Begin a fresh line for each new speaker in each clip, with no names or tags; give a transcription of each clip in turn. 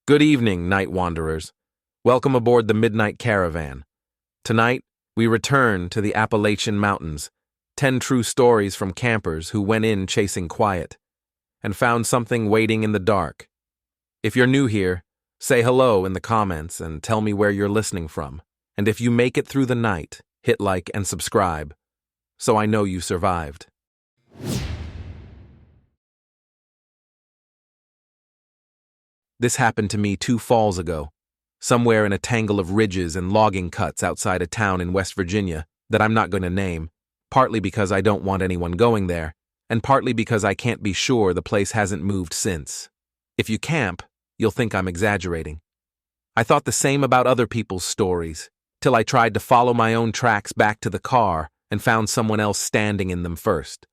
Good evening, night wanderers. Welcome aboard the Midnight Caravan. Tonight, we return to the Appalachian Mountains, 10 true stories from campers who went in chasing quiet and found something waiting in the dark. If you're new here, say hello in the comments and tell me where you're listening from. And if you make it through the night, hit like and subscribe, so I know you survived. This happened to me 2 falls ago, somewhere in a tangle of ridges and logging cuts outside a town in West Virginia that I'm not going to name, partly because I don't want anyone going there, and partly because I can't be sure the place hasn't moved since. If you camp, you'll think I'm exaggerating. I thought the same about other people's stories, till I tried to follow my own tracks back to the car and found someone else standing in them first.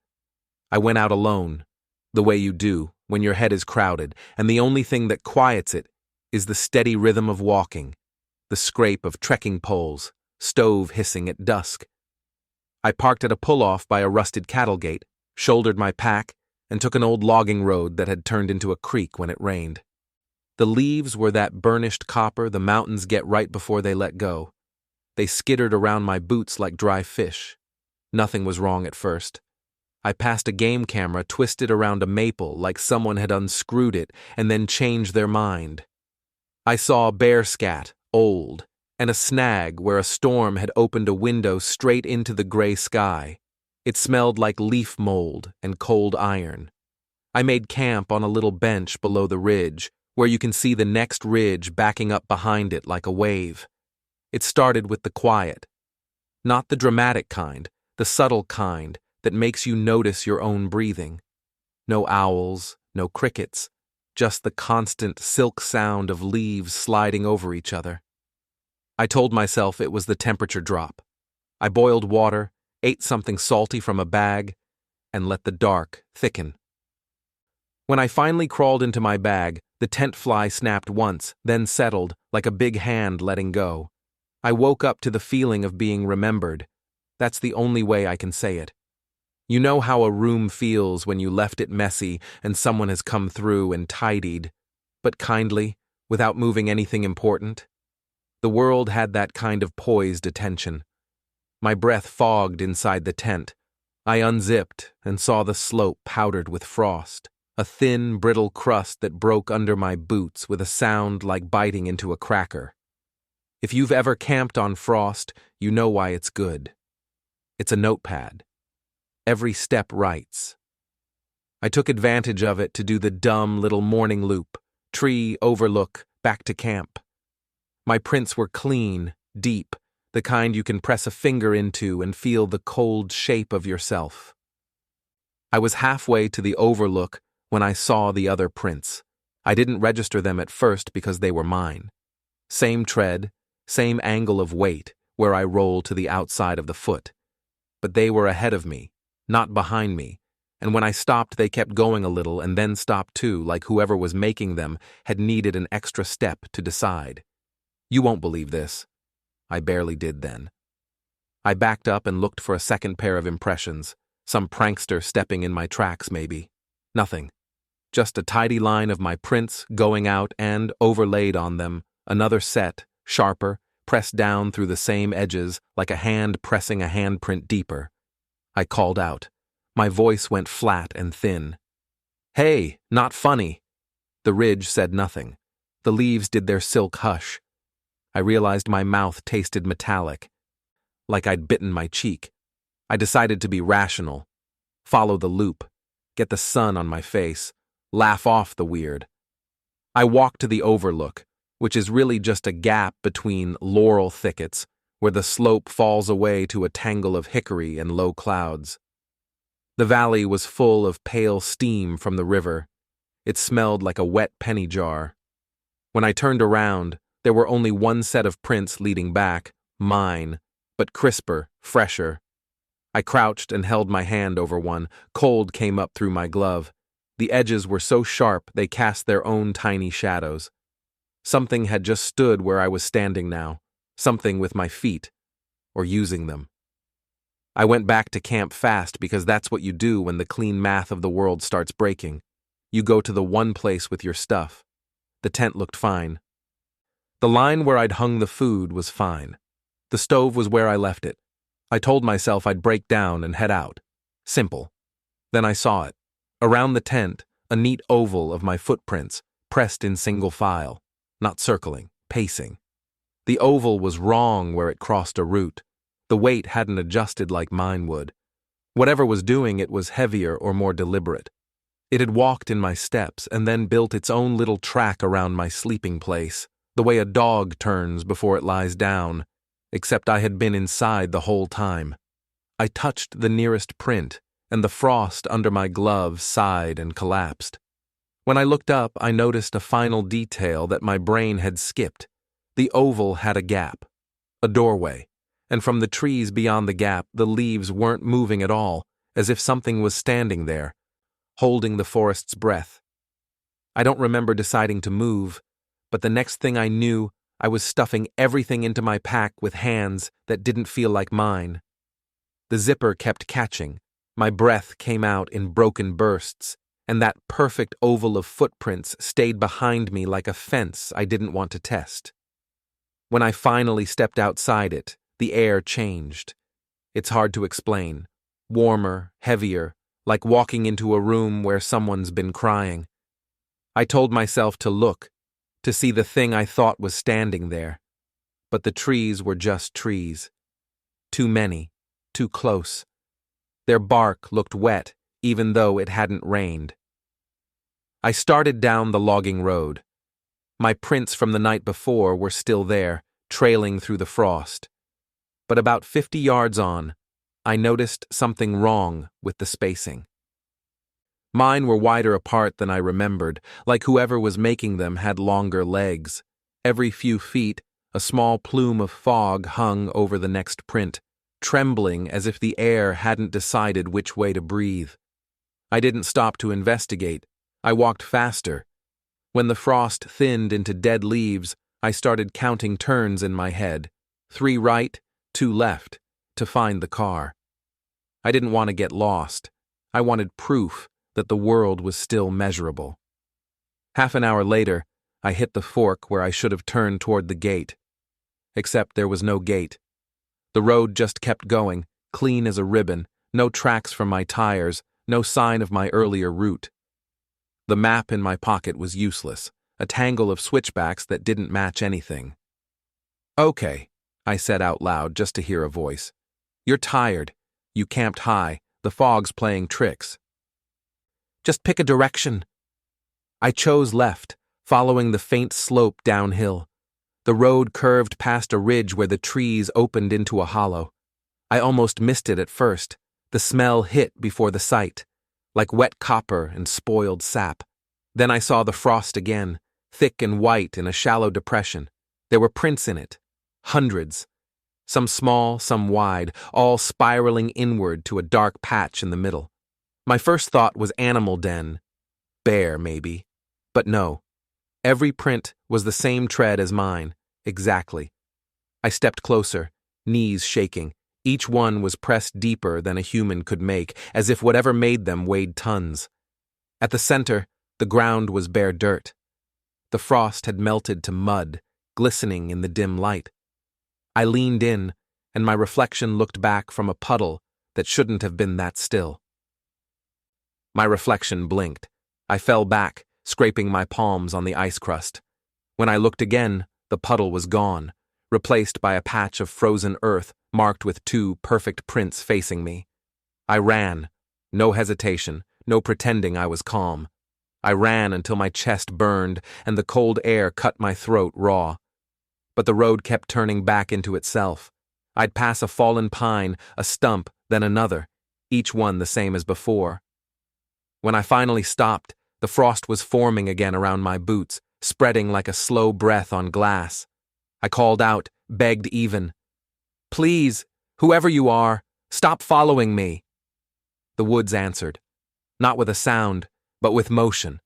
I went out alone, the way you do when your head is crowded, and the only thing that quiets it is the steady rhythm of walking, the scrape of trekking poles, stove hissing at dusk. I parked at a pull-off by a rusted cattle gate, shouldered my pack, and took an old logging road that had turned into a creek when it rained. The leaves were that burnished copper the mountains get right before they let go. They skittered around my boots like dry fish. Nothing was wrong at first. I passed a game camera twisted around a maple like someone had unscrewed it and then changed their mind. I saw a bear scat, old, and a snag where a storm had opened a window straight into the gray sky. It smelled like leaf mold and cold iron. I made camp on a little bench below the ridge, where you can see the next ridge backing up behind it like a wave. It started with the quiet. Not the dramatic kind, the subtle kind that makes you notice your own breathing. No owls, no crickets, just the constant silk sound of leaves sliding over each other. I told myself it was the temperature drop. I boiled water, ate something salty from a bag, and let the dark thicken. When I finally crawled into my bag, the tent fly snapped once, then settled, like a big hand letting go. I woke up to the feeling of being remembered. That's the only way I can say it. You know how a room feels when you left it messy and someone has come through and tidied, but kindly, without moving anything important? The world had that kind of poised attention. My breath fogged inside the tent. I unzipped and saw the slope powdered with frost, a thin, brittle crust that broke under my boots with a sound like biting into a cracker. If you've ever camped on frost, you know why it's good. It's a notepad. Every step writes. I took advantage of it to do the dumb little morning loop, tree, overlook, back to camp. My prints were clean, deep, the kind you can press a finger into and feel the cold shape of yourself. I was halfway to the overlook when I saw the other prints. I didn't register them at first because they were mine. Same tread, same angle of weight where I roll to the outside of the foot. But they were ahead of me, not behind me, and when I stopped they kept going a little and then stopped too, like whoever was making them had needed an extra step to decide. You won't believe this. I barely did then. I backed up and looked for a second pair of impressions, some prankster stepping in my tracks maybe. Nothing. Just a tidy line of my prints going out and, overlaid on them, another set, sharper, pressed down through the same edges like a hand pressing a handprint deeper. I called out. My voice went flat and thin. Hey, not funny. The ridge said nothing. The leaves did their silk hush. I realized my mouth tasted metallic, like I'd bitten my cheek. I decided to be rational. Follow the loop. Get the sun on my face. Laugh off the weird. I walked to the overlook, which is really just a gap between laurel thickets, where the slope falls away to a tangle of hickory and low clouds. The valley was full of pale steam from the river. It smelled like a wet penny jar. When I turned around, there were only one set of prints leading back, mine, but crisper, fresher. I crouched and held my hand over one. Cold came up through my glove. The edges were so sharp they cast their own tiny shadows. Something had just stood where I was standing now. Something with my feet, or using them. I went back to camp fast because that's what you do when the clean math of the world starts breaking. You go to the one place with your stuff. The tent looked fine. The line where I'd hung the food was fine. The stove was where I left it. I told myself I'd break down and head out. Simple. Then I saw it. Around the tent, a neat oval of my footprints, pressed in single file, not circling, pacing. The oval was wrong where it crossed a root. The weight hadn't adjusted like mine would. Whatever was doing it was heavier or more deliberate. It had walked in my steps and then built its own little track around my sleeping place, the way a dog turns before it lies down, except I had been inside the whole time. I touched the nearest print, and the frost under my glove sighed and collapsed. When I looked up, I noticed a final detail that my brain had skipped. The oval had a gap, a doorway, and from the trees beyond the gap, the leaves weren't moving at all, as if something was standing there, holding the forest's breath. I don't remember deciding to move, but the next thing I knew, I was stuffing everything into my pack with hands that didn't feel like mine. The zipper kept catching, my breath came out in broken bursts, and that perfect oval of footprints stayed behind me like a fence I didn't want to test. When I finally stepped outside it, the air changed. It's hard to explain. Warmer, heavier, like walking into a room where someone's been crying. I told myself to look, to see the thing I thought was standing there. But the trees were just trees. Too many, too close. Their bark looked wet, even though it hadn't rained. I started down the logging road. My prints from the night before were still there, trailing through the frost. But about 50 yards on, I noticed something wrong with the spacing. Mine were wider apart than I remembered, like whoever was making them had longer legs. Every few feet, a small plume of fog hung over the next print, trembling as if the air hadn't decided which way to breathe. I didn't stop to investigate. I walked faster. When the frost thinned into dead leaves, I started counting turns in my head, 3 right, 2 left, to find the car. I didn't want to get lost. I wanted proof that the world was still measurable. Half an hour later, I hit the fork where I should have turned toward the gate. Except there was no gate. The road just kept going, clean as a ribbon, no tracks from my tires, no sign of my earlier route. The map in my pocket was useless, a tangle of switchbacks that didn't match anything. "Okay," I said out loud just to hear a voice. "You're tired. You camped high. The fog's playing tricks. Just pick a direction." I chose left, following the faint slope downhill. The road curved past a ridge where the trees opened into a hollow. I almost missed it at first. The smell hit before the sight, like wet copper and spoiled sap. Then I saw the frost again, thick and white in a shallow depression. There were prints in it, hundreds. Some small, some wide, all spiraling inward to a dark patch in the middle. My first thought was animal den. Bear, maybe. But no. Every print was the same tread as mine, exactly. I stepped closer, knees shaking. Each one was pressed deeper than a human could make, as if whatever made them weighed tons. At the center, the ground was bare dirt. The frost had melted to mud, glistening in the dim light. I leaned in, and my reflection looked back from a puddle that shouldn't have been that still. My reflection blinked. I fell back, scraping my palms on the ice crust. When I looked again, the puddle was gone, replaced by a patch of frozen earth marked with 2 perfect prints facing me. I ran. No hesitation, no pretending I was calm. I ran until my chest burned and the cold air cut my throat raw. But the road kept turning back into itself. I'd pass a fallen pine, a stump, then another, each one the same as before. When I finally stopped, the frost was forming again around my boots, spreading like a slow breath on glass. I called out, begged even. "Please, whoever you are, stop following me." The woods answered, not with a sound, but with motion.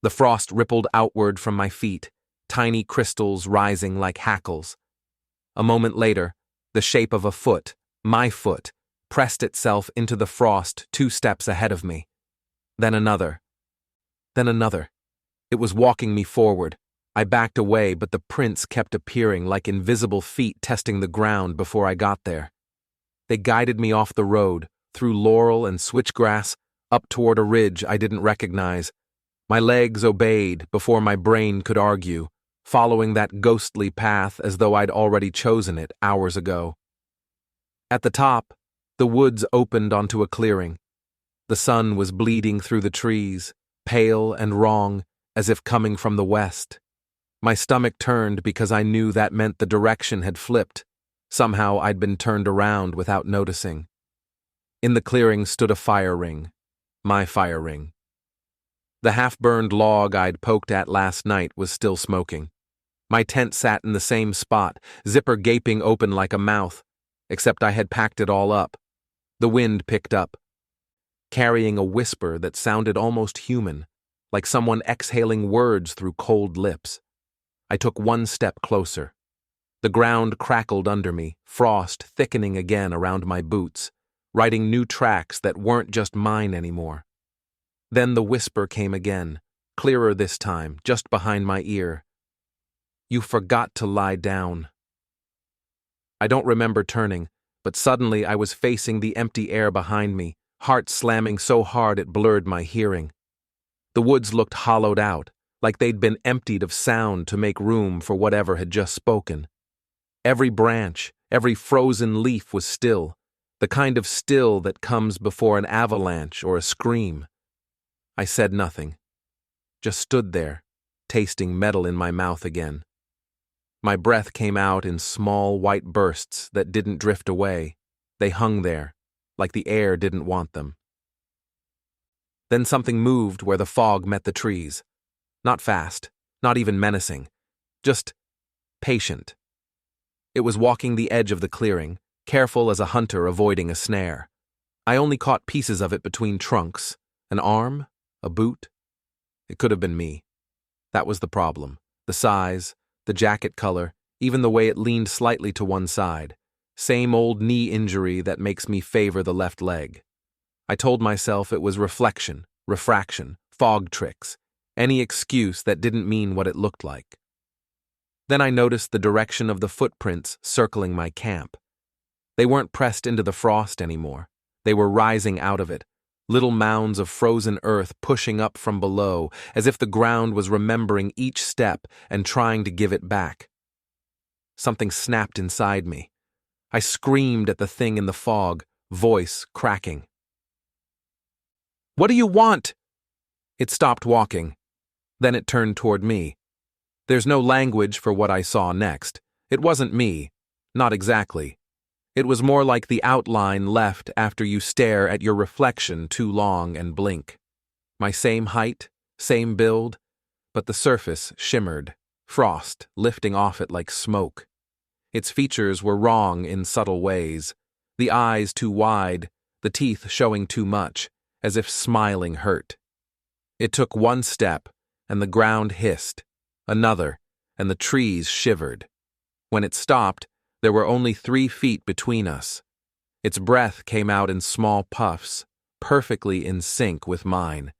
The frost rippled outward from my feet, tiny crystals rising like hackles. A moment later, the shape of a foot, my foot, pressed itself into the frost 2 steps ahead of me. Then another. Then another. It was walking me forward, I backed away, but the prints kept appearing like invisible feet testing the ground before I got there. They guided me off the road, through laurel and switchgrass, up toward a ridge I didn't recognize. My legs obeyed before my brain could argue, following that ghostly path as though I'd already chosen it hours ago. At the top, the woods opened onto a clearing. The sun was bleeding through the trees, pale and wrong, as if coming from the west. My stomach turned because I knew that meant the direction had flipped. Somehow I'd been turned around without noticing. In the clearing stood a fire ring. My fire ring. The half-burned log I'd poked at last night was still smoking. My tent sat in the same spot, zipper gaping open like a mouth, except I had packed it all up. The wind picked up, carrying a whisper that sounded almost human, like someone exhaling words through cold lips. I took one step closer. The ground crackled under me, frost thickening again around my boots, writing new tracks that weren't just mine anymore. Then the whisper came again, clearer this time, just behind my ear. You forgot to lie down. I don't remember turning, but suddenly I was facing the empty air behind me, heart slamming so hard it blurred my hearing. The woods looked hollowed out, like they'd been emptied of sound to make room for whatever had just spoken. Every branch, every frozen leaf was still, the kind of still that comes before an avalanche or a scream. I said nothing, just stood there, tasting metal in my mouth again. My breath came out in small white bursts that didn't drift away. They hung there, like the air didn't want them. Then something moved where the fog met the trees. Not fast, not even menacing, just patient. It was walking the edge of the clearing, careful as a hunter avoiding a snare. I only caught pieces of it between trunks, an arm, a boot. It could have been me. That was the problem. The size, the jacket color, even the way it leaned slightly to one side. Same old knee injury that makes me favor the left leg. I told myself it was reflection, refraction, fog tricks, any excuse that didn't mean what it looked like. Then I noticed the direction of the footprints circling my camp. They weren't pressed into the frost anymore. They were rising out of it, little mounds of frozen earth pushing up from below, as if the ground was remembering each step and trying to give it back. Something snapped inside me. I screamed at the thing in the fog, voice cracking. "What do you want?" It stopped walking. Then it turned toward me. There's no language for what I saw next. It wasn't me. Not exactly. It was more like the outline left after you stare at your reflection too long and blink. My same height, same build, but the surface shimmered, frost lifting off it like smoke. Its features were wrong in subtle ways. The eyes too wide, the teeth showing too much, as if smiling hurt. It took one step, and the ground hissed. Another, and the trees shivered. When it stopped, there were only 3 feet between us. Its breath came out in small puffs, perfectly in sync with mine.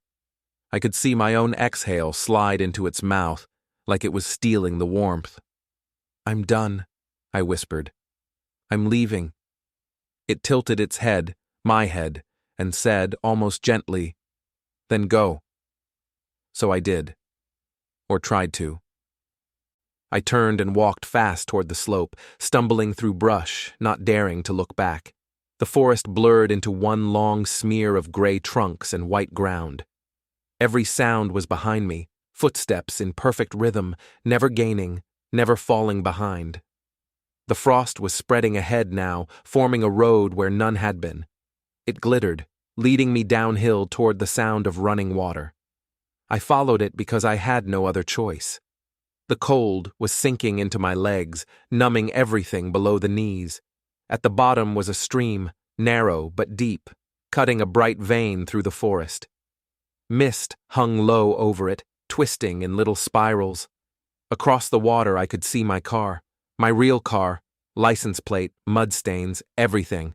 I could see my own exhale slide into its mouth, like it was stealing the warmth. "I'm done," I whispered. "I'm leaving." It tilted its head, my head, and said, almost gently, "Then go." So I did. Or tried to. I turned and walked fast toward the slope, stumbling through brush, not daring to look back. The forest blurred into one long smear of gray trunks and white ground. Every sound was behind me, footsteps in perfect rhythm, never gaining, never falling behind. The frost was spreading ahead now, forming a road where none had been. It glittered, leading me downhill toward the sound of running water. I followed it because I had no other choice. The cold was sinking into my legs, numbing everything below the knees. At the bottom was a stream, narrow but deep, cutting a bright vein through the forest. Mist hung low over it, twisting in little spirals. Across the water I could see my car, my real car, license plate, mud stains, everything.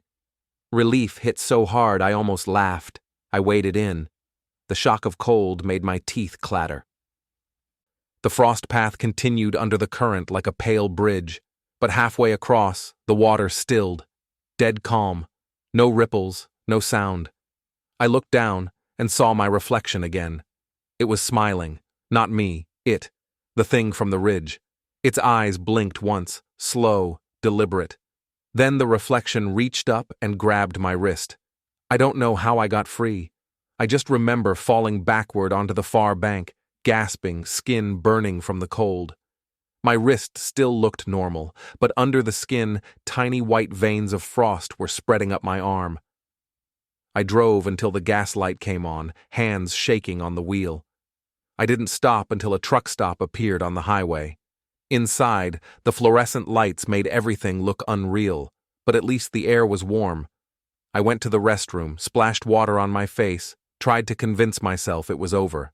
Relief hit so hard I almost laughed. I waded in. The shock of cold made my teeth clatter. The frost path continued under the current like a pale bridge, but halfway across, the water stilled. Dead calm. No ripples, no sound. I looked down and saw my reflection again. It was smiling. Not me, it. The thing from the ridge. Its eyes blinked once, slow, deliberate. Then the reflection reached up and grabbed my wrist. I don't know how I got free. I just remember falling backward onto the far bank, gasping, skin burning from the cold. My wrist still looked normal, but under the skin, tiny white veins of frost were spreading up my arm. I drove until the gas light came on, hands shaking on the wheel. I didn't stop until a truck stop appeared on the highway. Inside, the fluorescent lights made everything look unreal, but at least the air was warm. I went to the restroom, splashed water on my face, tried to convince myself it was over.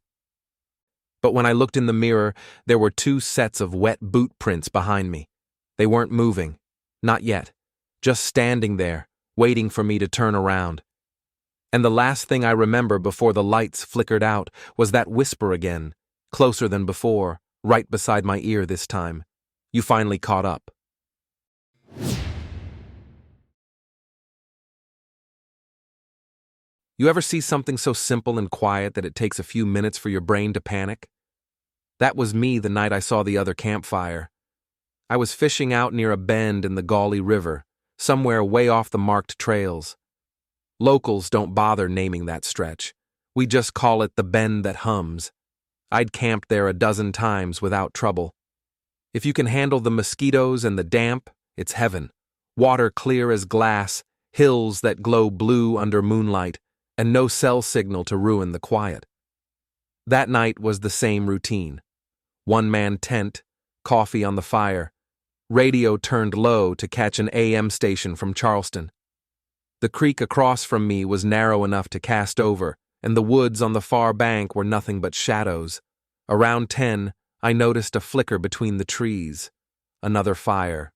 But when I looked in the mirror, there were 2 sets of wet boot prints behind me. They weren't moving. Not yet. Just standing there, waiting for me to turn around. And the last thing I remember before the lights flickered out was that whisper again, closer than before, right beside my ear this time. You finally caught up. You ever see something so simple and quiet that it takes a few minutes for your brain to panic? That was me the night I saw the other campfire. I was fishing out near a bend in the Gauley River, somewhere way off the marked trails. Locals don't bother naming that stretch. We just call it the bend that hums. I'd camped there a dozen times without trouble. If you can handle the mosquitoes and the damp, it's heaven. Water clear as glass, hills that glow blue under moonlight, and no cell signal to ruin the quiet. That night was the same routine. One-man tent, coffee on the fire, radio turned low to catch an AM station from Charleston. The creek across from me was narrow enough to cast over, and the woods on the far bank were nothing but shadows. Around 10, I noticed a flicker between the trees. Another fire.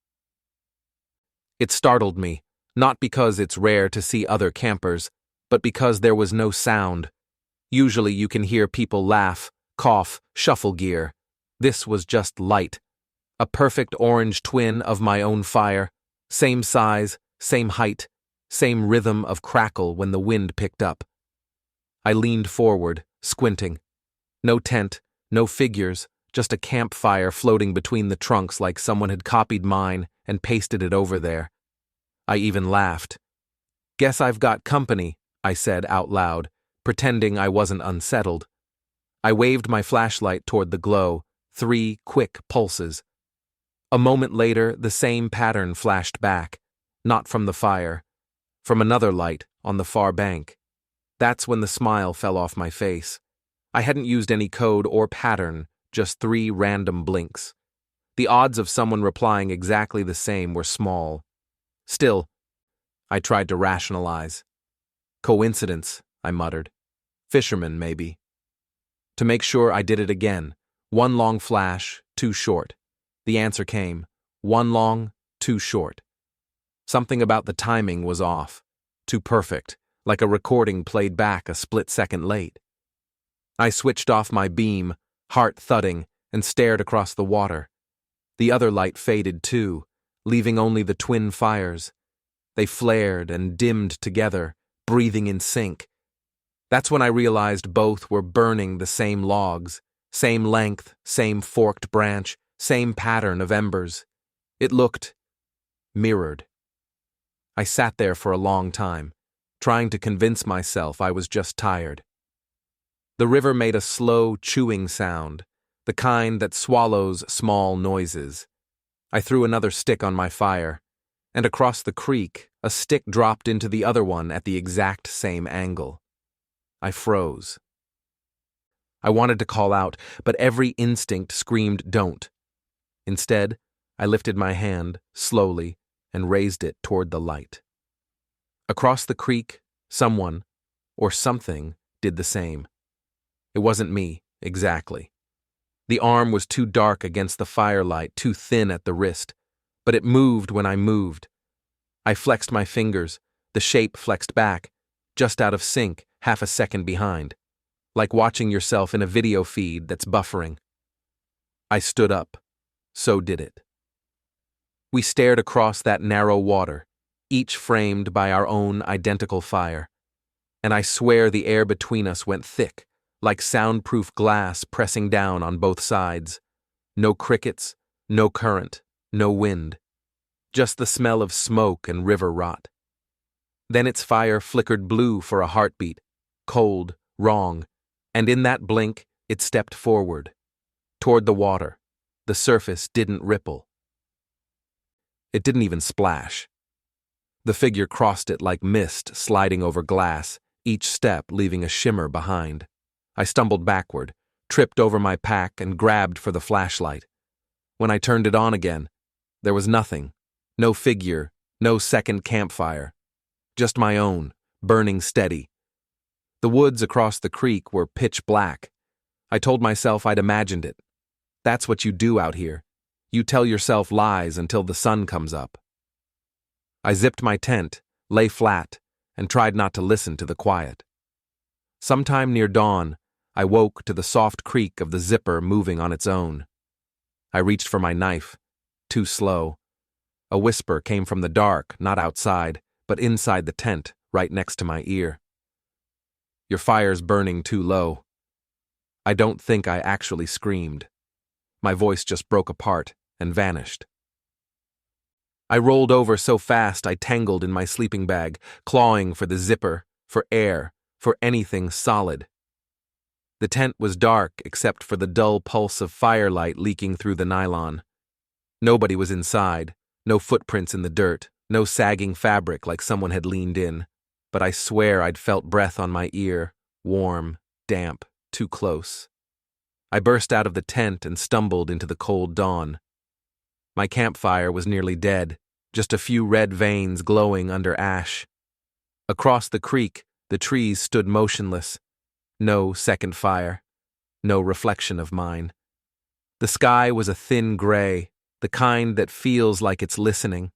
It startled me, not because it's rare to see other campers, but because there was no sound. Usually you can hear people laugh, cough, shuffle gear. This was just light. A perfect orange twin of my own fire. Same size, same height, same rhythm of crackle when the wind picked up. I leaned forward, squinting. No tent, no figures, just a campfire floating between the trunks like someone had copied mine and pasted it over there. I even laughed. "Guess I've got company," I said out loud, pretending I wasn't unsettled. I waved my flashlight toward the glow, 3 quick pulses. A moment later, the same pattern flashed back, not from the fire, from another light on the far bank. That's when the smile fell off my face. I hadn't used any code or pattern, just 3 random blinks. The odds of someone replying exactly the same were small. Still, I tried to rationalize. Coincidence, I muttered. Fisherman, maybe. To make sure, I did it again. 1 long flash, 2 short. The answer came. 1 long, 2 short. Something about the timing was off. Too perfect, like a recording played back a split second late. I switched off my beam, heart thudding, and stared across the water. The other light faded too, leaving only the twin fires. They flared and dimmed together, breathing in sync. That's when I realized both were burning the same logs, same length, same forked branch, same pattern of embers. It looked mirrored. I sat there for a long time, trying to convince myself I was just tired. The river made a slow, chewing sound, the kind that swallows small noises. I threw another stick on my fire, and across the creek, a stick dropped into the other one at the exact same angle. I froze. I wanted to call out, but every instinct screamed don't. Instead, I lifted my hand, slowly, and raised it toward the light. Across the creek, someone, or something, did the same. It wasn't me, exactly. The arm was too dark against the firelight, too thin at the wrist, but it moved when I moved. I flexed my fingers, the shape flexed back, just out of sync, half a second behind, like watching yourself in a video feed that's buffering. I stood up. So did it. We stared across that narrow water, each framed by our own identical fire. And I swear the air between us went thick, like soundproof glass pressing down on both sides. No crickets, no current, no wind. Just the smell of smoke and river rot. Then its fire flickered blue for a heartbeat, cold, wrong, and in that blink, it stepped forward. Toward the water. The surface didn't ripple. It didn't even splash. The figure crossed it like mist sliding over glass, each step leaving a shimmer behind. I stumbled backward, tripped over my pack, and grabbed for the flashlight. When I turned it on again, there was nothing. No figure, no second campfire. Just my own, burning steady. The woods across the creek were pitch black. I told myself I'd imagined it. That's what you do out here. You tell yourself lies until the sun comes up. I zipped my tent, lay flat, and tried not to listen to the quiet. Sometime near dawn, I woke to the soft creak of the zipper moving on its own. I reached for my knife, too slow. A whisper came from the dark, not outside, but inside the tent, right next to my ear. Your fire's burning too low. I don't think I actually screamed. My voice just broke apart and vanished. I rolled over so fast I tangled in my sleeping bag, clawing for the zipper, for air, for anything solid. The tent was dark except for the dull pulse of firelight leaking through the nylon. Nobody was inside, no footprints in the dirt, no sagging fabric like someone had leaned in, but I swear I'd felt breath on my ear, warm, damp, too close. I burst out of the tent and stumbled into the cold dawn. My campfire was nearly dead, just a few red veins glowing under ash. Across the creek, the trees stood motionless. No second fire, no reflection of mine. The sky was a thin gray, the kind that feels like it's listening.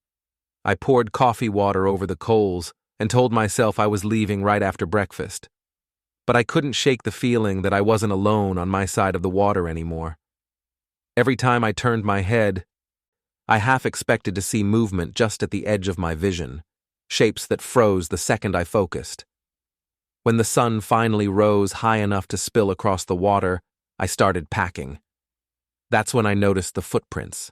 I poured coffee water over the coals and told myself I was leaving right after breakfast. But I couldn't shake the feeling that I wasn't alone on my side of the water anymore. Every time I turned my head, I half expected to see movement just at the edge of my vision, shapes that froze the second I focused. When the sun finally rose high enough to spill across the water, I started packing. That's when I noticed the footprints.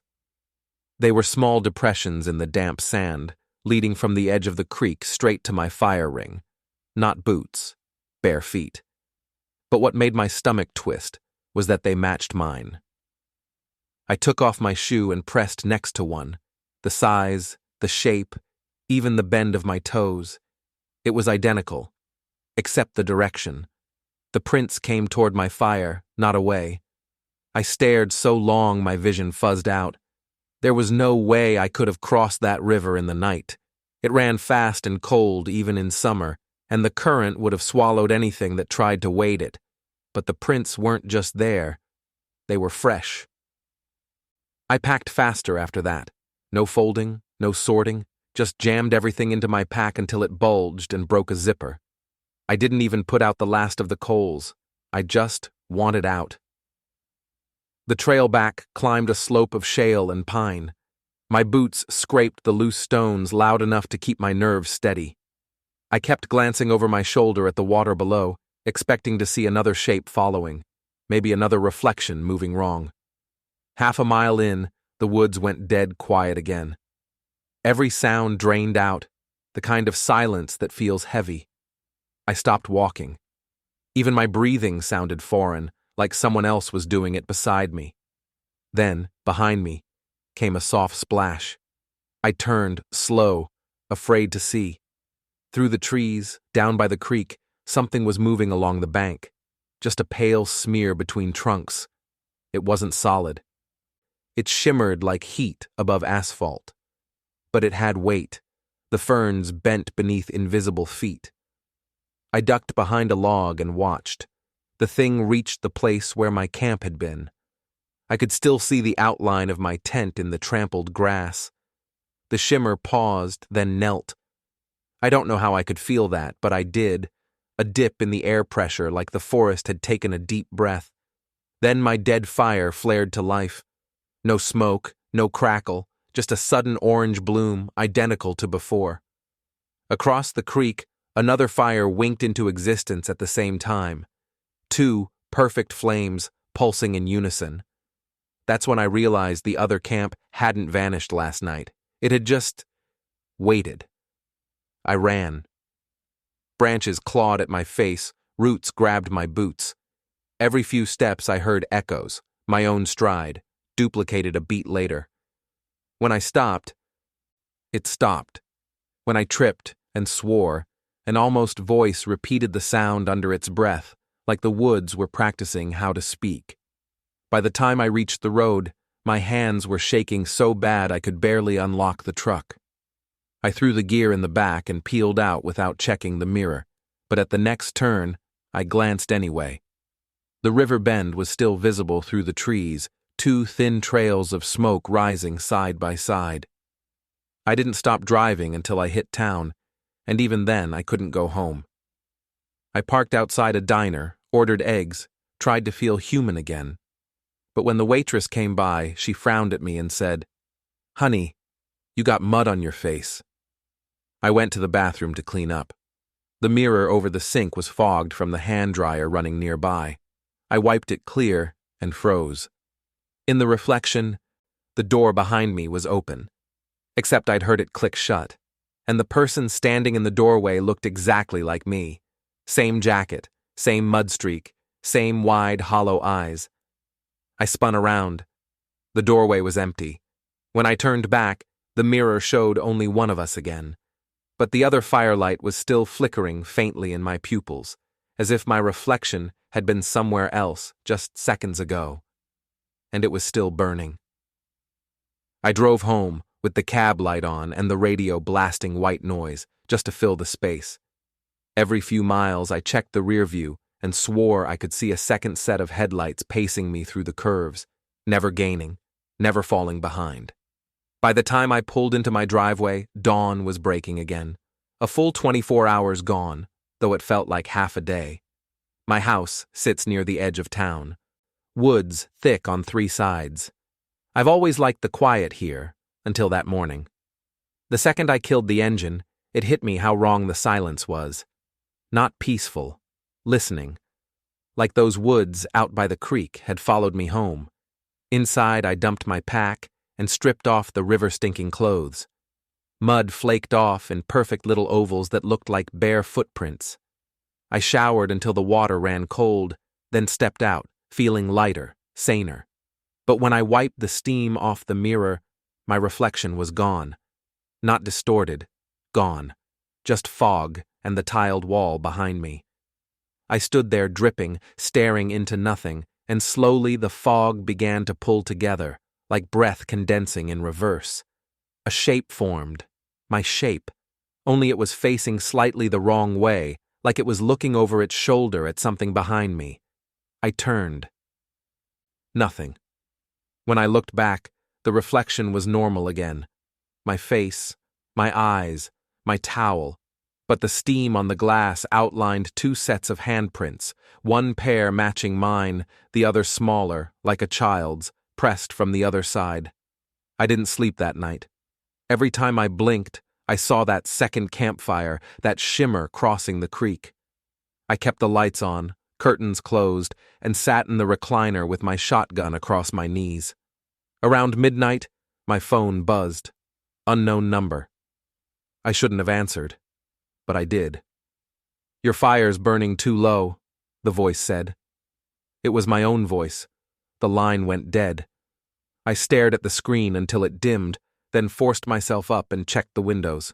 They were small depressions in the damp sand, leading from the edge of the creek straight to my fire ring. Not boots, bare feet. But what made my stomach twist was that they matched mine. I took off my shoe and pressed next to one. The size, the shape, even the bend of my toes. It was identical, except the direction. The prints came toward my fire, not away. I stared so long my vision fuzzed out. There was no way I could have crossed that river in the night. It ran fast and cold even in summer, and the current would have swallowed anything that tried to wade it. But the prints weren't just there. They were fresh. I packed faster after that. No folding, no sorting, just jammed everything into my pack until it bulged and broke a zipper. I didn't even put out the last of the coals. I just wanted out. The trail back climbed a slope of shale and pine. My boots scraped the loose stones loud enough to keep my nerves steady. I kept glancing over my shoulder at the water below, expecting to see another shape following, maybe another reflection moving wrong. Half a mile in, the woods went dead quiet again. Every sound drained out, the kind of silence that feels heavy. I stopped walking. Even my breathing sounded foreign, like someone else was doing it beside me. Then, behind me, came a soft splash. I turned, slow, afraid to see. Through the trees, down by the creek, something was moving along the bank. Just a pale smear between trunks. It wasn't solid. It shimmered like heat above asphalt. But it had weight. The ferns bent beneath invisible feet. I ducked behind a log and watched. The thing reached the place where my camp had been. I could still see the outline of my tent in the trampled grass. The shimmer paused, then knelt. I don't know how I could feel that, but I did. A dip in the air pressure like the forest had taken a deep breath. Then my dead fire flared to life. No smoke, no crackle, just a sudden orange bloom identical to before. Across the creek, another fire winked into existence at the same time. 2 perfect flames pulsing in unison. That's when I realized the other camp hadn't vanished last night. It had just waited. I ran. Branches clawed at my face, roots grabbed my boots. Every few steps I heard echoes, my own stride, duplicated a beat later. When I stopped, it stopped. When I tripped and swore, an almost voice repeated the sound under its breath, like the woods were practicing how to speak. By the time I reached the road, my hands were shaking so bad I could barely unlock the truck. I threw the gear in the back and peeled out without checking the mirror, but at the next turn, I glanced anyway. The river bend was still visible through the trees, 2 thin trails of smoke rising side by side. I didn't stop driving until I hit town, and even then I couldn't go home. I parked outside a diner, ordered eggs, tried to feel human again. But when the waitress came by, she frowned at me and said, "Honey, you got mud on your face." I went to the bathroom to clean up. The mirror over the sink was fogged from the hand dryer running nearby. I wiped it clear and froze. In the reflection, the door behind me was open, except I'd heard it click shut, and the person standing in the doorway looked exactly like me. Same jacket, same mud streak, same wide, hollow eyes. I spun around. The doorway was empty. When I turned back, the mirror showed only one of us again. But the other firelight was still flickering faintly in my pupils, as if my reflection had been somewhere else just seconds ago. And it was still burning. I drove home, with the cab light on and the radio blasting white noise, just to fill the space. Every few miles I checked the rear view and swore I could see a second set of headlights pacing me through the curves, never gaining, never falling behind. By the time I pulled into my driveway, dawn was breaking again. A full 24 hours gone, though it felt like half a day. My house sits near the edge of town. Woods thick on 3 sides. I've always liked the quiet here, until that morning. The second I killed the engine, it hit me how wrong the silence was. Not peaceful. Listening. Like those woods out by the creek had followed me home. Inside I dumped my pack and stripped off the river-stinking clothes. Mud flaked off in perfect little ovals that looked like bare footprints. I showered until the water ran cold, then stepped out, feeling lighter, saner. But when I wiped the steam off the mirror, my reflection was gone. Not distorted, gone. Just fog and the tiled wall behind me. I stood there dripping, staring into nothing, and slowly the fog began to pull together, like breath condensing in reverse. A shape formed. My shape. Only it was facing slightly the wrong way, like it was looking over its shoulder at something behind me. I turned. Nothing. When I looked back, the reflection was normal again. My face, my eyes, my towel. But the steam on the glass outlined 2 sets of handprints, one pair matching mine, the other smaller, like a child's, pressed from the other side. I didn't sleep that night. Every time I blinked, I saw that second campfire, that shimmer crossing the creek. I kept the lights on, curtains closed, and sat in the recliner with my shotgun across my knees. Around midnight, my phone buzzed. Unknown number. I shouldn't have answered. But I did. "Your fire's burning too low," the voice said. It was my own voice. The line went dead. I stared at the screen until it dimmed, then forced myself up and checked the windows.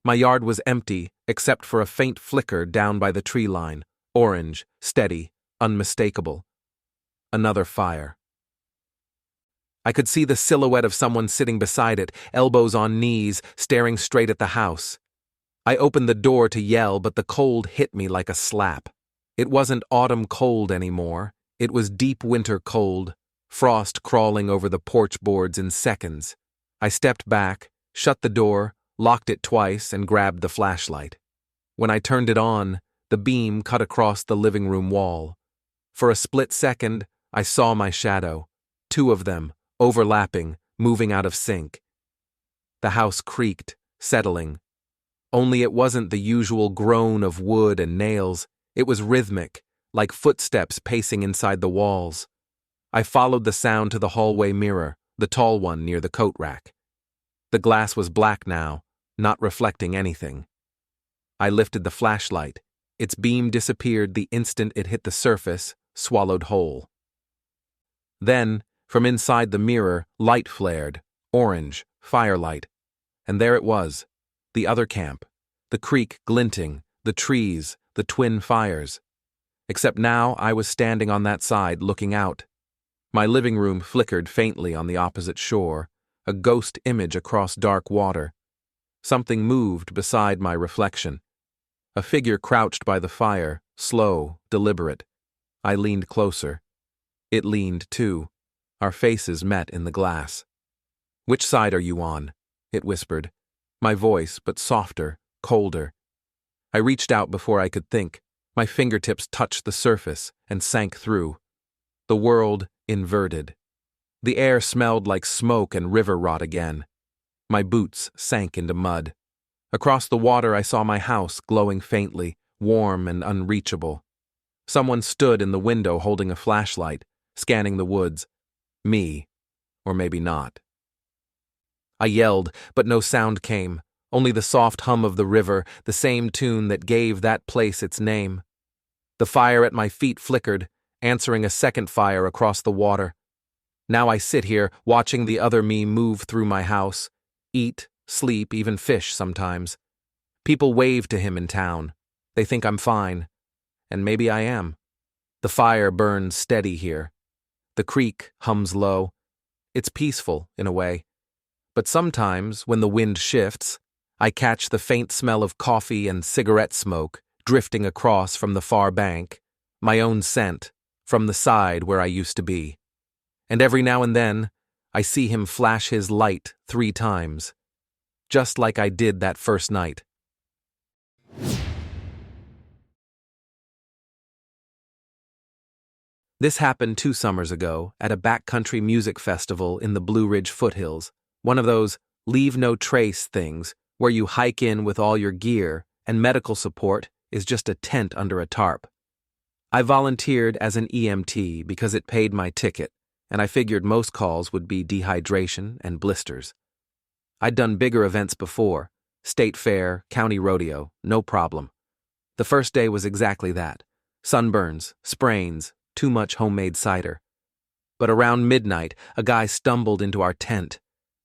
My yard was empty, except for a faint flicker down by the tree line, orange, steady, unmistakable. Another fire. I could see the silhouette of someone sitting beside it, elbows on knees, staring straight at the house. I opened the door to yell, but the cold hit me like a slap. It wasn't autumn cold anymore. It was deep winter cold, frost crawling over the porch boards in seconds. I stepped back, shut the door, locked it twice, and grabbed the flashlight. When I turned it on, the beam cut across the living room wall. For a split second, I saw my shadow, two of them, overlapping, moving out of sync. The house creaked, settling. Only it wasn't the usual groan of wood and nails. It was rhythmic, like footsteps pacing inside the walls. I followed the sound to the hallway mirror, the tall one near the coat rack. The glass was black now, not reflecting anything. I lifted the flashlight. Its beam disappeared the instant it hit the surface, swallowed whole. Then, from inside the mirror, light flared, orange, firelight. And there it was, the other camp, the creek glinting, the trees, the twin fires. Except now I was standing on that side looking out. My living room flickered faintly on the opposite shore, a ghost image across dark water. Something moved beside my reflection. A figure crouched by the fire, slow, deliberate. I leaned closer. It leaned too. Our faces met in the glass. "Which side are you on?" it whispered. My voice, but softer, colder. I reached out before I could think. My fingertips touched the surface and sank through. The world inverted. The air smelled like smoke and river rot again. My boots sank into mud. Across the water I saw my house glowing faintly, warm and unreachable. Someone stood in the window holding a flashlight, scanning the woods. Me. Or maybe not. I yelled, but no sound came, only the soft hum of the river, the same tune that gave that place its name. The fire at my feet flickered, answering a second fire across the water. Now I sit here, watching the other me move through my house, eat, sleep, even fish sometimes. People wave to him in town. They think I'm fine. And maybe I am. The fire burns steady here. The creek hums low. It's peaceful, in a way. But sometimes, when the wind shifts, I catch the faint smell of coffee and cigarette smoke drifting across from the far bank, my own scent, from the side where I used to be. And every now and then, I see him flash his light 3 times, just like I did that first night. This happened 2 summers ago at a backcountry music festival in the Blue Ridge foothills, one of those leave no trace things where you hike in with all your gear and medical support is just a tent under a tarp. I volunteered as an EMT because it paid my ticket, and I figured most calls would be dehydration and blisters. I'd done bigger events before, state fair, county rodeo, no problem. The first day was exactly that. Sunburns, sprains, too much homemade cider. But around midnight, a guy stumbled into our tent.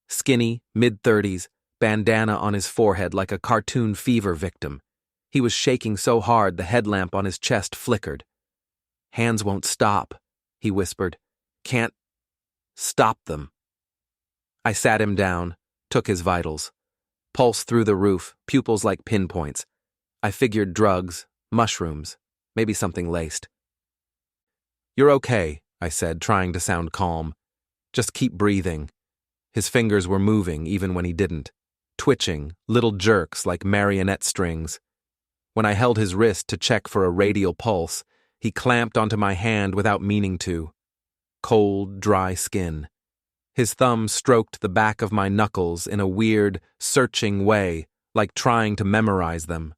Skinny, mid-30s, bandana on his forehead like a cartoon fever victim. He was shaking so hard the headlamp on his chest flickered. "Hands won't stop," he whispered. "Can't stop them." I sat him down, took his vitals. Pulse through the roof, pupils like pinpoints. I figured drugs, mushrooms, maybe something laced. "You're okay," I said, trying to sound calm. "Just keep breathing." His fingers were moving even when he didn't, twitching, little jerks like marionette strings. When I held his wrist to check for a radial pulse, he clamped onto my hand without meaning to. Cold, dry skin. His thumb stroked the back of my knuckles in a weird, searching way, like trying to memorize them.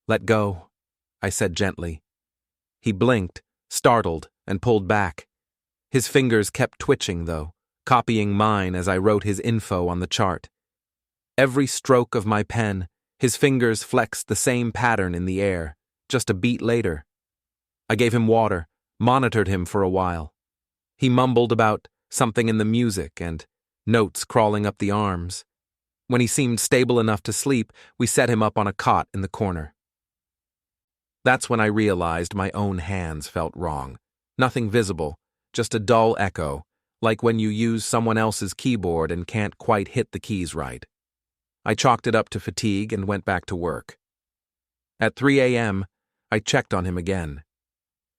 "Let go," I said gently. He blinked, startled, and pulled back. His fingers kept twitching, though, copying mine as I wrote his info on the chart. Every stroke of my pen, his fingers flexed the same pattern in the air, just a beat later. I gave him water, monitored him for a while. He mumbled about something in the music and notes crawling up the arms. When he seemed stable enough to sleep, we set him up on a cot in the corner. That's when I realized my own hands felt wrong. Nothing visible, just a dull echo, like when you use someone else's keyboard and can't quite hit the keys right. I chalked it up to fatigue and went back to work. At 3 a.m., I checked on him again.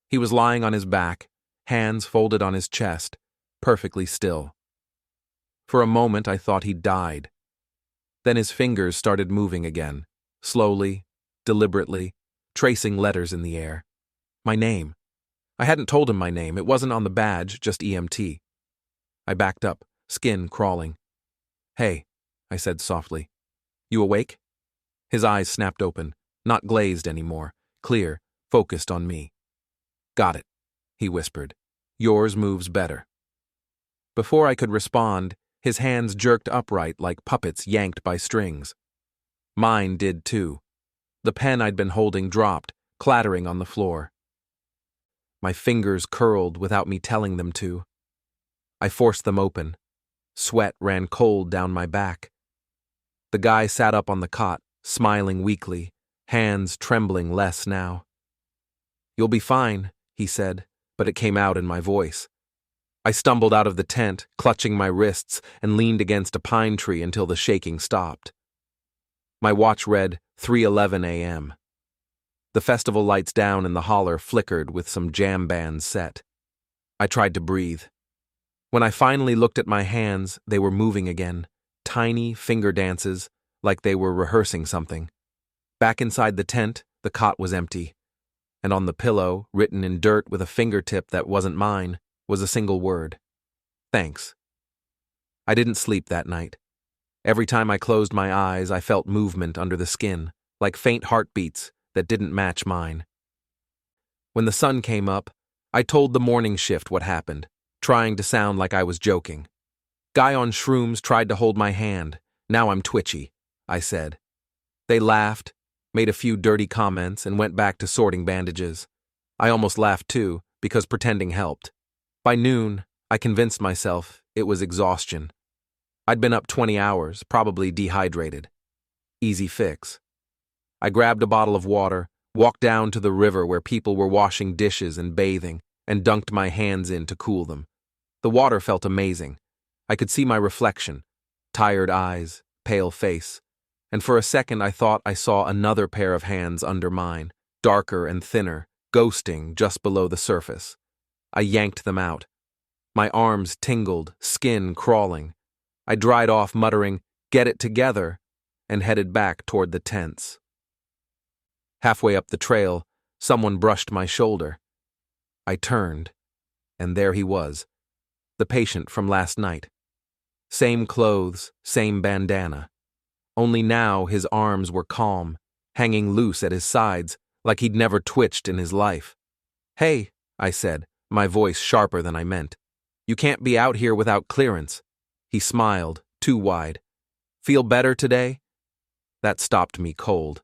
He was lying on his back, hands folded on his chest, perfectly still. For a moment I thought he'd died. Then his fingers started moving again, slowly, deliberately, tracing letters in the air. My name. I hadn't told him my name. It wasn't on the badge, just EMT. I backed up, skin crawling. "Hey," I said softly. "You awake?" His eyes snapped open, not glazed anymore, clear, focused on me. "Got it," he whispered. "Yours moves better." Before I could respond, his hands jerked upright like puppets yanked by strings. Mine did too. The pen I'd been holding dropped, clattering on the floor. My fingers curled without me telling them to. I forced them open. Sweat ran cold down my back. The guy sat up on the cot, smiling weakly, hands trembling less now. "You'll be fine," he said, but it came out in my voice. I stumbled out of the tent, clutching my wrists, and leaned against a pine tree until the shaking stopped. My watch read 3:11 a.m. The festival lights down in the holler flickered with some jam bands set. I tried to breathe. When I finally looked at my hands, they were moving again, tiny finger dances, like they were rehearsing something. Back inside the tent, the cot was empty, and on the pillow, written in dirt with a fingertip that wasn't mine, was a single word: "Thanks." I didn't sleep that night. Every time I closed my eyes, I felt movement under the skin, like faint heartbeats that didn't match mine. When the sun came up, I told the morning shift what happened, trying to sound like I was joking. "Guy on shrooms tried to hold my hand. Now I'm twitchy," I said. They laughed, made a few dirty comments, and went back to sorting bandages. I almost laughed too, because pretending helped. By noon, I convinced myself it was exhaustion. I'd been up 20 hours, probably dehydrated. Easy fix. I grabbed a bottle of water, walked down to the river where people were washing dishes and bathing, and dunked my hands in to cool them. The water felt amazing. I could see my reflection, tired eyes, pale face, and for a second I thought I saw another pair of hands under mine, darker and thinner, ghosting just below the surface. I yanked them out. My arms tingled, skin crawling. I dried off, muttering, "Get it together," and headed back toward the tents. Halfway up the trail, someone brushed my shoulder. I turned, and there he was, the patient from last night. Same clothes, same bandana. Only now his arms were calm, hanging loose at his sides, like he'd never twitched in his life. "Hey," I said, my voice sharper than I meant. "You can't be out here without clearance." He smiled, too wide. "Feel better today?" That stopped me cold.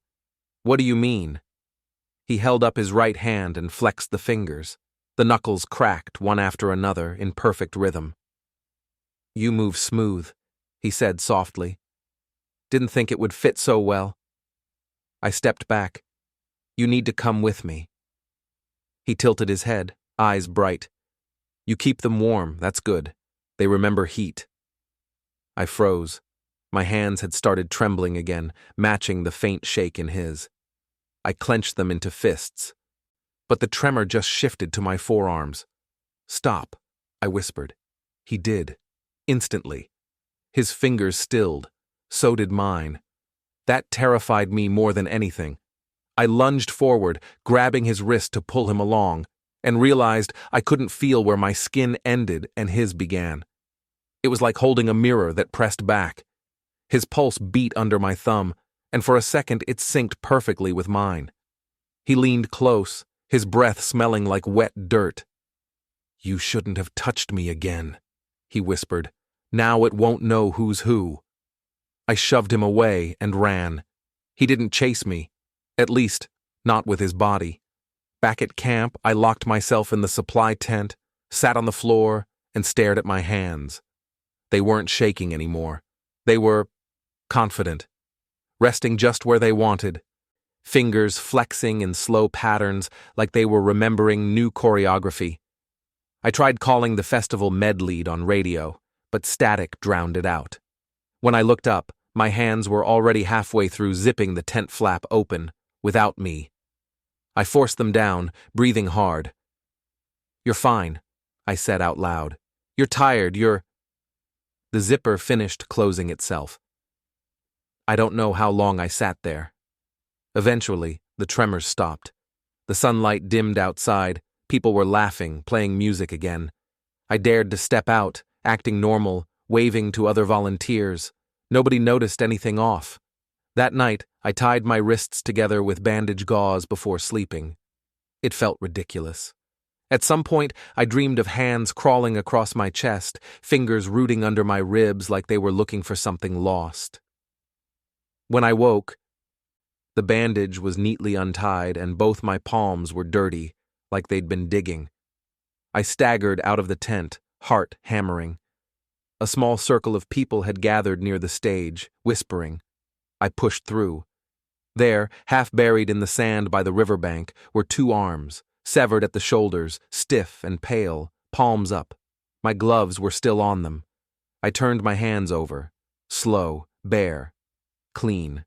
"What do you mean?" He held up his right hand and flexed the fingers. The knuckles cracked, one after another, in perfect rhythm. "You move smooth," he said softly. "Didn't think it would fit so well." I stepped back. "You need to come with me." He tilted his head, eyes bright. "You keep them warm, that's good. They remember heat." I froze. My hands had started trembling again, matching the faint shake in his. I clenched them into fists. But the tremor just shifted to my forearms. "Stop," I whispered. He did. Instantly. His fingers stilled. So did mine. That terrified me more than anything. I lunged forward, grabbing his wrist to pull him along, and realized I couldn't feel where my skin ended and his began. It was like holding a mirror that pressed back. His pulse beat under my thumb, and for a second it synced perfectly with mine. He leaned close, his breath smelling like wet dirt. "You shouldn't have touched me again," he whispered. "Now it won't know who's who." I shoved him away and ran. He didn't chase me, at least, not with his body. Back at camp, I locked myself in the supply tent, sat on the floor, and stared at my hands. They weren't shaking anymore. They were confident, resting just where they wanted, fingers flexing in slow patterns like they were remembering new choreography. I tried calling the festival med lead on radio, but static drowned it out. When I looked up, my hands were already halfway through zipping the tent flap open, without me. I forced them down, breathing hard. "You're fine," I said out loud. "You're tired, you're—" The zipper finished closing itself. I don't know how long I sat there. Eventually, the tremors stopped. The sunlight dimmed outside, People were laughing, playing music again. I dared to step out, acting normal, waving to other volunteers. Nobody noticed anything off. That night, I tied my wrists together with bandage gauze before sleeping. It felt ridiculous. At some point, I dreamed of hands crawling across my chest, fingers rooting under my ribs like they were looking for something lost. When I woke, the bandage was neatly untied and both my palms were dirty, like they'd been digging. I staggered out of the tent, heart hammering. A small circle of people had gathered near the stage, whispering. I pushed through. There, half buried in the sand by the riverbank, were two arms, severed at the shoulders, stiff and pale, palms up. My gloves were still on them. I turned my hands over, slow, bare, clean.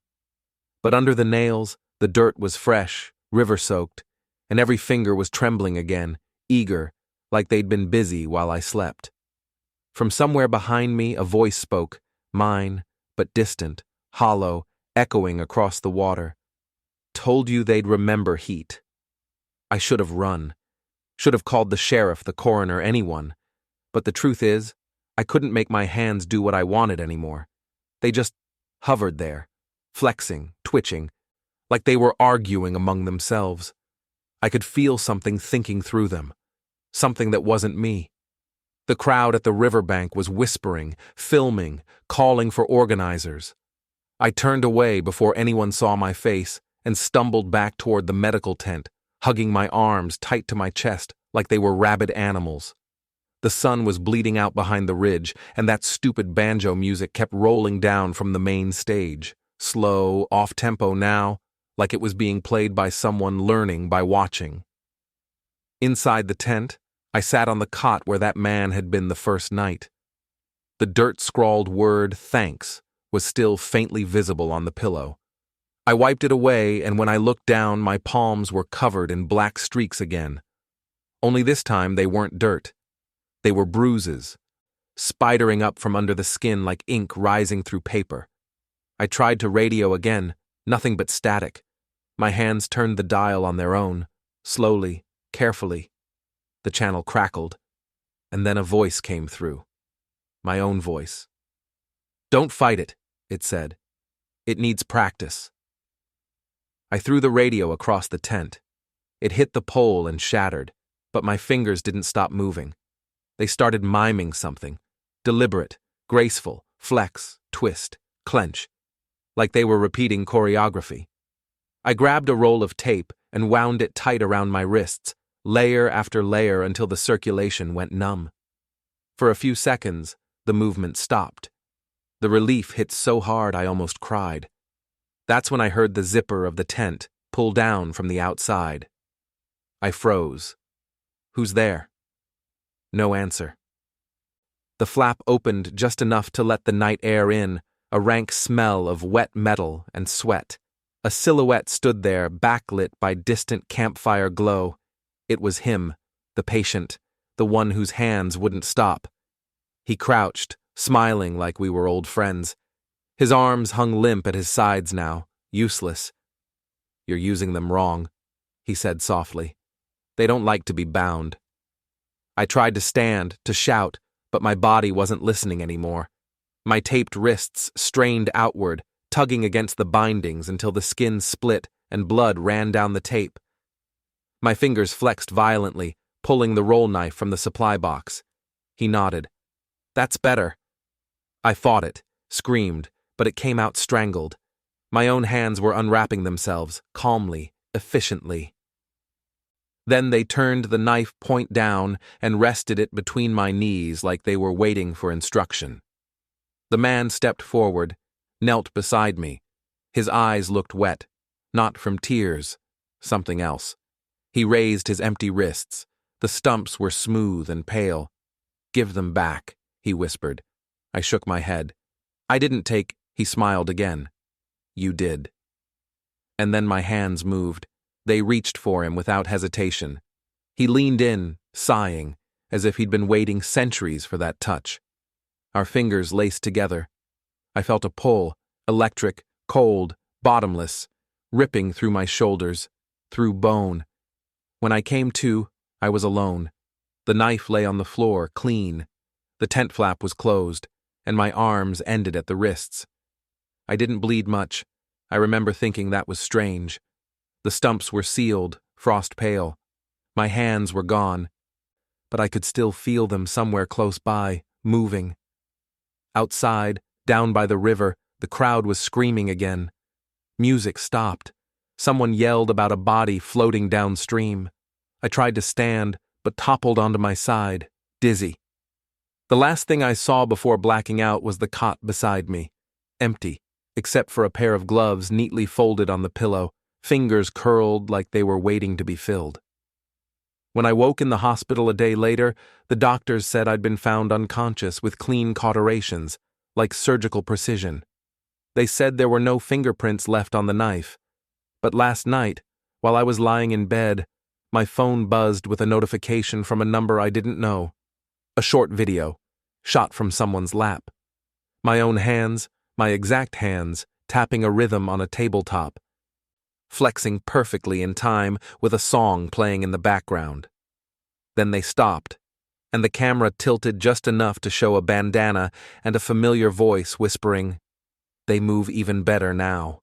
But under the nails, the dirt was fresh, river-soaked, and every finger was trembling again, eager, like they'd been busy while I slept. From somewhere behind me, a voice spoke, mine, but distant, hollow, echoing across the water. Told you they'd remember heat. I should have run. Should have called the sheriff, the coroner, anyone. But the truth is, I couldn't make my hands do what I wanted anymore. They just hovered there, flexing, twitching, like they were arguing among themselves. I could feel something thinking through them, something that wasn't me. The crowd at the riverbank was whispering, filming, calling for organizers. I turned away before anyone saw my face and stumbled back toward the medical tent, hugging my arms tight to my chest like they were rabid animals. The sun was bleeding out behind the ridge, and that stupid banjo music kept rolling down from the main stage, slow, off-tempo now, like it was being played by someone learning by watching. Inside the tent, I sat on the cot where that man had been the first night. The dirt-scrawled word, thanks, was still faintly visible on the pillow. I wiped it away, and when I looked down, my palms were covered in black streaks again. Only this time they weren't dirt. They were bruises, spidering up from under the skin like ink rising through paper. I tried to radio again, nothing but static. My hands turned the dial on their own, slowly, carefully. The channel crackled, and then a voice came through. My own voice. "Don't fight it," it said. "It needs practice." I threw the radio across the tent. It hit the pole and shattered, but my fingers didn't stop moving. They started miming something, deliberate, graceful, flex, twist, clench, like they were repeating choreography. I grabbed a roll of tape and wound it tight around my wrists, layer after layer until the circulation went numb. For a few seconds, the movement stopped. The relief hit so hard I almost cried. That's when I heard the zipper of the tent pull down from the outside. I froze. "Who's there?" No answer. The flap opened just enough to let the night air in, a rank smell of wet metal and sweat. A silhouette stood there, backlit by distant campfire glow. It was him, the patient, the one whose hands wouldn't stop. He crouched, smiling like we were old friends. His arms hung limp at his sides now, useless. "You're using them wrong," he said softly. "They don't like to be bound." I tried to stand, to shout, but my body wasn't listening anymore. My taped wrists strained outward, tugging against the bindings until the skin split and blood ran down the tape. My fingers flexed violently, pulling the roll knife from the supply box. He nodded. "That's better." I fought it, screamed, but it came out strangled. My own hands were unwrapping themselves, calmly, efficiently. Then they turned the knife point down and rested it between my knees like they were waiting for instruction. The man stepped forward, knelt beside me. His eyes looked wet, not from tears, something else. He raised his empty wrists. The stumps were smooth and pale. "Give them back," he whispered. I shook my head. "I didn't take," he smiled again. "You did." And then my hands moved. They reached for him without hesitation. He leaned in, sighing, as if he'd been waiting centuries for that touch. Our fingers laced together. I felt a pull, electric, cold, bottomless, ripping through my shoulders, through bone. When I came to, I was alone. The knife lay on the floor, clean. The tent flap was closed, and my arms ended at the wrists. I didn't bleed much. I remember thinking that was strange. The stumps were sealed, frost pale. My hands were gone, but I could still feel them somewhere close by, moving. Outside, down by the river, the crowd was screaming again. Music stopped. Someone yelled about a body floating downstream. I tried to stand, but toppled onto my side, dizzy. The last thing I saw before blacking out was the cot beside me, empty, except for a pair of gloves neatly folded on the pillow, fingers curled like they were waiting to be filled. When I woke in the hospital a day later, the doctors said I'd been found unconscious with clean cauterations, like surgical precision. They said there were no fingerprints left on the knife. But last night, while I was lying in bed, my phone buzzed with a notification from a number I didn't know. A short video, shot from someone's lap. My own hands, my exact hands, tapping a rhythm on a tabletop, flexing perfectly in time with a song playing in the background. Then they stopped, and the camera tilted just enough to show a bandana and a familiar voice whispering, "They move even better now."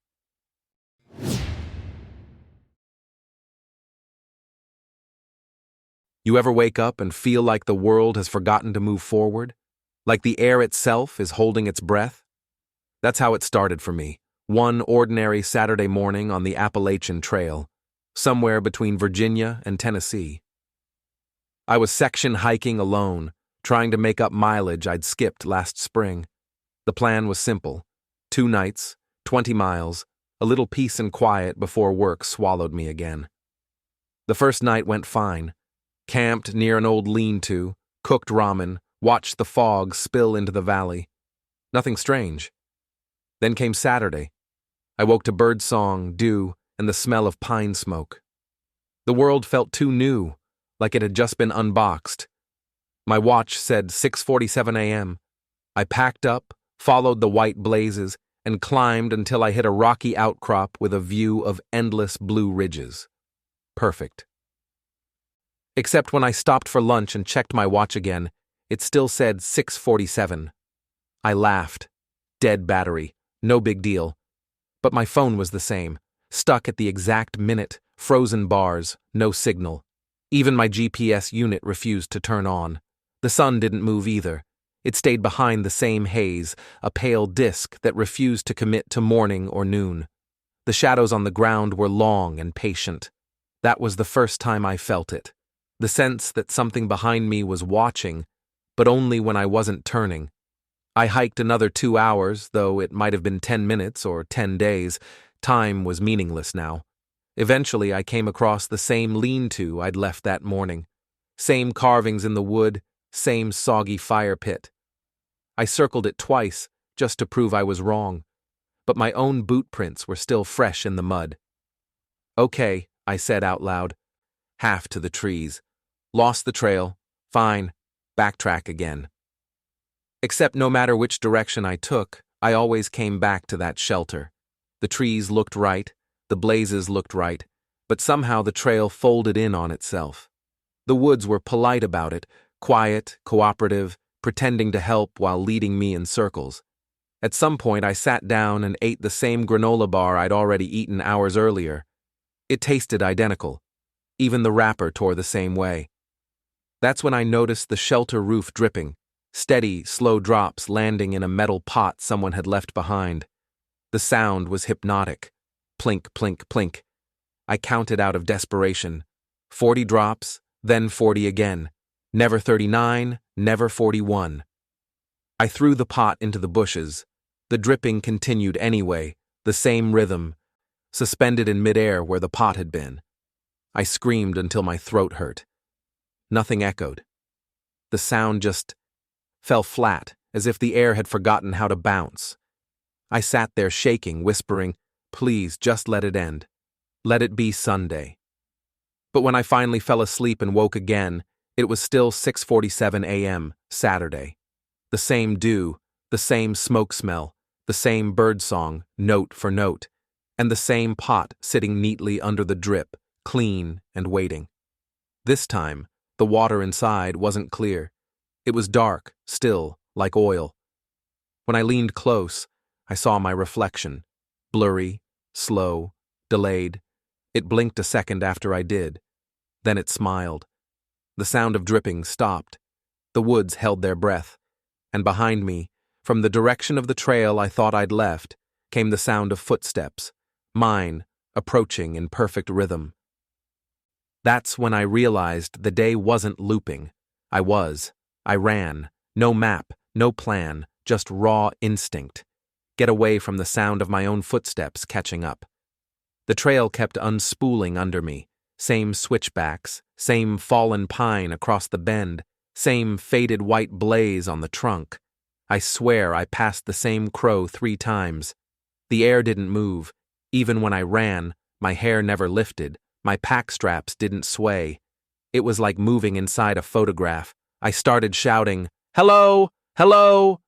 You ever wake up and feel like the world has forgotten to move forward? Like the air itself is holding its breath? That's how it started for me, one ordinary Saturday morning on the Appalachian Trail, somewhere between Virginia and Tennessee. I was section hiking alone, trying to make up mileage I'd skipped last spring. The plan was simple: 2 nights, 20 miles, a little peace and quiet before work swallowed me again. The first night went fine. Camped near an old lean-to, cooked ramen, watched the fog spill into the valley. Nothing strange. Then came Saturday. I woke to birdsong, dew, and the smell of pine smoke. The world felt too new, like it had just been unboxed. My watch said 6:47 a.m. I packed up, followed the white blazes, and climbed until I hit a rocky outcrop with a view of endless blue ridges. Perfect. Except when I stopped for lunch and checked my watch again, it still said 6:47. I laughed. Dead battery. No big deal. But my phone was the same. Stuck at the exact minute, frozen bars, no signal. Even my GPS unit refused to turn on. The sun didn't move either. It stayed behind the same haze, a pale disk that refused to commit to morning or noon. The shadows on the ground were long and patient. That was the first time I felt it. The sense that something behind me was watching, but only when I wasn't turning. I hiked another 2 hours, though it might have been 10 minutes or 10 days. Time was meaningless now. Eventually, I came across the same lean-to I'd left that morning. Same carvings in the wood, same soggy fire pit. I circled it twice, just to prove I was wrong. But my own boot prints were still fresh in the mud. "Okay," I said out loud. Half to the trees. Lost the trail. Fine. Backtrack again. Except no matter which direction I took, I always came back to that shelter. The trees looked right, the blazes looked right, but somehow the trail folded in on itself. The woods were polite about it, quiet, cooperative, pretending to help while leading me in circles. At some point I sat down and ate the same granola bar I'd already eaten hours earlier. It tasted identical. Even the wrapper tore the same way. That's when I noticed the shelter roof dripping, steady, slow drops landing in a metal pot someone had left behind. The sound was hypnotic. Plink, plink, plink. I counted out of desperation. 40 drops, then 40 again. Never 39, never 41. I threw the pot into the bushes. The dripping continued anyway, the same rhythm, suspended in midair where the pot had been. I screamed until my throat hurt. Nothing echoed. The sound just fell flat, as if the air had forgotten how to bounce. I sat there shaking, whispering, "Please, just let it end. Let it be Sunday." But when I finally fell asleep and woke again, it was still 6:47 a.m., Saturday. The same dew, the same smoke smell, the same birdsong, note for note, and the same pot sitting neatly under the drip, clean and waiting. This time, the water inside wasn't clear. It was dark, still, like oil. When I leaned close, I saw my reflection. Blurry, slow, delayed. It blinked a second after I did. Then it smiled. The sound of dripping stopped. The woods held their breath. And behind me, from the direction of the trail I thought I'd left, came the sound of footsteps, mine, approaching in perfect rhythm. That's when I realized the day wasn't looping. I ran. No map, no plan, just raw instinct. Get away from the sound of my own footsteps catching up. The trail kept unspooling under me. Same switchbacks, same fallen pine across the bend, same faded white blaze on the trunk. I swear I passed the same crow 3 times. The air didn't move. Even when I ran, my hair never lifted. My pack straps didn't sway. It was like moving inside a photograph. I started shouting, "Hello! Hello!"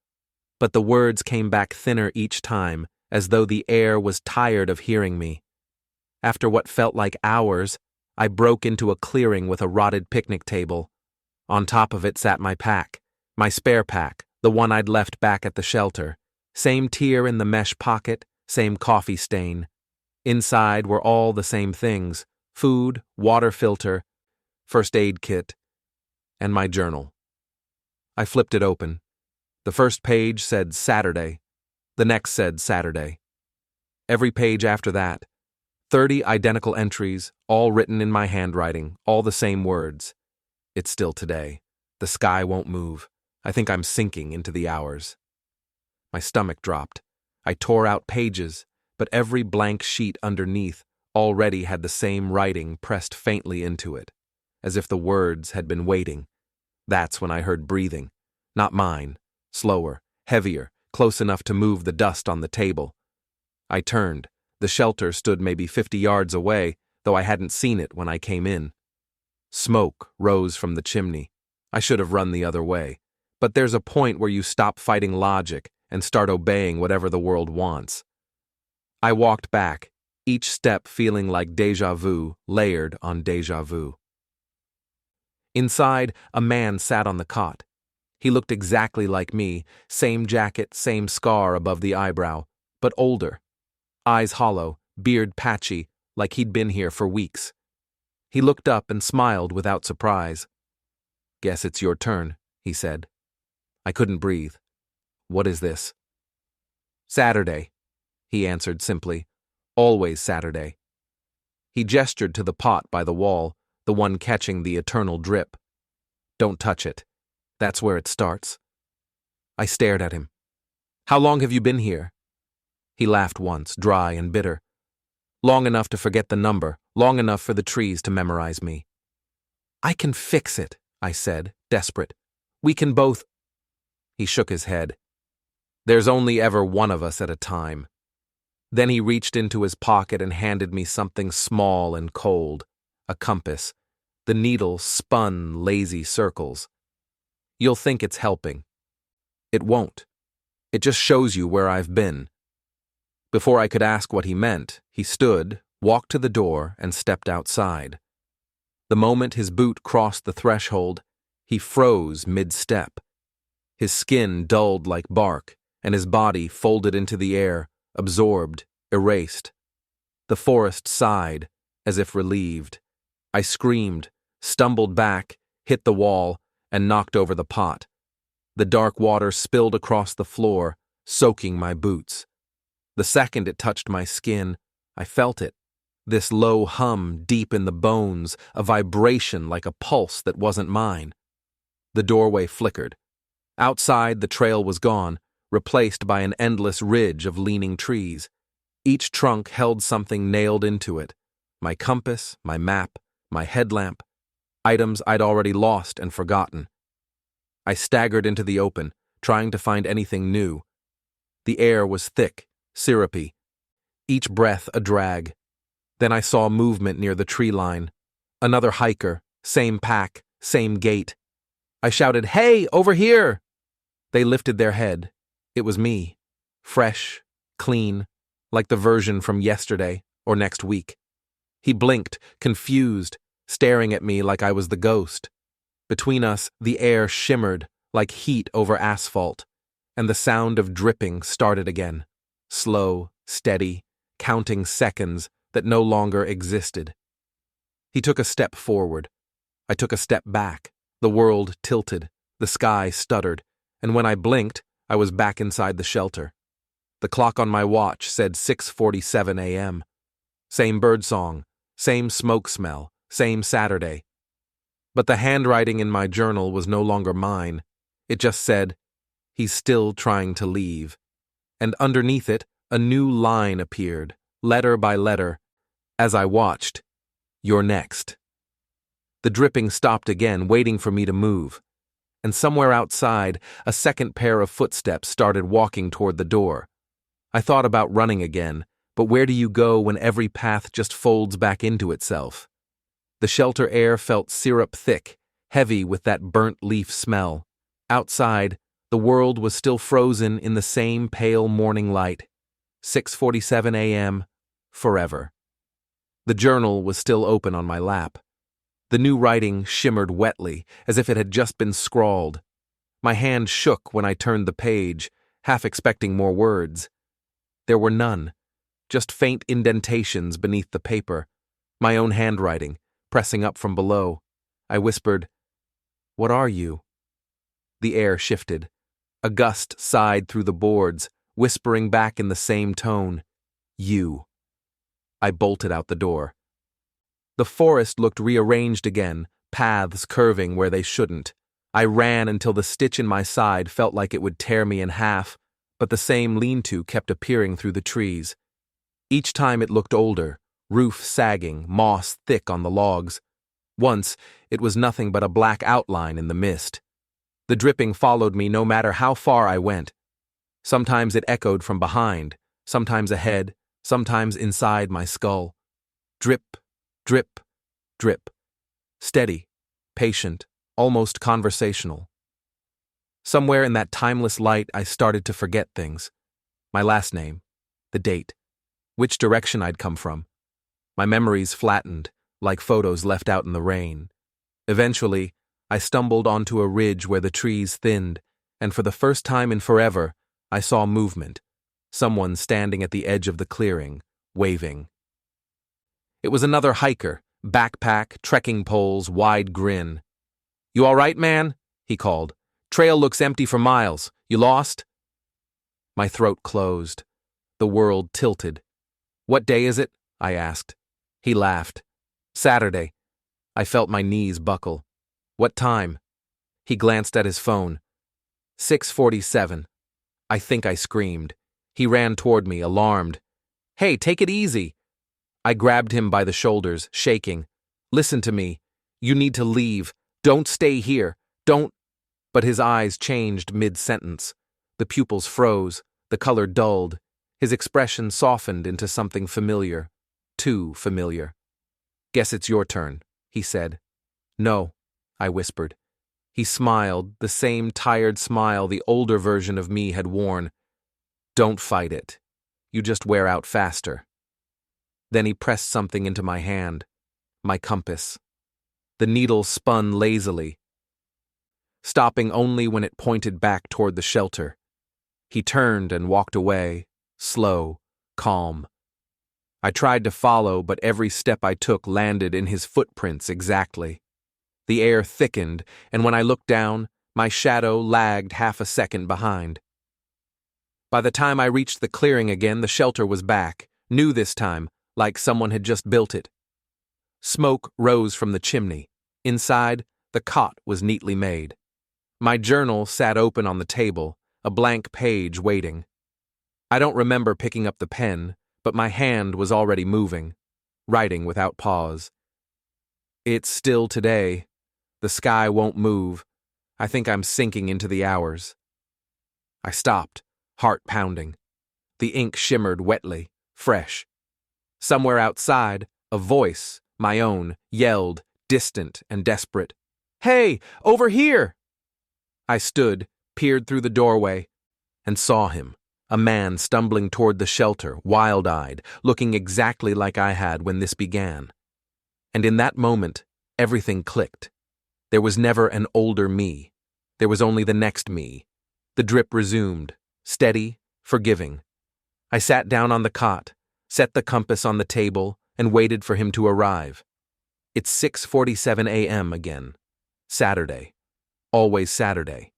But the words came back thinner each time, as though the air was tired of hearing me. After what felt like hours, I broke into a clearing with a rotted picnic table. On top of it sat my pack, my spare pack, the one I'd left back at the shelter. Same tear in the mesh pocket, same coffee stain. Inside were all the same things: food, water filter, first aid kit, and my journal. I flipped it open. The first page said Saturday. The next said Saturday. Every page after that, 30 identical entries, all written in my handwriting, all the same words. It's still today. The sky won't move. I think I'm sinking into the hours. My stomach dropped. I tore out pages, but every blank sheet underneath already had the same writing pressed faintly into it, as if the words had been waiting. That's when I heard breathing. Not mine. Slower, heavier, close enough to move the dust on the table. I turned. The shelter stood maybe 50 yards away, though I hadn't seen it when I came in. Smoke rose from the chimney. I should have run the other way. But there's a point where you stop fighting logic and start obeying whatever the world wants. I walked back, each step feeling like déjà vu layered on déjà vu. Inside, a man sat on the cot. He looked exactly like me, same jacket, same scar above the eyebrow, but older. Eyes hollow, beard patchy, like he'd been here for weeks. He looked up and smiled without surprise. "Guess it's your turn," he said. I couldn't breathe. "What is this?" "Saturday," he answered simply. "Always Saturday." He gestured to the pot by the wall, the one catching the eternal drip. "Don't touch it. That's where it starts." I stared at him. "How long have you been here?" He laughed once, dry and bitter. "Long enough to forget the number, long enough for the trees to memorize me." "I can fix it," I said, desperate. "We can both—" He shook his head. "There's only ever one of us at a time." Then he reached into his pocket and handed me something small and cold, a compass. The needle spun lazy circles. "You'll think it's helping. It won't. It just shows you where I've been." Before I could ask what he meant, he stood, walked to the door, and stepped outside. The moment his boot crossed the threshold, he froze mid-step. His skin dulled like bark, and his body folded into the air, absorbed, erased. The forest sighed, as if relieved. I screamed, stumbled back, hit the wall, and knocked over the pot. The dark water spilled across the floor, soaking my boots. The second it touched my skin, I felt it. This low hum deep in the bones, a vibration like a pulse that wasn't mine. The doorway flickered. Outside, the trail was gone, replaced by an endless ridge of leaning trees. Each trunk held something nailed into it: my compass, my map, my headlamp, items I'd already lost and forgotten. I staggered into the open, trying to find anything new. The air was thick, syrupy, each breath a drag. Then I saw movement near the tree line. Another hiker, same pack, same gait. I shouted, "Hey, over here!" They lifted their head. It was me. Fresh, clean, like the version from yesterday or next week. He blinked, confused, staring at me like I was the ghost. Between us, the air shimmered like heat over asphalt, and the sound of dripping started again, slow, steady, counting seconds that no longer existed. He took a step forward. I took a step back. The world tilted, the sky stuttered, and when I blinked, I was back inside the shelter. The clock on my watch said 6:47 a.m. Same birdsong, same smoke smell, same Saturday. But the handwriting in my journal was no longer mine. It just said, "He's still trying to leave." And underneath it, a new line appeared, letter by letter. As I watched, "You're next." The dripping stopped again, waiting for me to move. And somewhere outside, a second pair of footsteps started walking toward the door. I thought about running again, but where do you go when every path just folds back into itself? The shelter air felt syrup thick, heavy with that burnt leaf smell. Outside, the world was still frozen in the same pale morning light. 6:47 a.m., forever. The journal was still open on my lap. The new writing shimmered wetly, as if it had just been scrawled. My hand shook when I turned the page, half expecting more words. There were none, just faint indentations beneath the paper, my own handwriting, pressing up from below. I whispered, "What are you?" The air shifted. A gust sighed through the boards, whispering back in the same tone, "You." I bolted out the door. The forest looked rearranged again, paths curving where they shouldn't. I ran until the stitch in my side felt like it would tear me in half, but the same lean-to kept appearing through the trees. Each time it looked older, roof sagging, moss thick on the logs. Once, it was nothing but a black outline in the mist. The dripping followed me no matter how far I went. Sometimes it echoed from behind, sometimes ahead, sometimes inside my skull. Drip, drip, drip. Steady, patient, almost conversational. Somewhere in that timeless light, I started to forget things. My last name, the date, which direction I'd come from. My memories flattened, like photos left out in the rain. Eventually, I stumbled onto a ridge where the trees thinned, and for the first time in forever, I saw movement. Someone standing at the edge of the clearing, waving. It was another hiker, backpack, trekking poles, wide grin. "You all right, man?" he called. "Trail looks empty for miles. You lost?" My throat closed. The world tilted. "What day is it?" I asked. He laughed. "Saturday." I felt my knees buckle. "What time?" He glanced at his phone. 6:47. I think I screamed. He ran toward me, alarmed. "Hey, take it easy." I grabbed him by the shoulders, shaking. "Listen to me. You need to leave. Don't stay here. Don't—" But his eyes changed mid-sentence. The pupils froze, the color dulled. His expression softened into something familiar. Too familiar. "Guess it's your turn," he said. "No," I whispered. He smiled, the same tired smile the older version of me had worn. "Don't fight it. You just wear out faster." Then he pressed something into my hand. My compass. The needle spun lazily, stopping only when it pointed back toward the shelter. He turned and walked away, slow, calm. I tried to follow, but every step I took landed in his footprints exactly. The air thickened, and when I looked down, my shadow lagged half a second behind. By the time I reached the clearing again, the shelter was back, new this time, like someone had just built it. Smoke rose from the chimney. Inside, the cot was neatly made. My journal sat open on the table, a blank page waiting. I don't remember picking up the pen, but my hand was already moving, writing without pause. "It's still today. The sky won't move. I think I'm sinking into the hours." I stopped, heart pounding. The ink shimmered wetly, fresh. Somewhere outside, a voice, my own, yelled, distant and desperate. "Hey, over here!" I stood, peered through the doorway, and saw him, a man stumbling toward the shelter, wild-eyed, looking exactly like I had when this began. And in that moment, everything clicked. There was never an older me. There was only the next me. The drip resumed, steady, forgiving. I sat down on the cot, set the compass on the table, and waited for him to arrive. It's 6:47 a.m. again. Saturday. Always Saturday.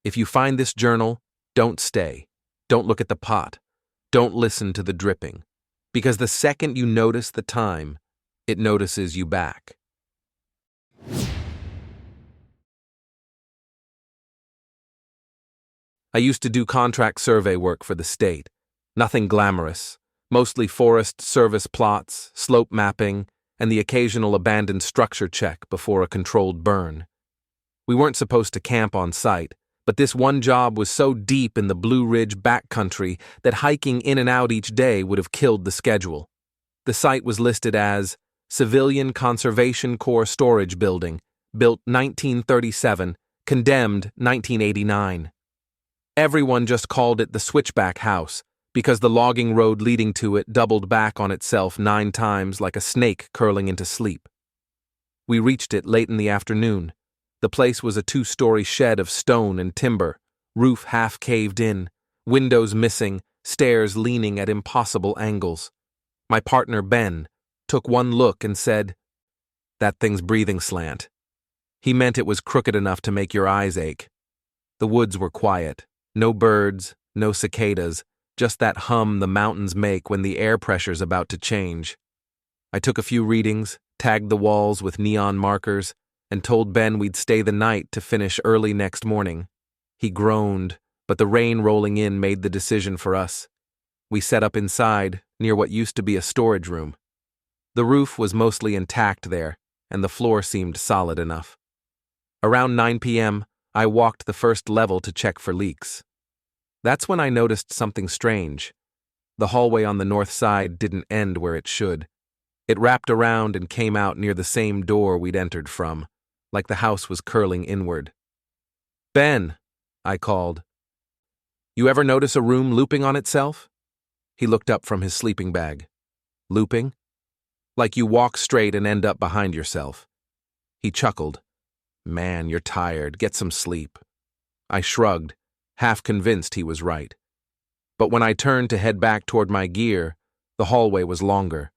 If you find this journal, don't stay. Don't look at the pot. Don't listen to the dripping. Because the second you notice the time, it notices you back. I used to do contract survey work for the state. Nothing glamorous. Mostly Forest Service plots, slope mapping, and the occasional abandoned structure check before a controlled burn. We weren't supposed to camp on site, but this one job was so deep in the Blue Ridge backcountry that hiking in and out each day would have killed the schedule. The site was listed as Civilian Conservation Corps Storage Building, built 1937, condemned 1989. Everyone just called it the Switchback House, because the logging road leading to it doubled back on itself 9 times like a snake curling into sleep. We reached it late in the afternoon. The place was a 2-story shed of stone and timber, roof half caved in, windows missing, stairs leaning at impossible angles. My partner, Ben, took one look and said, "That thing's breathing slant." He meant it was crooked enough to make your eyes ache. The woods were quiet. No birds, no cicadas, just that hum the mountains make when the air pressure's about to change. I took a few readings, tagged the walls with neon markers, and told Ben we'd stay the night to finish early next morning. He groaned, but the rain rolling in made the decision for us. We set up inside, near what used to be a storage room. The roof was mostly intact there, and the floor seemed solid enough. Around 9 p.m., I walked the first level to check for leaks. That's when I noticed something strange. The hallway on the north side didn't end where it should. It wrapped around and came out near the same door we'd entered from, like the house was curling inward. "Ben," I called. "You ever notice a room looping on itself?" He looked up from his sleeping bag. "Looping?" "Like you walk straight and end up behind yourself." He chuckled. "Man, you're tired. Get some sleep." I shrugged, half convinced he was right. But when I turned to head back toward my gear, the hallway was longer.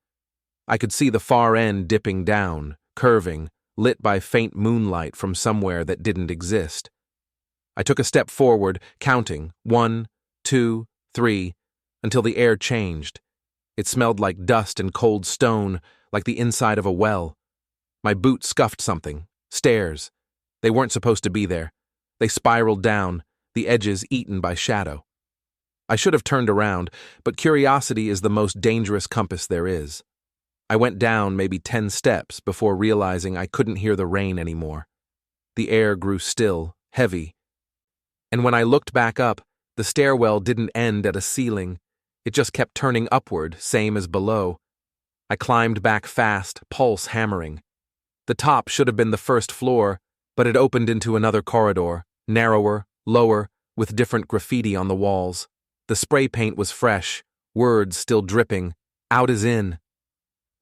I could see the far end dipping down, curving, lit by faint moonlight from somewhere that didn't exist. I took a step forward, counting 1, 2, 3, until the air changed. It smelled like dust and cold stone, like the inside of a well. My boot scuffed something. Stairs. They weren't supposed to be there. They spiraled down, the edges eaten by shadow. I should have turned around, but curiosity is the most dangerous compass there is. I went down maybe 10 steps before realizing I couldn't hear the rain anymore. The air grew still, heavy. And when I looked back up, the stairwell didn't end at a ceiling. It just kept turning upward, same as below. I climbed back fast, pulse hammering. The top should have been the first floor, but it opened into another corridor, narrower, lower, with different graffiti on the walls. The spray paint was fresh, words still dripping, "Out is in."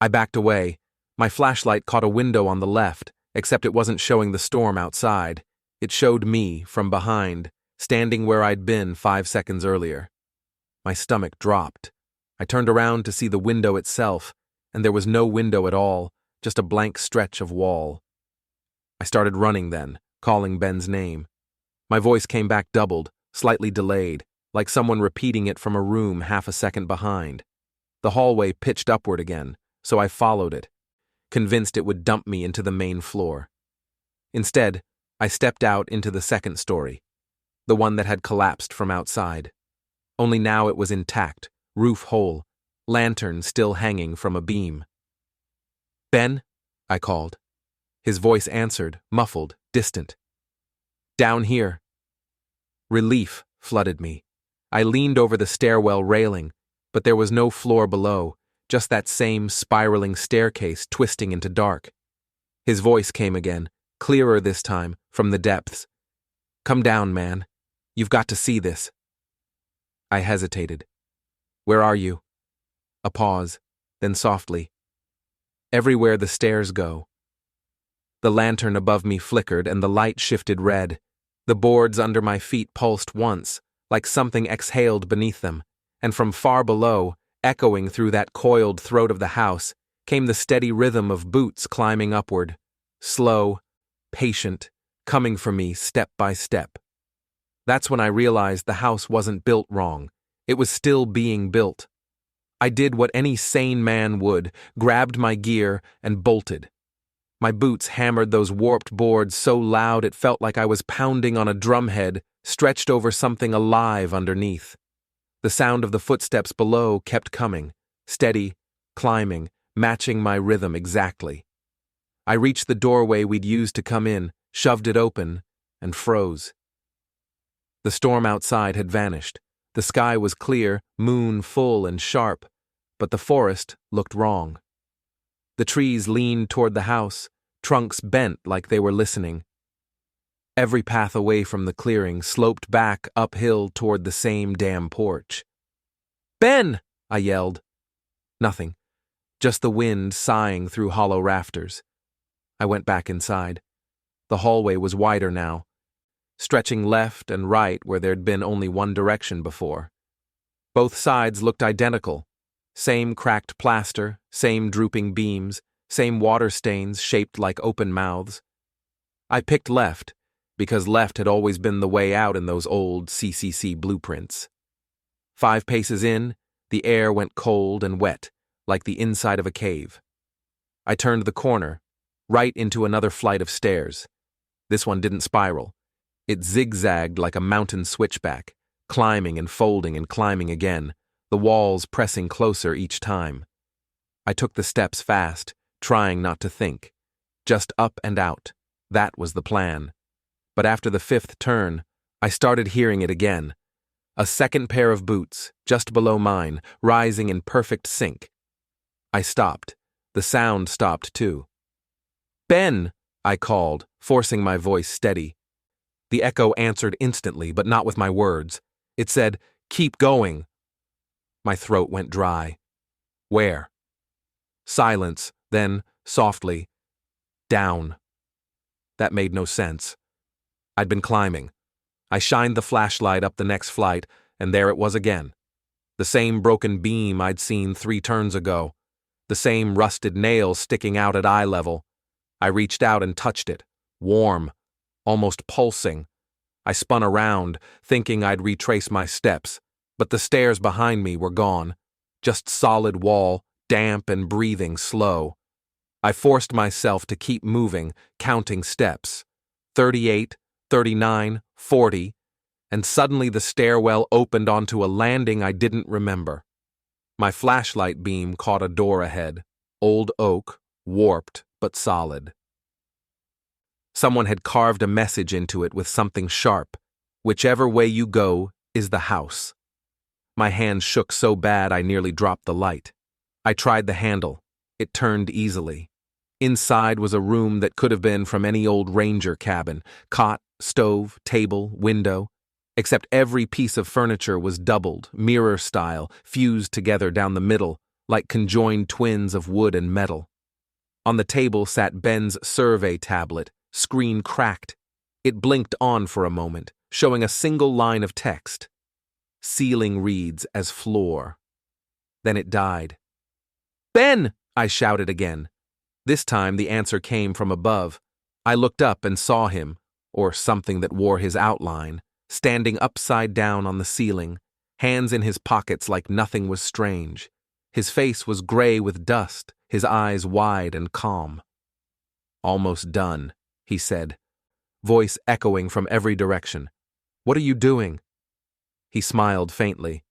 I backed away. My flashlight caught a window on the left, except it wasn't showing the storm outside. It showed me, from behind, standing where I'd been 5 seconds earlier. My stomach dropped. I turned around to see the window itself, and there was no window at all, just a blank stretch of wall. I started running then, calling Ben's name. My voice came back doubled, slightly delayed, like someone repeating it from a room half a second behind. The hallway pitched upward again, so I followed it, convinced it would dump me into the main floor. Instead, I stepped out into the second story, the one that had collapsed from outside. Only now it was intact, roof whole, lantern still hanging from a beam. "Ben?" I called. His voice answered, muffled, distant. "Down here." Relief flooded me. I leaned over the stairwell railing, but there was no floor below, just that same spiraling staircase twisting into dark. His voice came again, clearer this time, from the depths. "Come down, man. You've got to see this." I hesitated. "Where are you?" A pause, then softly. "Everywhere the stairs go." The lantern above me flickered and the light shifted red. The boards under my feet pulsed once, like something exhaled beneath them, and from far below, echoing through that coiled throat of the house, came the steady rhythm of boots climbing upward, slow, patient, coming for me step by step. That's when I realized the house wasn't built wrong. It was still being built. I did what any sane man would, grabbed my gear, and bolted. My boots hammered those warped boards so loud it felt like I was pounding on a drumhead stretched over something alive underneath. The sound of the footsteps below kept coming, steady, climbing, matching my rhythm exactly. I reached the doorway we'd used to come in, shoved it open, and froze. The storm outside had vanished. The sky was clear, moon full and sharp, but the forest looked wrong. The trees leaned toward the house, trunks bent like they were listening. Every path away from the clearing sloped back uphill toward the same damn porch. "Ben!" I yelled. Nothing, just the wind sighing through hollow rafters. I went back inside. The hallway was wider now, stretching left and right where there'd been only one direction before. Both sides looked identical. Same cracked plaster, same drooping beams, same water stains shaped like open mouths. I picked left, because left had always been the way out in those old CCC blueprints. 5 paces in, the air went cold and wet, like the inside of a cave. I turned the corner, right into another flight of stairs. This one didn't spiral. It zigzagged like a mountain switchback, climbing and folding and climbing again, the walls pressing closer each time. I took the steps fast, trying not to think. Just up and out. That was the plan. But after the 5th turn, I started hearing it again. A second pair of boots, just below mine, rising in perfect sync. I stopped. The sound stopped too. "Ben!" I called, forcing my voice steady. The echo answered instantly, but not with my words. It said, "Keep going." My throat went dry. "Where?" Silence, then, softly, "Down." That made no sense. I'd been climbing. I shined the flashlight up the next flight, and there it was again. The same broken beam I'd seen 3 turns ago. The same rusted nail sticking out at eye level. I reached out and touched it, warm, almost pulsing. I spun around, thinking I'd retrace my steps, but the stairs behind me were gone. Just solid wall, damp and breathing slow. I forced myself to keep moving, counting steps. 38, 39, 40, and suddenly the stairwell opened onto a landing I didn't remember. My flashlight beam caught a door ahead, old oak, warped but solid. Someone had carved a message into it with something sharp. "Whichever way you go is the house." My hand shook so bad I nearly dropped the light. I tried the handle. It turned easily. Inside was a room that could have been from any old ranger cabin. Cot, stove, table, window. Except every piece of furniture was doubled, mirror style, fused together down the middle, like conjoined twins of wood and metal. On the table sat Ben's survey tablet, screen cracked. It blinked on for a moment, showing a single line of text. Ceiling reads as floor. Then it died. "Ben!" I shouted again. This time the answer came from above. I looked up and saw him, or something that wore his outline, standing upside down on the ceiling, hands in his pockets like nothing was strange. His face was gray with dust, his eyes wide and calm. "Almost done," he said, voice echoing from every direction. "What are you doing?" He smiled faintly,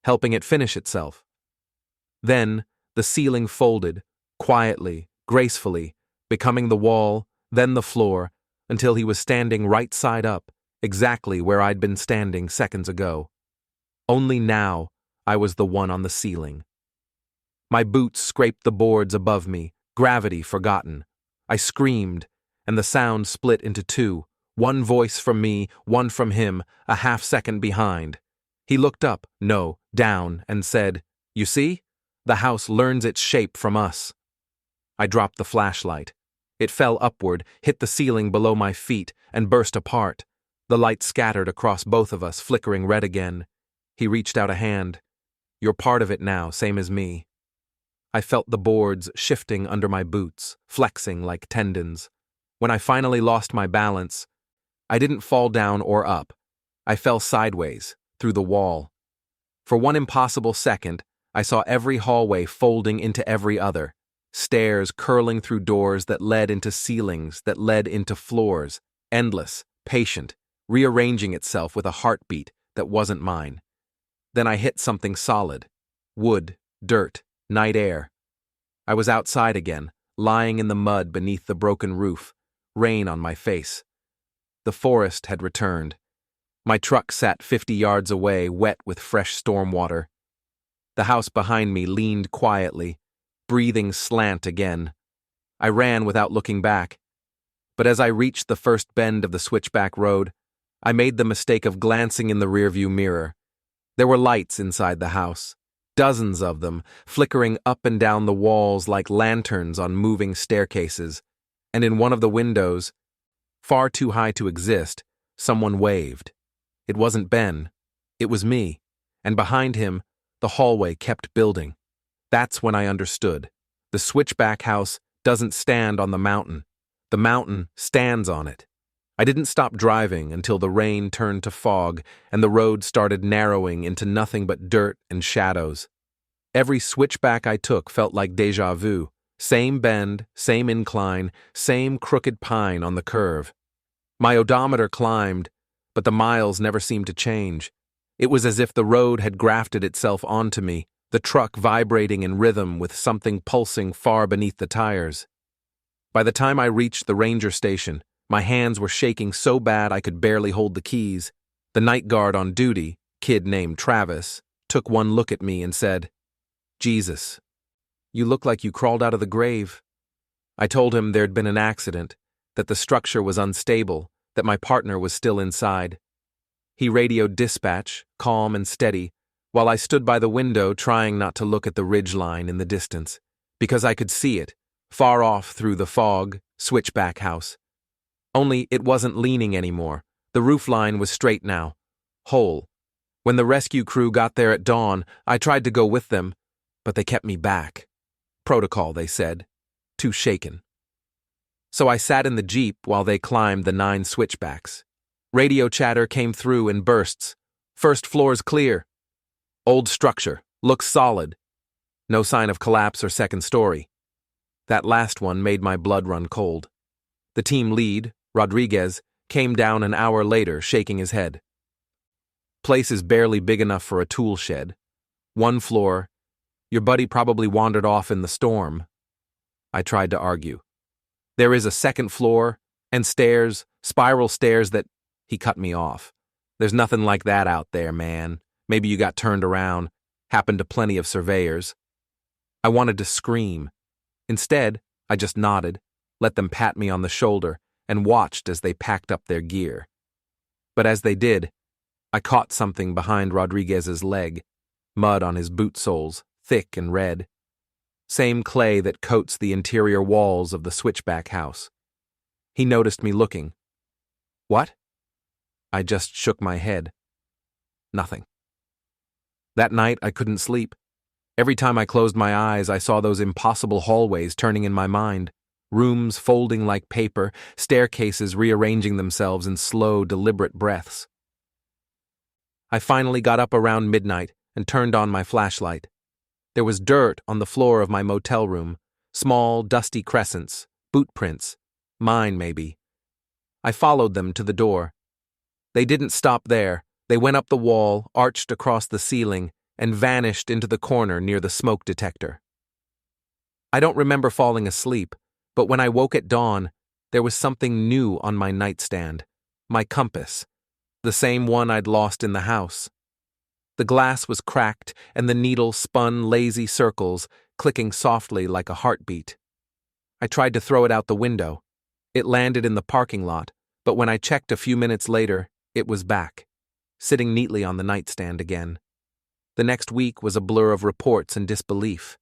helping it finish itself. Then the ceiling folded, quietly, gracefully, becoming the wall, then the floor, until he was standing right side up, exactly where I'd been standing seconds ago. Only now I was the one on the ceiling. My boots scraped the boards above me, gravity forgotten. I screamed, and the sound split into 2, one voice from me, one from him, a half-second behind. He looked up, no, down, and said, "You see? The house learns its shape from us." I dropped the flashlight. It fell upward, hit the ceiling below my feet, and burst apart. The light scattered across both of us, flickering red again. He reached out a hand. "You're part of it now, same as me." I felt the boards shifting under my boots, flexing like tendons. When I finally lost my balance, I didn't fall down or up. I fell sideways, through the wall. For one impossible second, I saw every hallway folding into every other, stairs curling through doors that led into ceilings that led into floors, endless, patient, rearranging itself with a heartbeat that wasn't mine. Then I hit something solid. Wood, dirt, night air. I was outside again, lying in the mud beneath the broken roof, rain on my face. The forest had returned. My truck sat 50 yards away, wet with fresh storm water. The house behind me leaned quietly, breathing slant again. I ran without looking back. But as I reached the first bend of the switchback road, I made the mistake of glancing in the rearview mirror. There were lights inside the house, dozens of them, flickering up and down the walls like lanterns on moving staircases, and in one of the windows, far too high to exist, someone waved. It wasn't Ben. It was me, and behind him, the hallway kept building. That's when I understood. The switchback house doesn't stand on the mountain. The mountain stands on it. I didn't stop driving until the rain turned to fog and the road started narrowing into nothing but dirt and shadows. Every switchback I took felt like déjà vu. Same bend, same incline, same crooked pine on the curve. My odometer climbed, but the miles never seemed to change. It was as if the road had grafted itself onto me, the truck vibrating in rhythm with something pulsing far beneath the tires. By the time I reached the ranger station, my hands were shaking so bad I could barely hold the keys. The night guard on duty, kid named Travis, took one look at me and said, "Jesus, you look like you crawled out of the grave." I told him there'd been an accident, that the structure was unstable, that my partner was still inside. He radioed dispatch, calm and steady, while I stood by the window trying not to look at the ridge line in the distance, because I could see it, far off through the fog, switchback house. Only it wasn't leaning anymore. The roof line was straight now, whole. When the rescue crew got there at dawn, I tried to go with them, but they kept me back. Protocol, they said. Too shaken. So I sat in the Jeep while they climbed the 9 switchbacks. Radio chatter came through in bursts. "First floor's clear. Old structure. Looks solid. No sign of collapse or second story." That last one made my blood run cold. The team lead, Rodriguez, came down an hour later, shaking his head. "Place is barely big enough for a tool shed. 1 floor. Your buddy probably wandered off in the storm." I tried to argue. "There is a 2nd floor, and stairs, spiral stairs that—" He cut me off. "There's nothing like that out there, man. Maybe you got turned around. Happened to plenty of surveyors." I wanted to scream. Instead, I just nodded, let them pat me on the shoulder, and watched as they packed up their gear. But as they did, I caught something behind Rodriguez's leg, mud on his boot soles, thick and red. Same clay that coats the interior walls of the switchback house. He noticed me looking. "What?" I just shook my head. Nothing. That night I couldn't sleep. Every time I closed my eyes, I saw those impossible hallways turning in my mind, rooms folding like paper, staircases rearranging themselves in slow, deliberate breaths. I finally got up around midnight and turned on my flashlight. There was dirt on the floor of my motel room, small, dusty crescents, boot prints, mine maybe. I followed them to the door. They didn't stop there. They went up the wall, arched across the ceiling, and vanished into the corner near the smoke detector. I don't remember falling asleep, but when I woke at dawn, there was something new on my nightstand, my compass, the same one I'd lost in the house. The glass was cracked, and the needle spun lazy circles, clicking softly like a heartbeat. I tried to throw it out the window. It landed in the parking lot, but when I checked a few minutes later, it was back, sitting neatly on the nightstand again. The next week was a blur of reports and disbelief.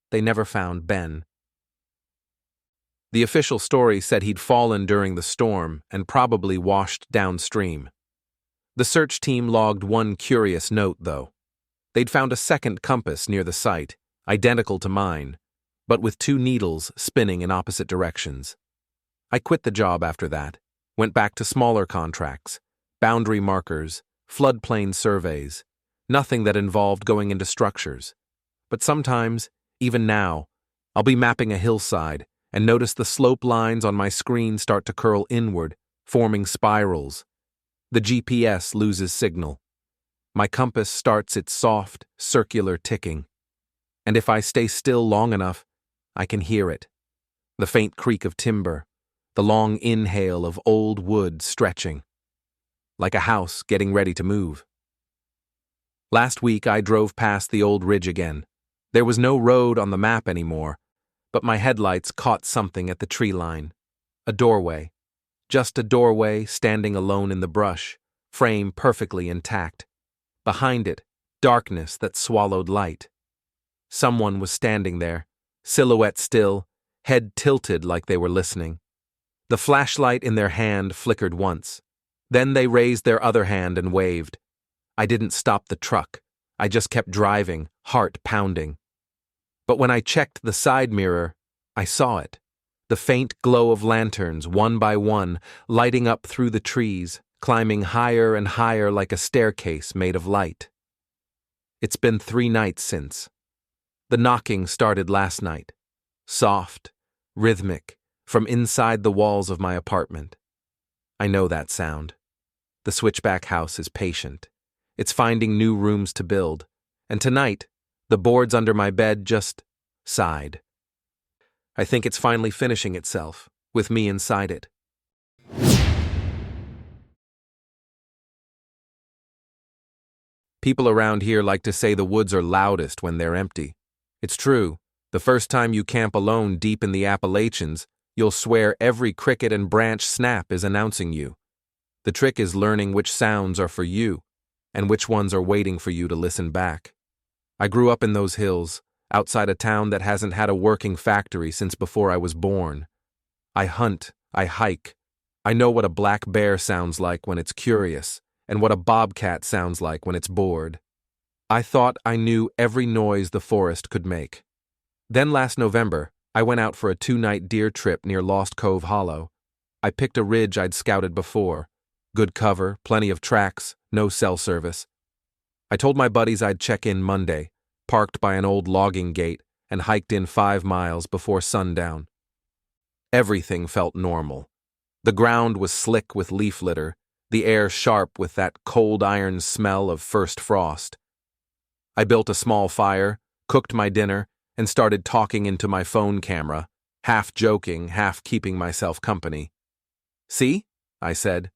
They never found Ben. The official story said he'd fallen during the storm and probably washed downstream. The search team logged one curious note, though. They'd found a second compass near the site, identical to mine, but with two needles spinning in opposite directions. I quit the job after that, went back to smaller contracts, boundary markers, floodplain surveys, nothing that involved going into structures. But sometimes, even now, I'll be mapping a hillside and notice the slope lines on my screen start to curl inward, forming spirals. The GPS loses signal. My compass starts its soft, circular ticking. And if I stay still long enough, I can hear it. The faint creak of timber, the long inhale of old wood stretching. Like a house getting ready to move. Last week I drove past the old ridge again. There was no road on the map anymore, but my headlights caught something at the tree line. A doorway. Just a doorway standing alone in the brush, frame perfectly intact. Behind it, darkness that swallowed light. Someone was standing there, silhouette still, head tilted like they were listening. The flashlight in their hand flickered once. Then they raised their other hand and waved. I didn't stop the truck. I just kept driving, heart pounding. But when I checked the side mirror, I saw it. The faint glow of lanterns, one by one, lighting up through the trees, climbing higher and higher like a staircase made of light. It's been 3 nights since. The knocking started last night. Soft, rhythmic, from inside the walls of my apartment. I know that sound. The switchback house is patient. It's finding new rooms to build. And tonight, the boards under my bed just sighed. I think it's finally finishing itself, with me inside it. People around here like to say the woods are loudest when they're empty. It's true. The first time you camp alone deep in the Appalachians, you'll swear every cricket and branch snap is announcing you. The trick is learning which sounds are for you, and which ones are waiting for you to listen back. I grew up in those hills, outside a town that hasn't had a working factory since before I was born. I hunt, I hike. I know what a black bear sounds like when it's curious, and what a bobcat sounds like when it's bored. I thought I knew every noise the forest could make. Then last November, I went out for a 2-night deer trip near Lost Cove Hollow. I picked a ridge I'd scouted before. Good cover, plenty of tracks, no cell service. I told my buddies I'd check in Monday, parked by an old logging gate, and hiked in 5 miles before sundown. Everything felt normal. The ground was slick with leaf litter, the air sharp with that cold iron smell of first frost. I built a small fire, cooked my dinner, and started talking into my phone camera, half joking, half keeping myself company. "See?" I said.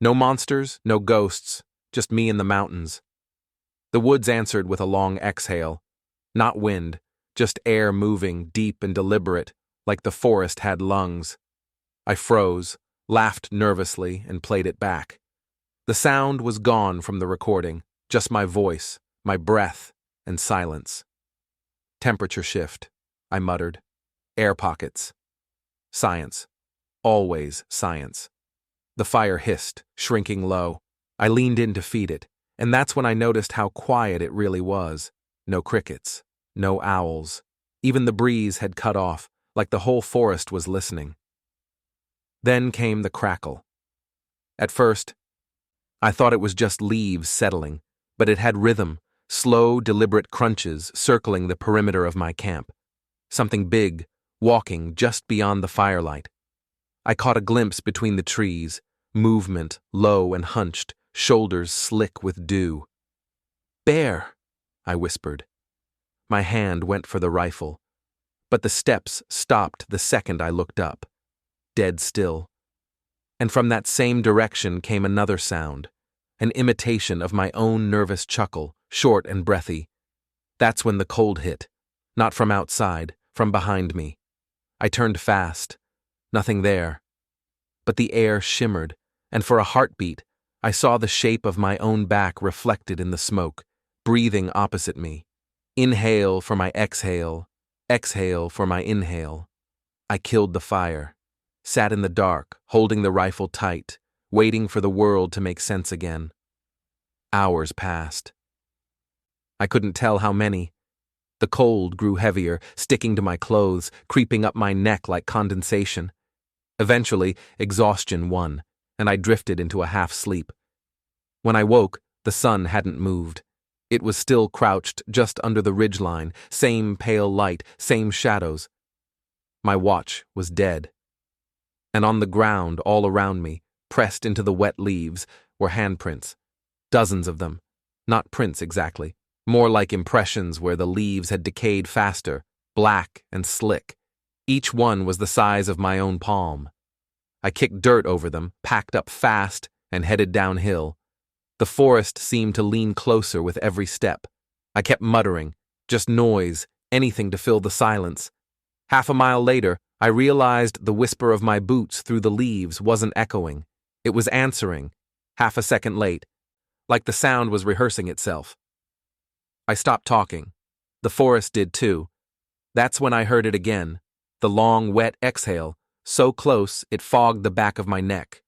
"No monsters, no ghosts, just me in the mountains." The woods answered with a long exhale. Not wind, just air moving, deep and deliberate, like the forest had lungs. I froze, laughed nervously, and played it back. The sound was gone from the recording, just my voice, my breath, and silence. "Temperature shift," I muttered. "Air pockets." Science. Always science. The fire hissed, shrinking low. I leaned in to feed it, and that's when I noticed how quiet it really was. No crickets, no owls. Even the breeze had cut off, like the whole forest was listening. Then came the crackle. At first, I thought it was just leaves settling, but it had rhythm, slow, deliberate crunches circling the perimeter of my camp. Something big, walking just beyond the firelight. I caught a glimpse between the trees, movement, low and hunched, shoulders slick with dew. "Bear," I whispered. My hand went for the rifle, but the steps stopped the second I looked up. Dead still. And from that same direction came another sound, an imitation of my own nervous chuckle, short and breathy. That's when the cold hit, not from outside, from behind me. I turned fast. Nothing there. But the air shimmered, and for a heartbeat, I saw the shape of my own back reflected in the smoke, breathing opposite me. Inhale for my exhale, exhale for my inhale. I killed the fire, sat in the dark, holding the rifle tight, waiting for the world to make sense again. Hours passed. I couldn't tell how many. The cold grew heavier, sticking to my clothes, creeping up my neck like condensation. Eventually, exhaustion won, and I drifted into a half-sleep. When I woke, the sun hadn't moved. It was still crouched just under the ridgeline, same pale light, same shadows. My watch was dead. And on the ground all around me, pressed into the wet leaves, were handprints. Dozens of them. Not prints exactly. More like impressions where the leaves had decayed faster, black and slick. Each one was the size of my own palm. I kicked dirt over them, packed up fast, and headed downhill. The forest seemed to lean closer with every step. I kept muttering, just noise, anything to fill the silence. Half a mile later, I realized the whisper of my boots through the leaves wasn't echoing. It was answering, half a second late, like the sound was rehearsing itself. I stopped talking. The forest did too. That's when I heard it again, the long, wet exhale, so close it fogged the back of my neck.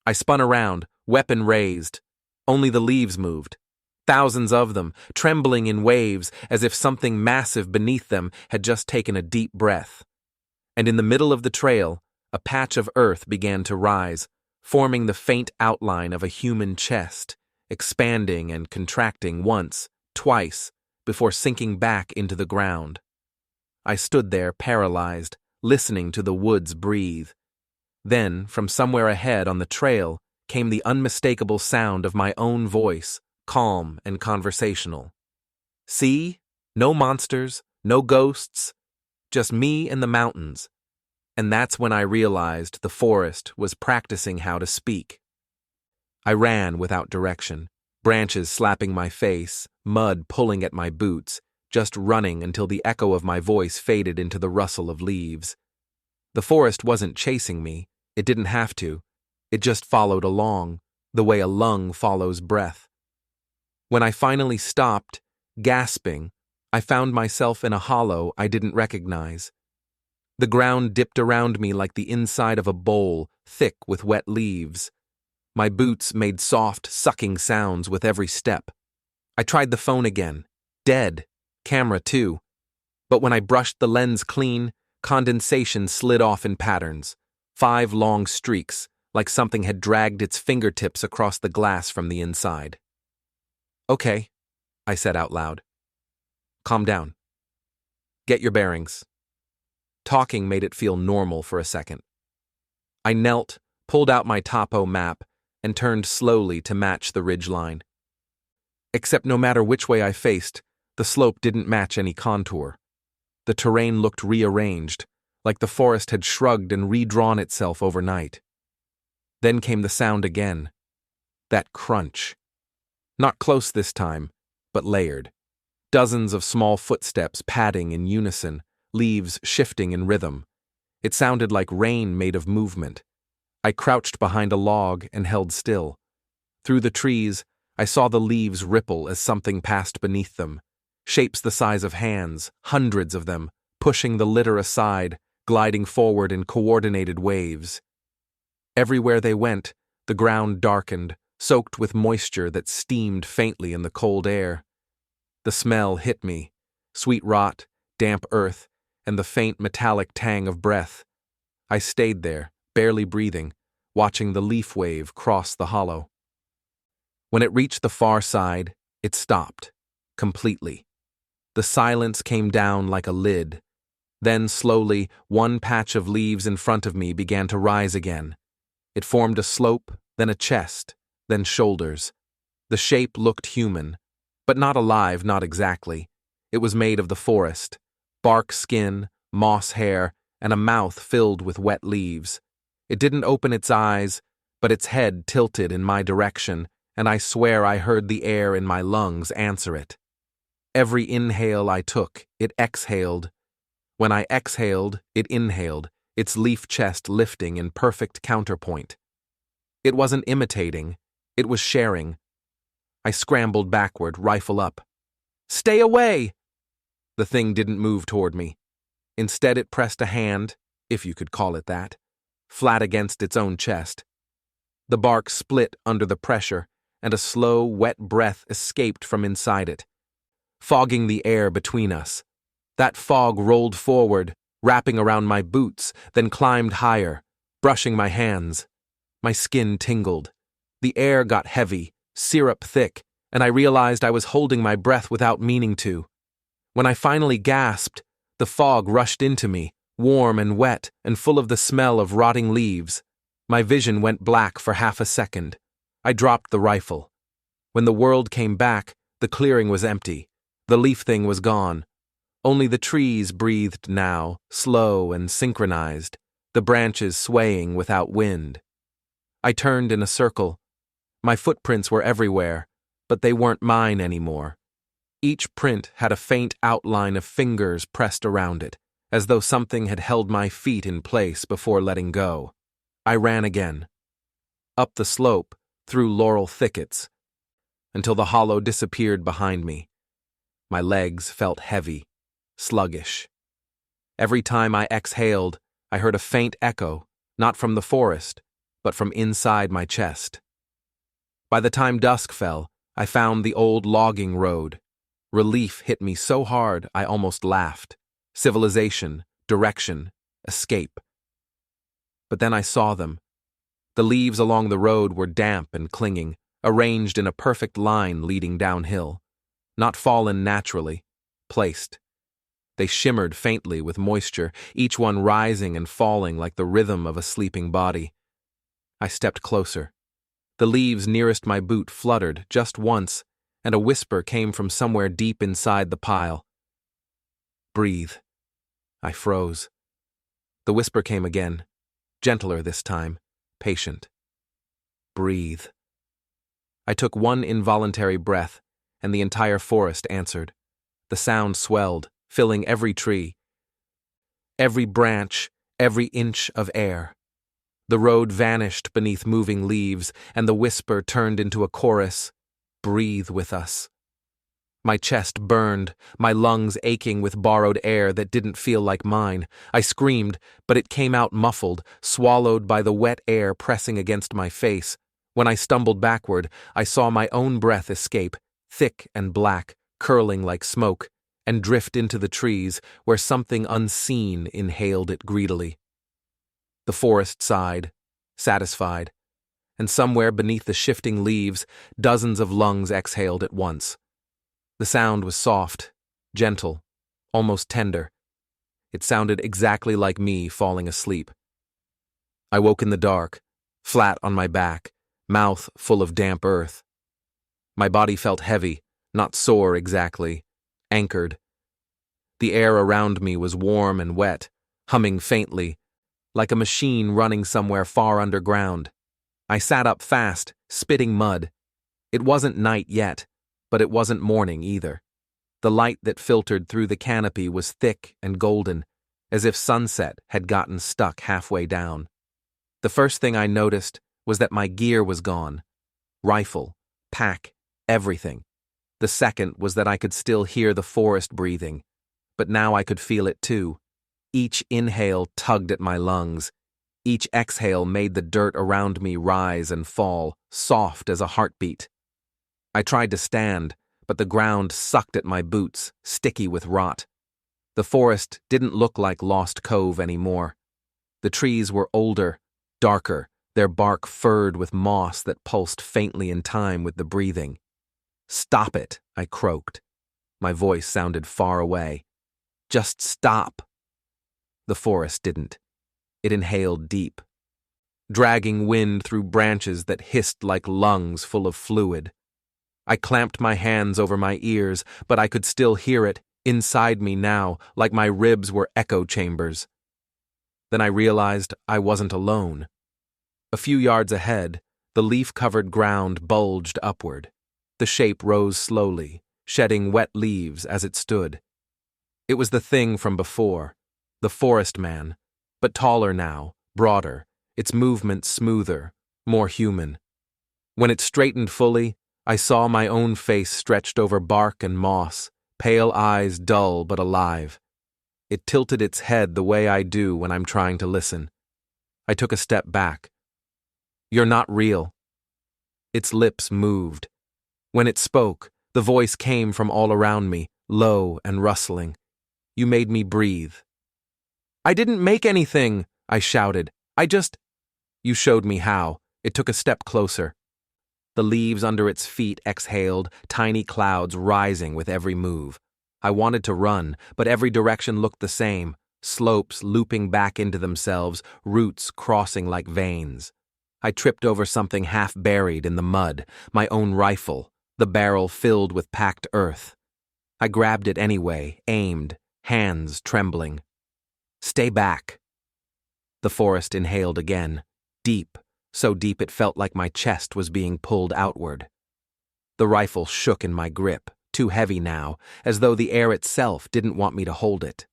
I spun around, weapon raised. Only the leaves moved. Thousands of them, trembling in waves as if something massive beneath them had just taken a deep breath. And in the middle of the trail, a patch of earth began to rise, forming the faint outline of a human chest, expanding and contracting once, twice, before sinking back into the ground. I stood there paralyzed, listening to the woods breathe. Then, from somewhere ahead on the trail, came the unmistakable sound of my own voice, calm and conversational. See? No monsters, no ghosts, just me and the mountains. And that's when I realized the forest was practicing how to speak. I ran without direction, branches slapping my face, mud pulling at my boots, just running until the echo of my voice faded into the rustle of leaves. The forest wasn't chasing me. It didn't have to. It just followed along, the way a lung follows breath. When I finally stopped, gasping, I found myself in a hollow I didn't recognize. The ground dipped around me like the inside of a bowl, thick with wet leaves. My boots made soft, sucking sounds with every step. I tried the phone again. Dead. Camera too. But when I brushed the lens clean, condensation slid off in patterns. 5 long streaks, like something had dragged its fingertips across the glass from the inside. Okay, I said out loud. Calm down. Get your bearings. Talking made it feel normal for a second. I knelt, pulled out my topo map, and turned slowly to match the ridgeline. Except no matter which way I faced, the slope didn't match any contour. The terrain looked rearranged, like the forest had shrugged and redrawn itself overnight. Then came the sound again. That crunch. Not close this time, but layered. Dozens of small footsteps padding in unison, leaves shifting in rhythm. It sounded like rain made of movement. I crouched behind a log and held still. Through the trees, I saw the leaves ripple as something passed beneath them. Shapes the size of hands, hundreds of them, pushing the litter aside, gliding forward in coordinated waves. Everywhere they went, the ground darkened, soaked with moisture that steamed faintly in the cold air. The smell hit me, sweet rot, damp earth, and the faint metallic tang of breath. I stayed there, barely breathing, watching the leaf wave cross the hollow. When it reached the far side, it stopped, completely. The silence came down like a lid. Then, slowly, one patch of leaves in front of me began to rise again. It formed a slope, then a chest, then shoulders. The shape looked human, but not alive, not exactly. It was made of the forest, bark skin, moss hair, and a mouth filled with wet leaves. It didn't open its eyes, but its head tilted in my direction, and I swear I heard the air in my lungs answer it. Every inhale I took, it exhaled. When I exhaled, it inhaled, its leaf chest lifting in perfect counterpoint. It wasn't imitating, it was sharing. I scrambled backward, rifle up. Stay away! The thing didn't move toward me. Instead, it pressed a hand, if you could call it that, flat against its own chest. The bark split under the pressure, and a slow, wet breath escaped from inside it, fogging the air between us. That fog rolled forward, wrapping around my boots, then climbed higher, brushing my hands. My skin tingled. The air got heavy, syrup thick, and I realized I was holding my breath without meaning to. When I finally gasped, the fog rushed into me, warm and wet and full of the smell of rotting leaves. My vision went black for half a second. I dropped the rifle. When the world came back, the clearing was empty. The leaf thing was gone. Only the trees breathed now, slow and synchronized, the branches swaying without wind. I turned in a circle. My footprints were everywhere, but they weren't mine anymore. Each print had a faint outline of fingers pressed around it, as though something had held my feet in place before letting go. I ran again. Up the slope, through laurel thickets, until the hollow disappeared behind me. My legs felt heavy, sluggish. Every time I exhaled, I heard a faint echo, not from the forest, but from inside my chest. By the time dusk fell, I found the old logging road. Relief hit me so hard I almost laughed. Civilization, direction, escape. But then I saw them. The leaves along the road were damp and clinging, arranged in a perfect line leading downhill. Not fallen naturally, placed. They shimmered faintly with moisture, each one rising and falling like the rhythm of a sleeping body. I stepped closer. The leaves nearest my boot fluttered just once, and a whisper came from somewhere deep inside the pile. Breathe. I froze. The whisper came again, gentler this time, patient. Breathe. I took one involuntary breath, and the entire forest answered. The sound swelled, filling every tree, every branch, every inch of air. The road vanished beneath moving leaves, and the whisper turned into a chorus. Breathe with us. My chest burned, my lungs aching with borrowed air that didn't feel like mine. I screamed, but it came out muffled, swallowed by the wet air pressing against my face. When I stumbled backward, I saw my own breath escape, thick and black, curling like smoke, and drift into the trees, where something unseen inhaled it greedily. The forest sighed, satisfied, and somewhere beneath the shifting leaves, dozens of lungs exhaled at once. The sound was soft, gentle, almost tender. It sounded exactly like me falling asleep. I woke in the dark, flat on my back, mouth full of damp earth. My body felt heavy, not sore exactly, anchored. The air around me was warm and wet, humming faintly, like a machine running somewhere far underground. I sat up fast, spitting mud. It wasn't night yet, but it wasn't morning either. The light that filtered through the canopy was thick and golden, as if sunset had gotten stuck halfway down. The first thing I noticed was that my gear was gone. Rifle, pack, everything. The second was that I could still hear the forest breathing, but now I could feel it too. Each inhale tugged at my lungs. Each exhale made the dirt around me rise and fall, soft as a heartbeat. I tried to stand, but the ground sucked at my boots, sticky with rot. The forest didn't look like Lost Cove anymore. The trees were older, darker, their bark furred with moss that pulsed faintly in time with the breathing. "Stop it," I croaked. My voice sounded far away. "Just stop." The forest didn't. It inhaled deep, dragging wind through branches that hissed like lungs full of fluid. I clamped my hands over my ears, but I could still hear it, inside me now, like my ribs were echo chambers. Then I realized I wasn't alone. A few yards ahead, the leaf-covered ground bulged upward. The shape rose slowly, shedding wet leaves as it stood. It was the thing from before, the forest man, but taller now, broader, its movement smoother, more human. When it straightened fully, I saw my own face stretched over bark and moss, pale eyes dull but alive. It tilted its head the way I do when I'm trying to listen. I took a step back. "You're not real." Its lips moved. When it spoke, the voice came from all around me, low and rustling. "You made me breathe." "I didn't make anything," I shouted. You showed me how." It took a step closer. The leaves under its feet exhaled, tiny clouds rising with every move. I wanted to run, but every direction looked the same, slopes looping back into themselves, roots crossing like veins. I tripped over something half buried in the mud, my own rifle, the barrel filled with packed earth. I grabbed it anyway, aimed, hands trembling. "Stay back." The forest inhaled again, deep, so deep it felt like my chest was being pulled outward. The rifle shook in my grip, too heavy now, as though the air itself didn't want me to hold it.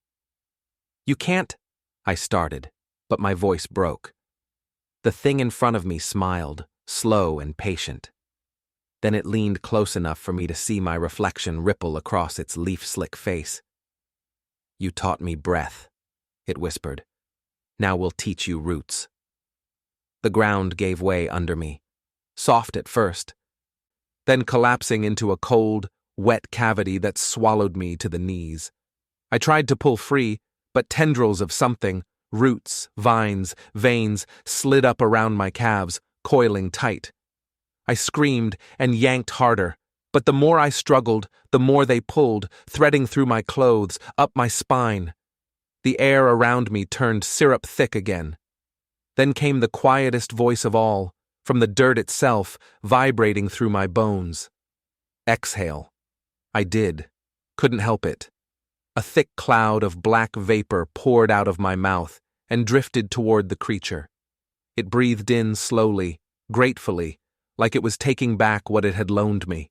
"You can't," I started, but my voice broke. The thing in front of me smiled, slow and patient. Then it leaned close enough for me to see my reflection ripple across its leaf-slick face. "You taught me breath," it whispered. "Now we'll teach you roots." The ground gave way under me, soft at first, then collapsing into a cold, wet cavity that swallowed me to the knees. I tried to pull free, but tendrils of something, roots, vines, veins, slid up around my calves, coiling tight. I screamed and yanked harder, but the more I struggled, the more they pulled, threading through my clothes, up my spine. The air around me turned syrup-thick again. Then came the quietest voice of all, from the dirt itself, vibrating through my bones. "Exhale." I did. Couldn't help it. A thick cloud of black vapor poured out of my mouth and drifted toward the creature. It breathed in slowly, gratefully, like it was taking back what it had loaned me.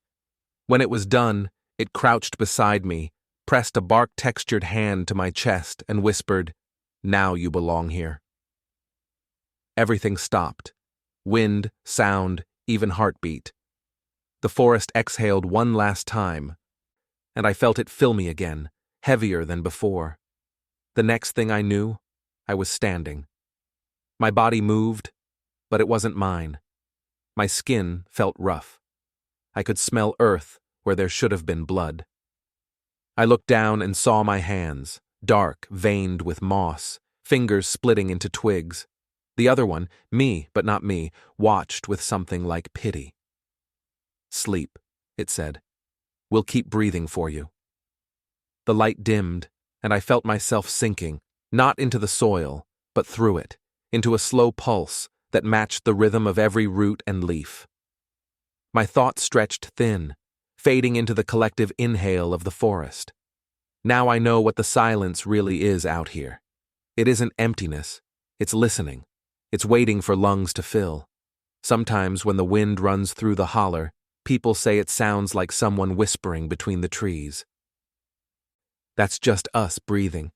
When it was done, it crouched beside me, pressed a bark-textured hand to my chest, and whispered, "Now you belong here." Everything stopped. Wind, sound, even heartbeat. The forest exhaled one last time, and I felt it fill me again, heavier than before. The next thing I knew, I was standing. My body moved, but it wasn't mine. My skin felt rough. I could smell earth where there should have been blood. I looked down and saw my hands, dark, veined with moss, fingers splitting into twigs. The other one, me but not me, watched with something like pity. "Sleep," it said. "We'll keep breathing for you." The light dimmed, and I felt myself sinking, not into the soil, but through it, into a slow pulse that matched the rhythm of every root and leaf. My thoughts stretched thin, fading into the collective inhale of the forest. Now I know what the silence really is out here. It isn't emptiness, it's listening. It's waiting for lungs to fill. Sometimes when the wind runs through the holler, people say it sounds like someone whispering between the trees. That's just us breathing.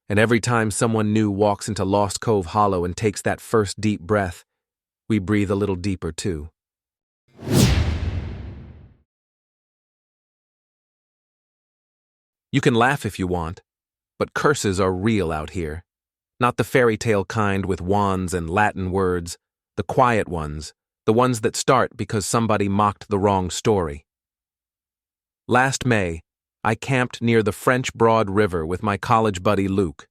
And every time someone new walks into Lost Cove Hollow and takes that first deep breath, we breathe a little deeper too. You can laugh if you want, but curses are real out here. Not the fairy tale kind with wands and Latin words, the quiet ones, the ones that start because somebody mocked the wrong story. Last May, I camped near the French Broad River with my college buddy Luke.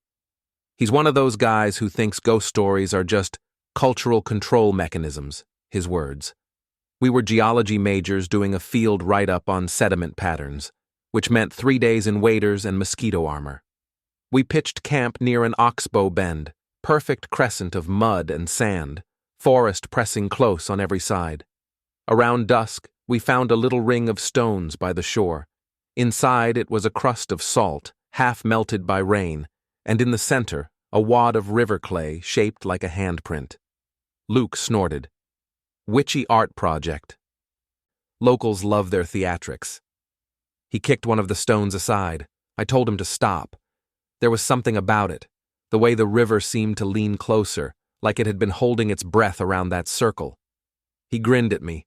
He's one of those guys who thinks ghost stories are just cultural control mechanisms, his words. We were geology majors doing a field write-up on sediment patterns, which meant 3 days in waders and mosquito armor. We pitched camp near an oxbow bend, perfect crescent of mud and sand, forest pressing close on every side. Around dusk, we found a little ring of stones by the shore. Inside it was a crust of salt, half melted by rain, and in the center, a wad of river clay shaped like a handprint. Luke snorted. "Witchy art project." Locals love their theatrics. He kicked one of the stones aside. I told him to stop. There was something about it, the way the river seemed to lean closer, like it had been holding its breath around that circle. He grinned at me.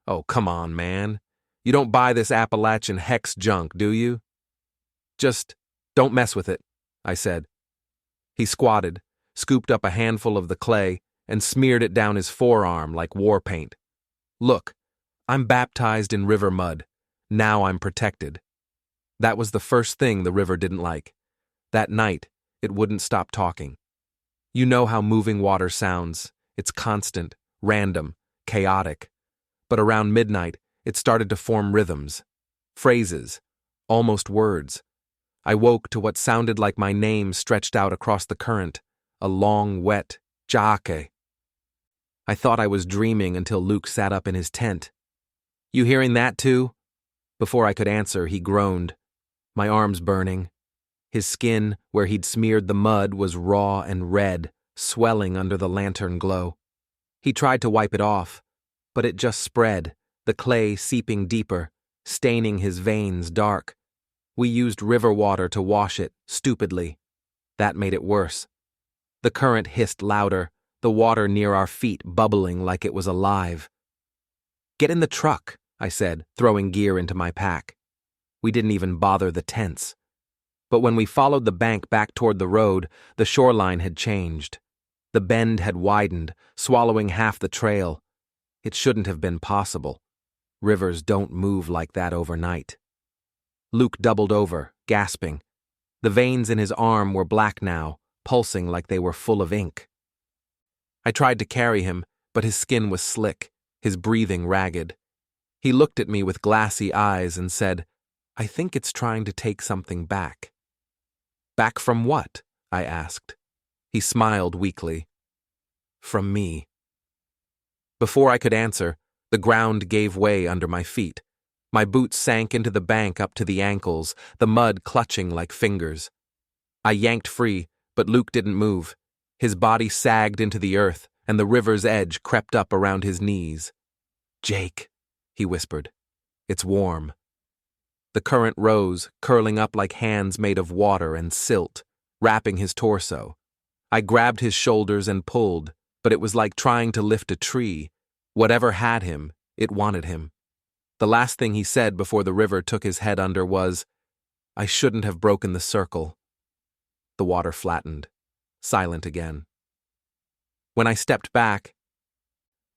"Oh, come on, man. You don't buy this Appalachian hex junk, do you?" "Just don't mess with it," I said. He squatted, scooped up a handful of the clay, and smeared it down his forearm like war paint. Look, I'm baptized in river mud. Now I'm protected. That was the first thing the river didn't like. That night, it wouldn't stop talking. You know how moving water sounds. It's constant, random, chaotic. But around midnight, it started to form rhythms, phrases, almost words. I woke to what sounded like my name stretched out across the current, a long, wet Jaake. I thought I was dreaming until Luke sat up in his tent. You hearing that too? Before I could answer, he groaned, my arms burning. His skin, where he'd smeared the mud, was raw and red, swelling under the lantern glow. He tried to wipe it off, but it just spread, the clay seeping deeper, staining his veins dark. We used river water to wash it, stupidly. That made it worse. The current hissed louder, the water near our feet bubbling like it was alive. Get in the truck, I said, throwing gear into my pack. We didn't even bother the tents. But when we followed the bank back toward the road, the shoreline had changed. The bend had widened, swallowing half the trail. It shouldn't have been possible. Rivers don't move like that overnight. Luke doubled over, gasping. The veins in his arm were black now, pulsing like they were full of ink. I tried to carry him, but his skin was slick, his breathing ragged. He looked at me with glassy eyes and said, I think it's trying to take something back. Back from what? I asked. He smiled weakly. From me. Before I could answer, the ground gave way under my feet. My boots sank into the bank up to the ankles, the mud clutching like fingers. I yanked free, but Luke didn't move. His body sagged into the earth, and the river's edge crept up around his knees. Jake, he whispered. It's warm. The current rose, curling up like hands made of water and silt, wrapping his torso. I grabbed his shoulders and pulled, but it was like trying to lift a tree. Whatever had him, it wanted him. The last thing he said before the river took his head under was, I shouldn't have broken the circle. The water flattened, silent again. When I stepped back,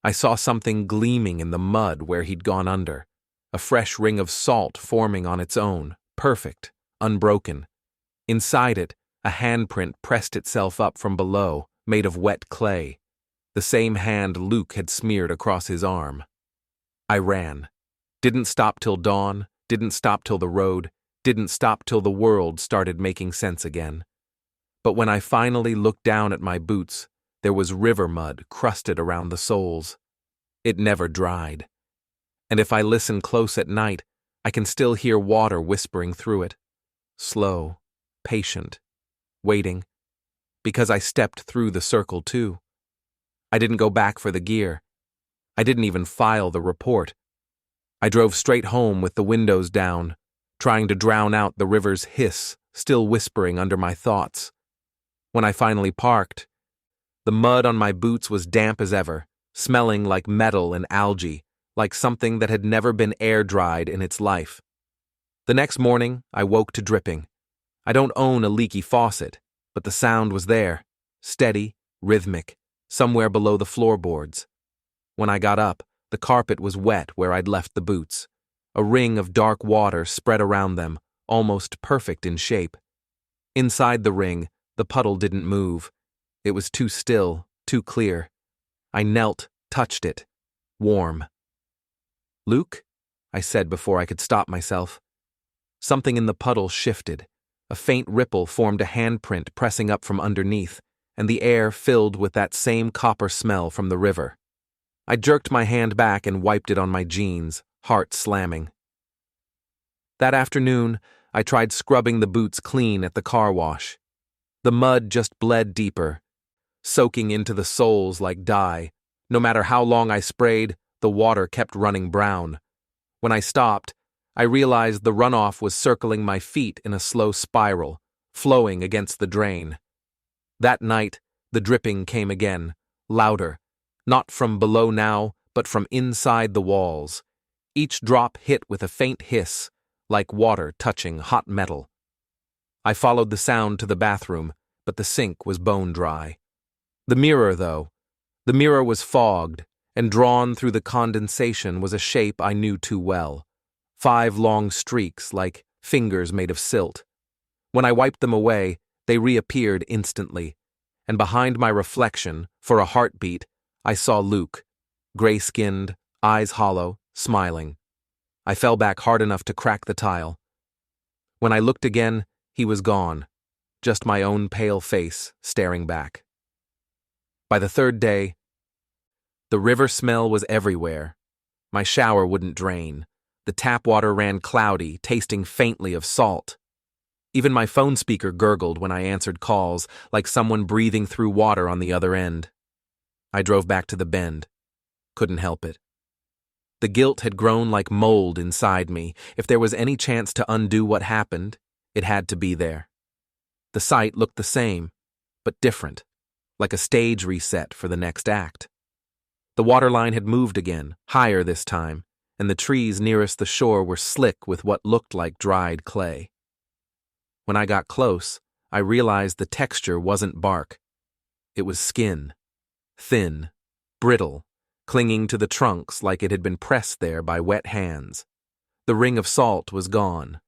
I saw something gleaming in the mud where he'd gone under. A fresh ring of salt forming on its own, perfect, unbroken. Inside it, a handprint pressed itself up from below, made of wet clay, the same hand Luke had smeared across his arm. I ran. Didn't stop till dawn, didn't stop till the road, didn't stop till the world started making sense again. But when I finally looked down at my boots, there was river mud crusted around the soles. It never dried. And if I listen close at night, I can still hear water whispering through it. Slow, patient, waiting, because I stepped through the circle too. I didn't go back for the gear. I didn't even file the report. I drove straight home with the windows down, trying to drown out the river's hiss, still whispering under my thoughts. When I finally parked, the mud on my boots was damp as ever, smelling like metal and algae, like something that had never been air-dried in its life. The next morning, I woke to dripping. I don't own a leaky faucet, but the sound was there, steady, rhythmic, somewhere below the floorboards. When I got up, the carpet was wet where I'd left the boots. A ring of dark water spread around them, almost perfect in shape. Inside the ring, the puddle didn't move. It was too still, too clear. I knelt, touched it. Warm. Luke? I said before I could stop myself. Something in the puddle shifted. A faint ripple formed a handprint pressing up from underneath, and the air filled with that same copper smell from the river. I jerked my hand back and wiped it on my jeans, heart slamming. That afternoon, I tried scrubbing the boots clean at the car wash. The mud just bled deeper, soaking into the soles like dye. No matter how long I sprayed, the water kept running brown. When I stopped, I realized the runoff was circling my feet in a slow spiral, flowing against the drain. That night, the dripping came again, louder, not from below now, but from inside the walls. Each drop hit with a faint hiss, like water touching hot metal. I followed the sound to the bathroom, but the sink was bone dry. The mirror, though. The mirror was fogged, and drawn through the condensation was a shape I knew too well. 5 long streaks, like fingers made of silt. When I wiped them away, they reappeared instantly, and behind my reflection, for a heartbeat, I saw Luke, gray-skinned, eyes hollow, smiling. I fell back hard enough to crack the tile. When I looked again, he was gone, just my own pale face staring back. By the 3rd day, the river smell was everywhere. My shower wouldn't drain. The tap water ran cloudy, tasting faintly of salt. Even my phone speaker gurgled when I answered calls, like someone breathing through water on the other end. I drove back to the bend. Couldn't help it. The guilt had grown like mold inside me. If there was any chance to undo what happened, it had to be there. The site looked the same, but different, like a stage reset for the next act. The waterline had moved again, higher this time, and the trees nearest the shore were slick with what looked like dried clay. When I got close, I realized the texture wasn't bark. It was skin. Thin, brittle, clinging to the trunks like it had been pressed there by wet hands. The ring of salt was gone.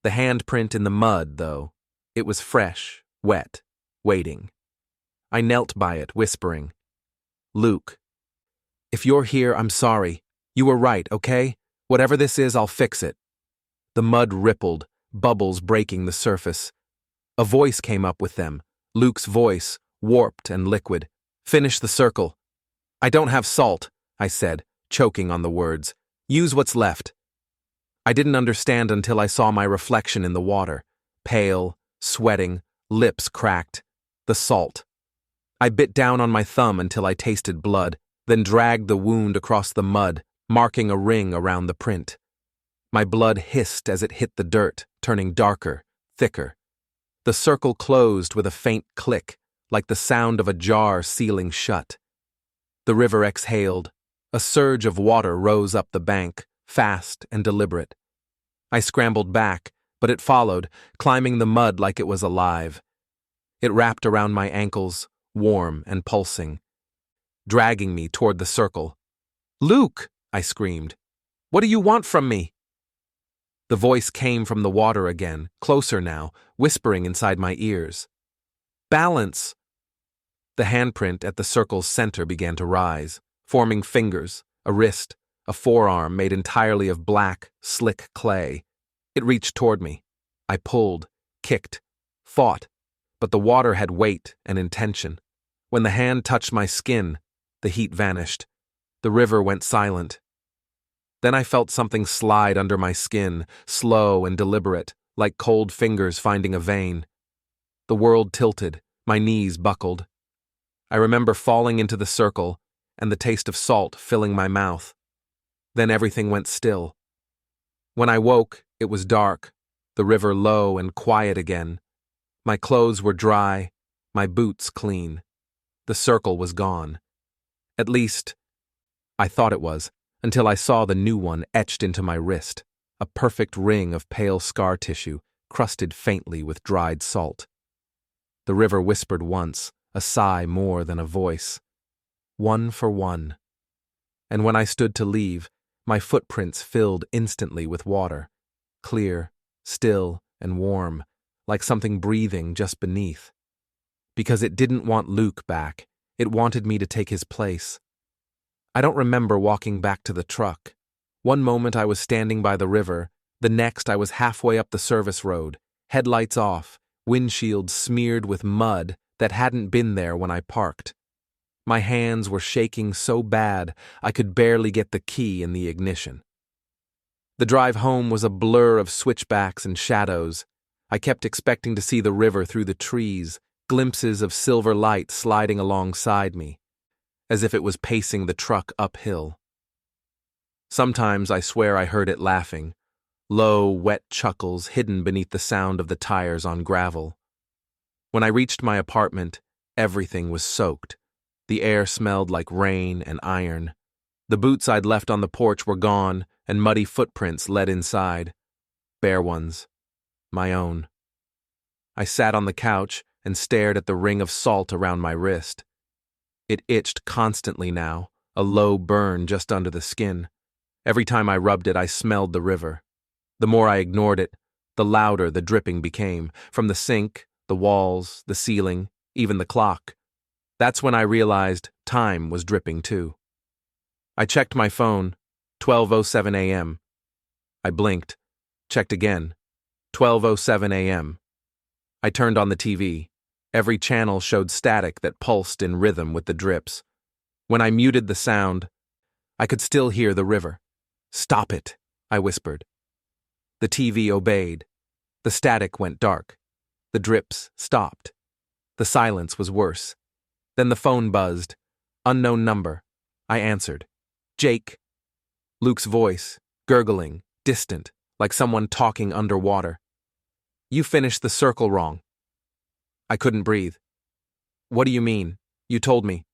The handprint in the mud, though, it was fresh, wet, waiting. I knelt by it, whispering, "Luke, if you're here, I'm sorry. You were right, okay? Whatever this is, I'll fix it." The mud rippled, bubbles breaking the surface. A voice came up with them, Luke's voice, warped and liquid. "Finish the circle." "I don't have salt," I said, choking on the words. "Use what's left." I didn't understand until I saw my reflection in the water, pale, sweating, lips cracked. The salt. I bit down on my thumb until I tasted blood, then dragged the wound across the mud, marking a ring around the print. My blood hissed as it hit the dirt, turning darker, thicker. The circle closed with a faint click, like the sound of a jar sealing shut. The river exhaled. A surge of water rose up the bank, fast and deliberate. I scrambled back, but it followed, climbing the mud like it was alive. It wrapped around my ankles, warm and pulsing, dragging me toward the circle. "Luke!" I screamed. "What do you want from me?" The voice came from the water again, closer now, whispering inside my ears. "Balance!" The handprint at the circle's center began to rise, forming fingers, a wrist, a forearm made entirely of black, slick clay. It reached toward me. I pulled, kicked, fought, but the water had weight and intention. When the hand touched my skin, the heat vanished. The river went silent. Then I felt something slide under my skin, slow and deliberate, like cold fingers finding a vein. The world tilted, my knees buckled. I remember falling into the circle and the taste of salt filling my mouth. Then everything went still. When I woke, it was dark, the river low and quiet again. My clothes were dry, my boots clean. The circle was gone. At least, I thought it was, until I saw the new one etched into my wrist, a perfect ring of pale scar tissue, crusted faintly with dried salt. The river whispered once, a sigh more than a voice. 1 for 1. And when I stood to leave, my footprints filled instantly with water, clear, still, and warm, like something breathing just beneath. Because it didn't want Luke back, it wanted me to take his place. I don't remember walking back to the truck. One moment I was standing by the river, the next I was halfway up the service road, headlights off, windshield smeared with mud that hadn't been there when I parked. My hands were shaking so bad I could barely get the key in the ignition. The drive home was a blur of switchbacks and shadows. I kept expecting to see the river through the trees, glimpses of silver light sliding alongside me, as if it was pacing the truck uphill. Sometimes I swear I heard it laughing, low, wet chuckles hidden beneath the sound of the tires on gravel. When I reached my apartment, everything was soaked. The air smelled like rain and iron. The boots I'd left on the porch were gone, and muddy footprints led inside. Bare ones. My own. I sat on the couch and stared at the ring of salt around my wrist. It itched constantly now, a low burn just under the skin. Every time I rubbed it, I smelled the river. The more I ignored it, the louder the dripping became, from the sink, the walls, the ceiling, even the clock. That's when I realized time was dripping too. I checked my phone, 12:07 a.m. I blinked, checked again, 12:07 a.m. I turned on the TV. Every channel showed static that pulsed in rhythm with the drips. When I muted the sound, I could still hear the river. "Stop it," I whispered. The TV obeyed. The static went dark. The drips stopped. The silence was worse. Then the phone buzzed. Unknown number. I answered. "Jake." Luke's voice, gurgling, distant, like someone talking underwater. "You finished the circle wrong." I couldn't breathe. "What do you mean? You told me."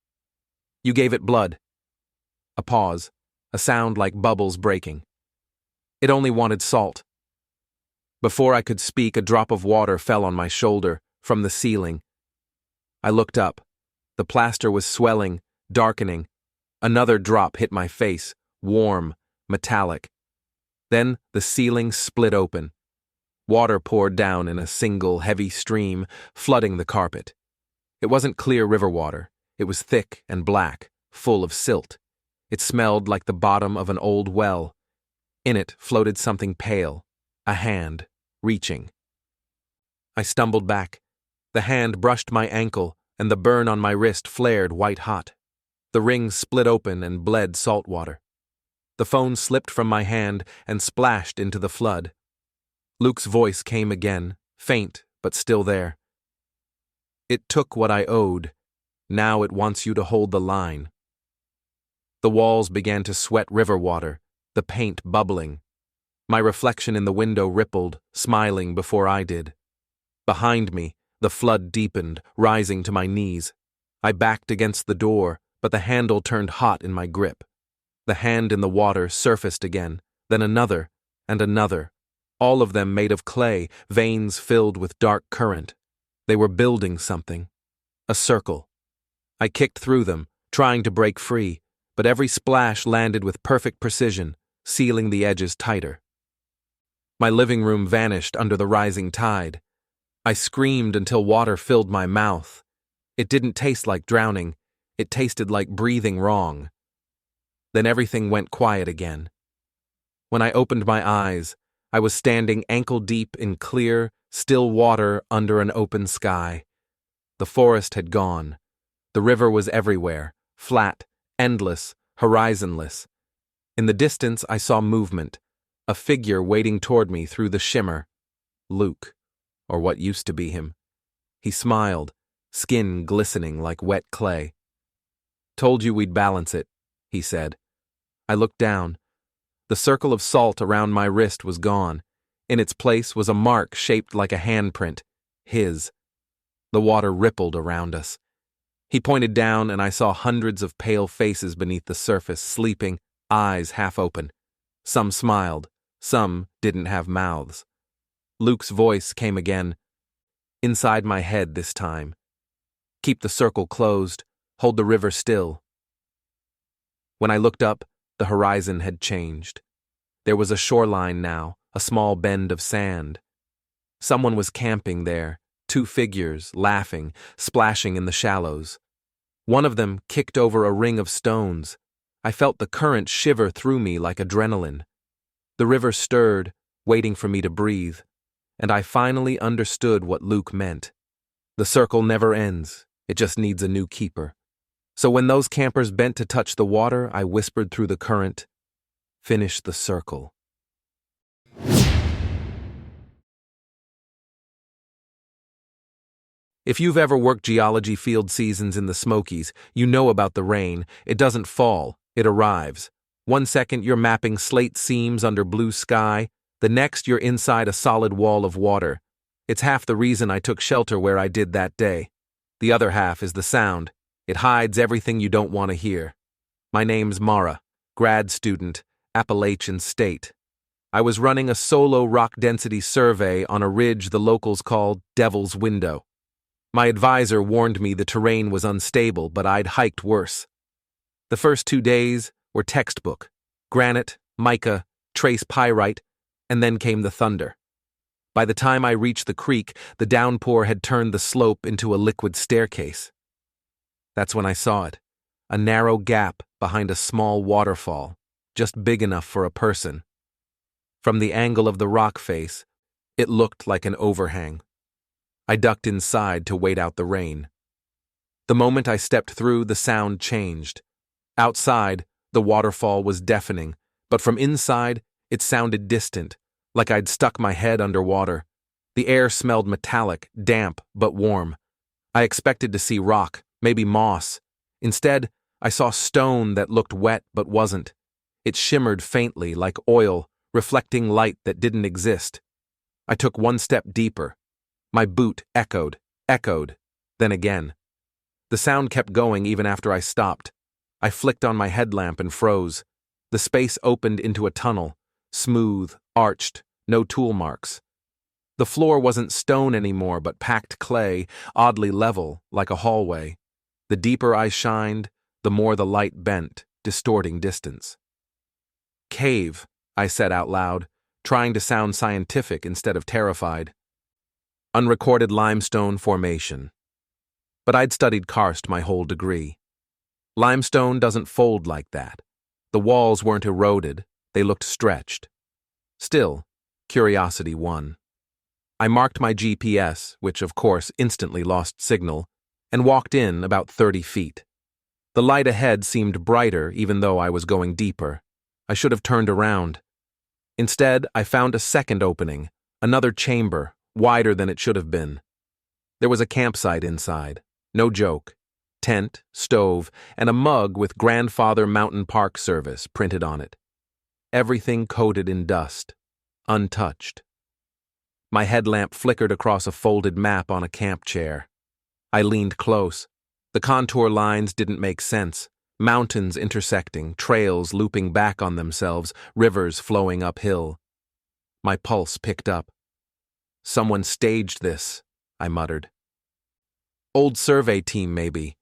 "You gave it blood." A pause, a sound like bubbles breaking. "It only wanted salt." Before I could speak, a drop of water fell on my shoulder, from the ceiling. I looked up. The plaster was swelling, darkening. Another drop hit my face, warm, metallic. Then the ceiling split open. Water poured down in a single, heavy stream, flooding the carpet. It wasn't clear river water. It was thick and black, full of silt. It smelled like the bottom of an old well. In it floated something pale, a hand, reaching. I stumbled back. The hand brushed my ankle, and the burn on my wrist flared white-hot. The ring split open and bled salt water. The phone slipped from my hand and splashed into the flood. Luke's voice came again, faint but still there. "It took what I owed. Now it wants you to hold the line." The walls began to sweat river water, the paint bubbling. My reflection in the window rippled, smiling before I did. Behind me, the flood deepened, rising to my knees. I backed against the door, but the handle turned hot in my grip. The hand in the water surfaced again, then another, and another, all of them made of clay, veins filled with dark current. They were building something. A circle. I kicked through them, trying to break free, but every splash landed with perfect precision, sealing the edges tighter. My living room vanished under the rising tide. I screamed until water filled my mouth. It didn't taste like drowning. It tasted like breathing wrong. Then everything went quiet again. When I opened my eyes, I was standing ankle-deep in clear, still water under an open sky. The forest had gone. The river was everywhere, flat, endless, horizonless. In the distance, I saw movement, a figure wading toward me through the shimmer. Luke, or what used to be him. He smiled, skin glistening like wet clay. "Told you we'd balance it," he said. I looked down. The circle of salt around my wrist was gone. In its place was a mark shaped like a handprint, his. The water rippled around us. He pointed down, and I saw hundreds of pale faces beneath the surface, sleeping, eyes half open. Some smiled, some didn't have mouths. Luke's voice came again, inside my head this time. "Keep the circle closed, hold the river still." When I looked up, the horizon had changed. There was a shoreline now, a small bend of sand. Someone was camping there, two figures, laughing, splashing in the shallows. One of them kicked over a ring of stones. I felt the current shiver through me like adrenaline. The river stirred, waiting for me to breathe, and I finally understood what Luke meant. The circle never ends, it just needs a new keeper. So when those campers bent to touch the water, I whispered through the current, "Finish the circle." If you've ever worked geology field seasons in the Smokies, you know about the rain. It doesn't fall, it arrives. One second you're mapping slate seams under blue sky, the next you're inside a solid wall of water. It's half the reason I took shelter where I did that day. The other half is the sound. It hides everything you don't want to hear. My name's Mara, grad student, Appalachian State. I was running a solo rock density survey on a ridge the locals call Devil's Window. My advisor warned me the terrain was unstable, but I'd hiked worse. The first 2 days were textbook: granite, mica, trace pyrite, and then came the thunder. By the time I reached the creek, the downpour had turned the slope into a liquid staircase. That's when I saw it, a narrow gap behind a small waterfall, just big enough for a person. From the angle of the rock face, it looked like an overhang. I ducked inside to wait out the rain. The moment I stepped through, the sound changed. Outside, the waterfall was deafening, but from inside, it sounded distant, like I'd stuck my head underwater. The air smelled metallic, damp, but warm. I expected to see rock, maybe moss. Instead, I saw stone that looked wet but wasn't. It shimmered faintly, like oil, reflecting light that didn't exist. I took one step deeper. My boot echoed, then again. The sound kept going even after I stopped. I flicked on my headlamp and froze. The space opened into a tunnel, smooth, arched, no tool marks. The floor wasn't stone anymore, but packed clay, oddly level, like a hallway. The deeper I shined, the more the light bent, distorting distance. Cave, I said out loud, trying to sound scientific instead of terrified. Unrecorded limestone formation. But I'd studied karst my whole degree. Limestone doesn't fold like that. The walls weren't eroded, they looked stretched. Still, curiosity won. I marked my GPS, which of course instantly lost signal, and walked in about 30 feet. The light ahead seemed brighter even though I was going deeper. I should have turned around. Instead, I found a second opening, another chamber, wider than it should have been. There was a campsite inside, no joke. Tent, stove, and a mug with Grandfather Mountain Park Service printed on it. Everything coated in dust, untouched. My headlamp flickered across a folded map on a camp chair. I leaned close. The contour lines didn't make sense. Mountains intersecting, trails looping back on themselves, rivers flowing uphill. My pulse picked up. Someone staged this, I muttered. Old survey team, maybe.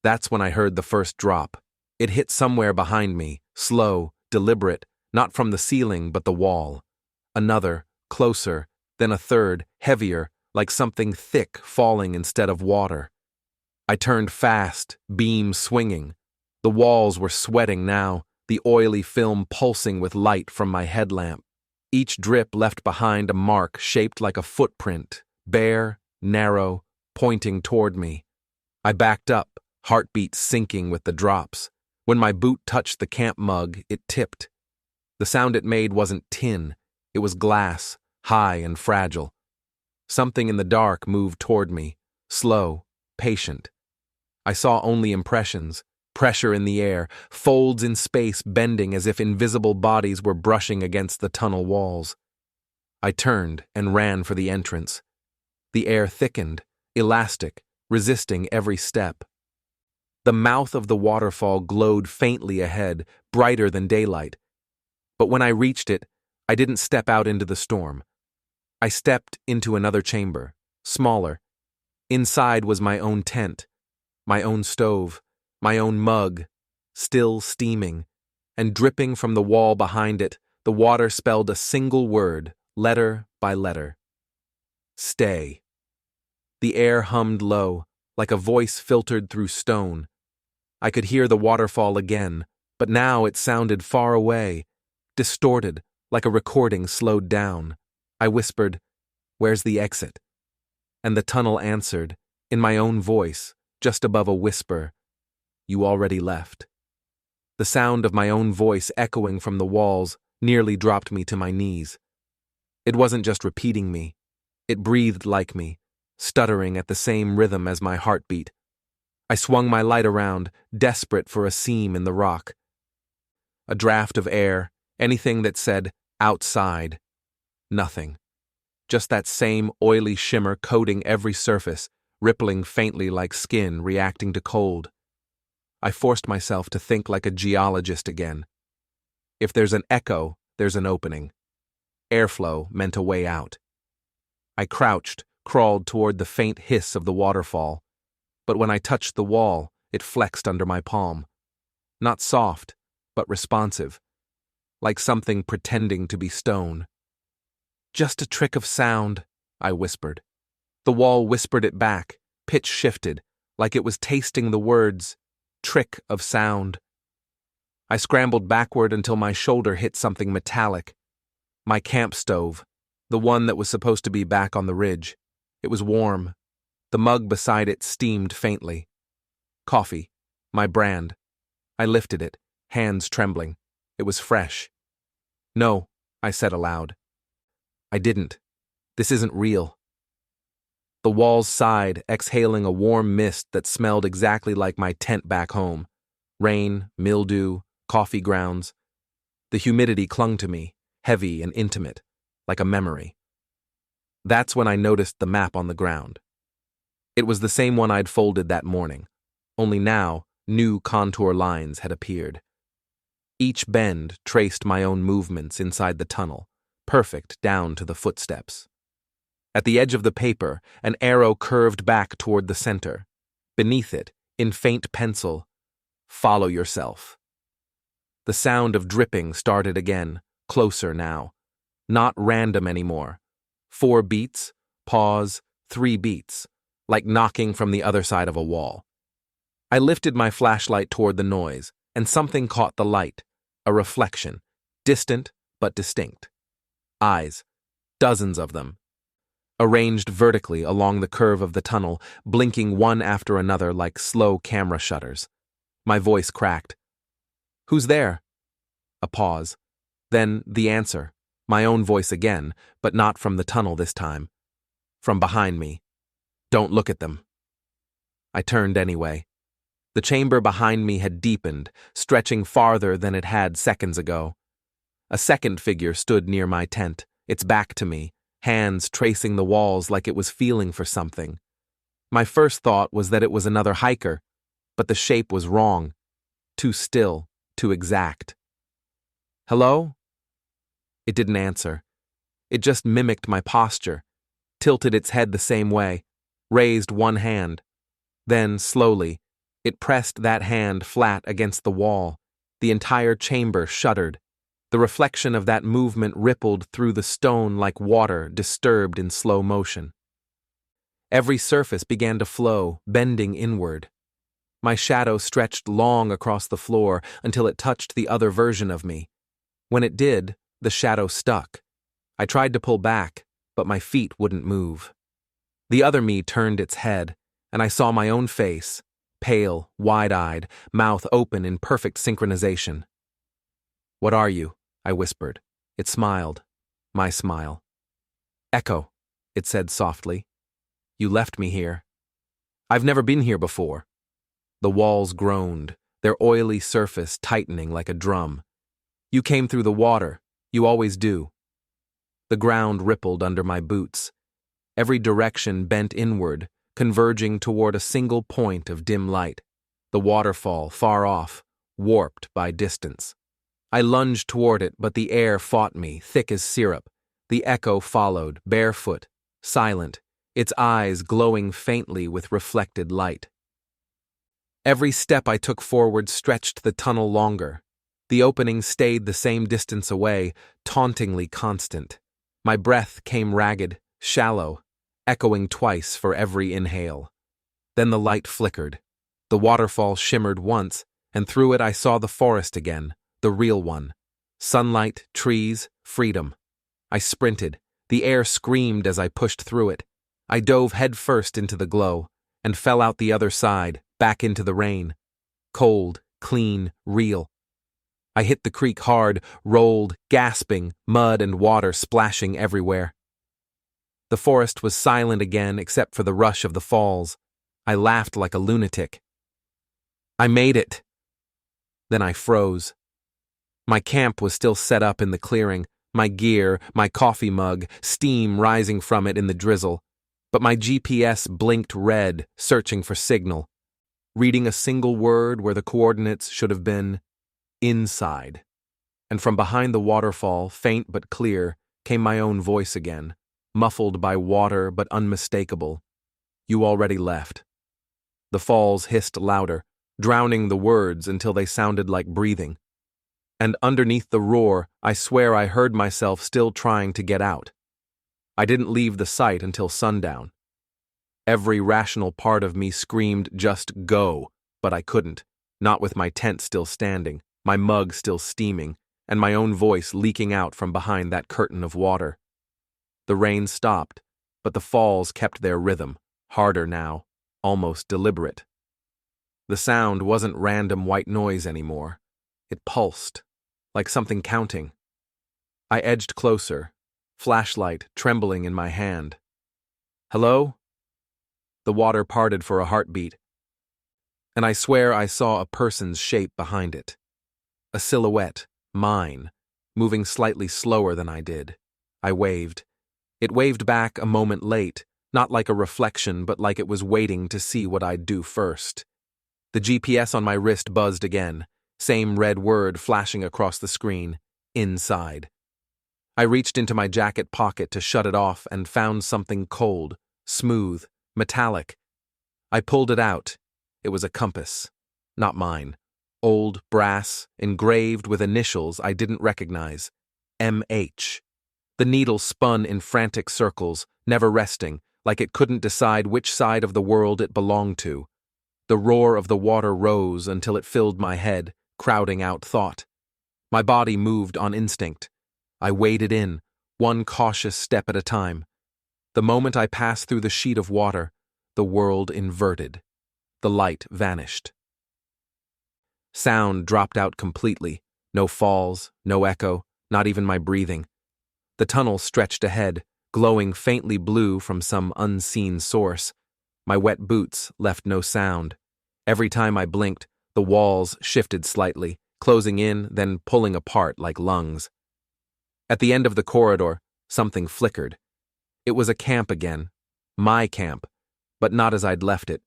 That's when I heard the first drop. It hit somewhere behind me, slow, deliberate, not from the ceiling but the wall. Another, closer, then a third, heavier, like something thick falling instead of water. I turned fast, beam swinging. The walls were sweating now, the oily film pulsing with light from my headlamp. Each drip left behind a mark shaped like a footprint, bare, narrow, pointing toward me. I backed up, heartbeat sinking with the drops. When my boot touched the camp mug, it tipped. The sound it made wasn't tin, it was glass, high and fragile. Something in the dark moved toward me, slow, patient. I saw only impressions, pressure in the air, folds in space bending as if invisible bodies were brushing against the tunnel walls. I turned and ran for the entrance. The air thickened, elastic, resisting every step. The mouth of the waterfall glowed faintly ahead, brighter than daylight. But when I reached it, I didn't step out into the storm. I stepped into another chamber, smaller. Inside was my own tent, my own stove, my own mug, still steaming, and dripping from the wall behind it, the water spelled a single word, letter by letter. Stay. The air hummed low, like a voice filtered through stone. I could hear the waterfall again, but now it sounded far away, distorted, like a recording slowed down. I whispered, "Where's the exit?" And the tunnel answered, in my own voice, just above a whisper, "You already left." The sound of my own voice echoing from the walls nearly dropped me to my knees. It wasn't just repeating me. It breathed like me, stuttering at the same rhythm as my heartbeat. I swung my light around, desperate for a seam in the rock. A draft of air, anything that said, outside. Nothing. Just that same oily shimmer coating every surface, rippling faintly like skin reacting to cold. I forced myself to think like a geologist again. If there's an echo, there's an opening. Airflow meant a way out. I crouched, crawled toward the faint hiss of the waterfall, but when I touched the wall, it flexed under my palm. Not soft, but responsive, like something pretending to be stone. "Just a trick of sound," I whispered. The wall whispered it back, pitch shifted, like it was tasting the words, "trick of sound." I scrambled backward until my shoulder hit something metallic. My camp stove, the one that was supposed to be back on the ridge. It was warm. The mug beside it steamed faintly. Coffee, my brand. I lifted it, hands trembling. It was fresh. "No," I said aloud. "I didn't. This isn't real." The walls sighed, exhaling a warm mist that smelled exactly like my tent back home. Rain, mildew, coffee grounds. The humidity clung to me, heavy and intimate, like a memory. That's when I noticed the map on the ground. It was the same one I'd folded that morning, only now new contour lines had appeared. Each bend traced my own movements inside the tunnel, perfect down to the footsteps. At the edge of the paper, an arrow curved back toward the center. Beneath it, in faint pencil, "Follow yourself." The sound of dripping started again, closer now. Not random anymore. 4 beats, pause, 3 beats, like knocking from the other side of a wall. I lifted my flashlight toward the noise, and something caught the light, a reflection, distant but distinct. Eyes, dozens of them, arranged vertically along the curve of the tunnel, blinking one after another like slow camera shutters. My voice cracked. "Who's there?" A pause. Then the answer, my own voice again, but not from the tunnel this time. From behind me. "Don't look at them." I turned anyway. The chamber behind me had deepened, stretching farther than it had seconds ago. A second figure stood near my tent, its back to me, hands tracing the walls like it was feeling for something. My first thought was that it was another hiker, but the shape was wrong. Too still, too exact. "Hello?" It didn't answer. It just mimicked my posture, tilted its head the same way, raised one hand. Then, slowly, it pressed that hand flat against the wall. The entire chamber shuddered. The reflection of that movement rippled through the stone like water disturbed in slow motion. Every surface began to flow, bending inward. My shadow stretched long across the floor until it touched the other version of me. When it did, the shadow stuck. I tried to pull back, but my feet wouldn't move. The other me turned its head, and I saw my own face, pale, wide-eyed, mouth open in perfect synchronization. "What are you?" I whispered. It smiled. My smile. "Echo," it said softly. "You left me here. I've never been here before." The walls groaned, their oily surface tightening like a drum. "You came through the water. You always do." The ground rippled under my boots. Every direction bent inward, converging toward a single point of dim light. The waterfall, far off, warped by distance. I lunged toward it, but the air fought me, thick as syrup. The echo followed, barefoot, silent, its eyes glowing faintly with reflected light. Every step I took forward stretched the tunnel longer. The opening stayed the same distance away, tauntingly constant. My breath came ragged, shallow, echoing twice for every inhale. Then the light flickered. The waterfall shimmered once, and through it I saw the forest again, the real one. Sunlight, trees, freedom. I sprinted. The air screamed as I pushed through it. I dove headfirst into the glow, and fell out the other side, back into the rain. Cold, clean, real. I hit the creek hard, rolled, gasping, mud and water splashing everywhere. The forest was silent again except for the rush of the falls. I laughed like a lunatic. I made it. Then I froze. My camp was still set up in the clearing, my gear, my coffee mug, steam rising from it in the drizzle. But my GPS blinked red, searching for signal, reading a single word where the coordinates should have been inside. And from behind the waterfall, faint but clear, came my own voice again, muffled by water but unmistakable. You already left. The falls hissed louder, drowning the words until they sounded like breathing. And underneath the roar, I swear I heard myself still trying to get out. I didn't leave the site until sundown. Every rational part of me screamed just go, but I couldn't, not with my tent still standing, my mug still steaming, and my own voice leaking out from behind that curtain of water. The rain stopped, but the falls kept their rhythm, harder now, almost deliberate. The sound wasn't random white noise anymore. It pulsed, like something counting. I edged closer, flashlight trembling in my hand. Hello? The water parted for a heartbeat, and I swear I saw a person's shape behind it. A silhouette, mine, moving slightly slower than I did. I waved. It waved back a moment late, not like a reflection, but like it was waiting to see what I'd do first. The GPS on my wrist buzzed again, same red word flashing across the screen, inside. I reached into my jacket pocket to shut it off and found something cold, smooth, metallic. I pulled it out. It was a compass. Not mine. Old brass, engraved with initials I didn't recognize. MH. The needle spun in frantic circles, never resting, like it couldn't decide which side of the world it belonged to. The roar of the water rose until it filled my head, crowding out thought. My body moved on instinct. I waded in, one cautious step at a time. The moment I passed through the sheet of water, the world inverted. The light vanished. Sound dropped out completely. No falls, no echo, not even my breathing. The tunnel stretched ahead, glowing faintly blue from some unseen source. My wet boots left no sound. Every time I blinked, the walls shifted slightly, closing in, then pulling apart like lungs. At the end of the corridor, something flickered. It was a camp again. My camp, but not as I'd left it.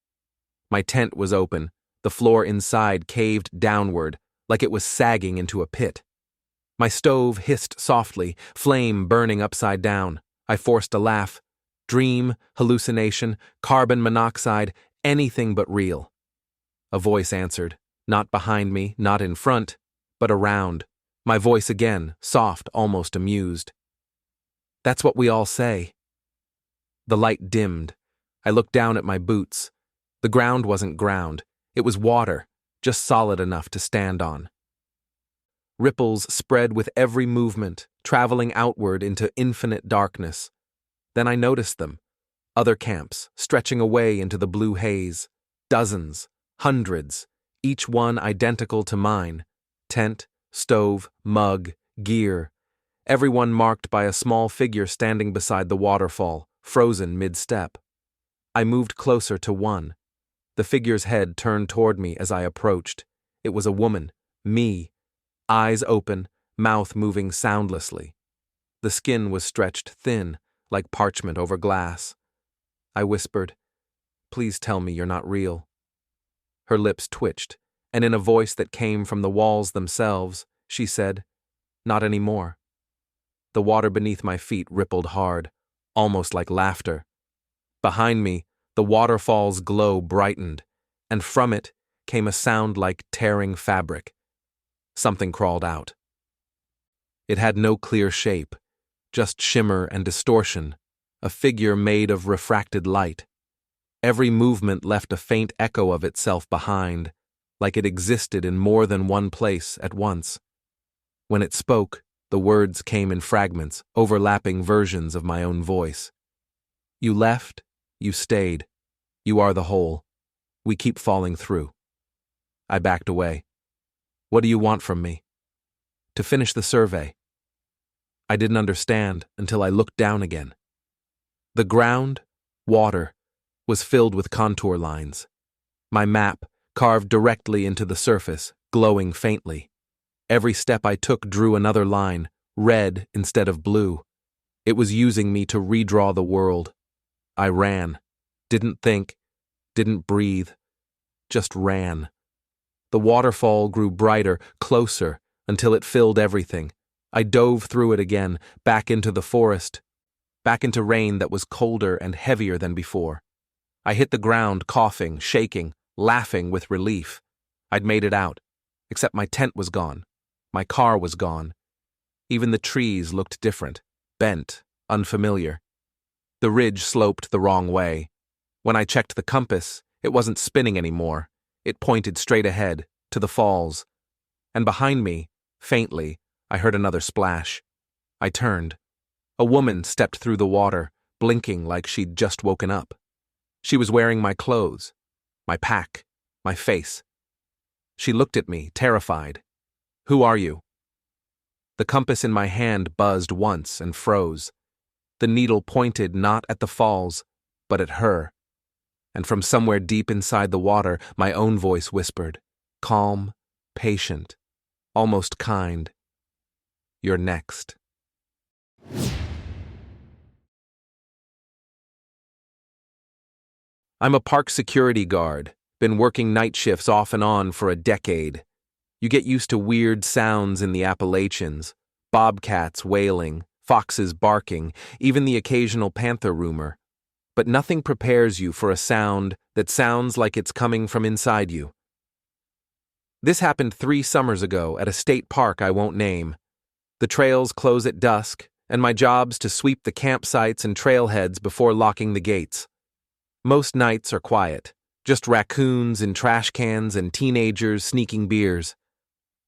My tent was open, the floor inside caved downward, like it was sagging into a pit. My stove hissed softly, flame burning upside down. I forced a laugh. Dream, hallucination, carbon monoxide, anything but real. A voice answered, not behind me, not in front, but around. My voice again, soft, almost amused. That's what we all say. The light dimmed. I looked down at my boots. The ground wasn't ground. It was water, just solid enough to stand on. Ripples spread with every movement, traveling outward into infinite darkness. Then I noticed them. Other camps, stretching away into the blue haze. Dozens, hundreds, each one identical to mine. Tent, stove, mug, gear. Everyone marked by a small figure standing beside the waterfall, frozen mid-step. I moved closer to one. The figure's head turned toward me as I approached. It was a woman, me. Eyes open, mouth moving soundlessly. The skin was stretched thin, like parchment over glass. I whispered, "Please tell me you're not real." Her lips twitched, and in a voice that came from the walls themselves, she said, "Not anymore." The water beneath my feet rippled hard, almost like laughter. Behind me, the waterfall's glow brightened, and from it came a sound like tearing fabric. Something crawled out. It had no clear shape, just shimmer and distortion, a figure made of refracted light. Every movement left a faint echo of itself behind, like it existed in more than one place at once. When it spoke, the words came in fragments, overlapping versions of my own voice. You left, you stayed, you are the whole. We keep falling through. I backed away. What do you want from me? To finish the survey. I didn't understand until I looked down again. The ground, water, was filled with contour lines. My map, carved directly into the surface, glowing faintly. Every step I took drew another line, red instead of blue. It was using me to redraw the world. I ran. Didn't think. Didn't breathe. Just ran. The waterfall grew brighter, closer, until it filled everything. I dove through it again, back into the forest, back into rain that was colder and heavier than before. I hit the ground, coughing, shaking, laughing with relief. I'd made it out, except my tent was gone. My car was gone. Even the trees looked different, bent, unfamiliar. The ridge sloped the wrong way. When I checked the compass, it wasn't spinning anymore. It pointed straight ahead, to the falls. And behind me, faintly, I heard another splash. I turned. A woman stepped through the water, blinking like she'd just woken up. She was wearing my clothes, my pack, my face. She looked at me, terrified. "Who are you?" The compass in my hand buzzed once and froze. The needle pointed not at the falls, but at her. And from somewhere deep inside the water, my own voice whispered, calm, patient, almost kind. "You're next." I'm a park security guard, been working night shifts off and on for a decade. You get used to weird sounds in the Appalachians, bobcats wailing, foxes barking, even the occasional panther rumor. But nothing prepares you for a sound that sounds like it's coming from inside you. This happened 3 summers ago at a state park I won't name. The trails close at dusk, and my job's to sweep the campsites and trailheads before locking the gates. Most nights are quiet, just raccoons in trash cans and teenagers sneaking beers.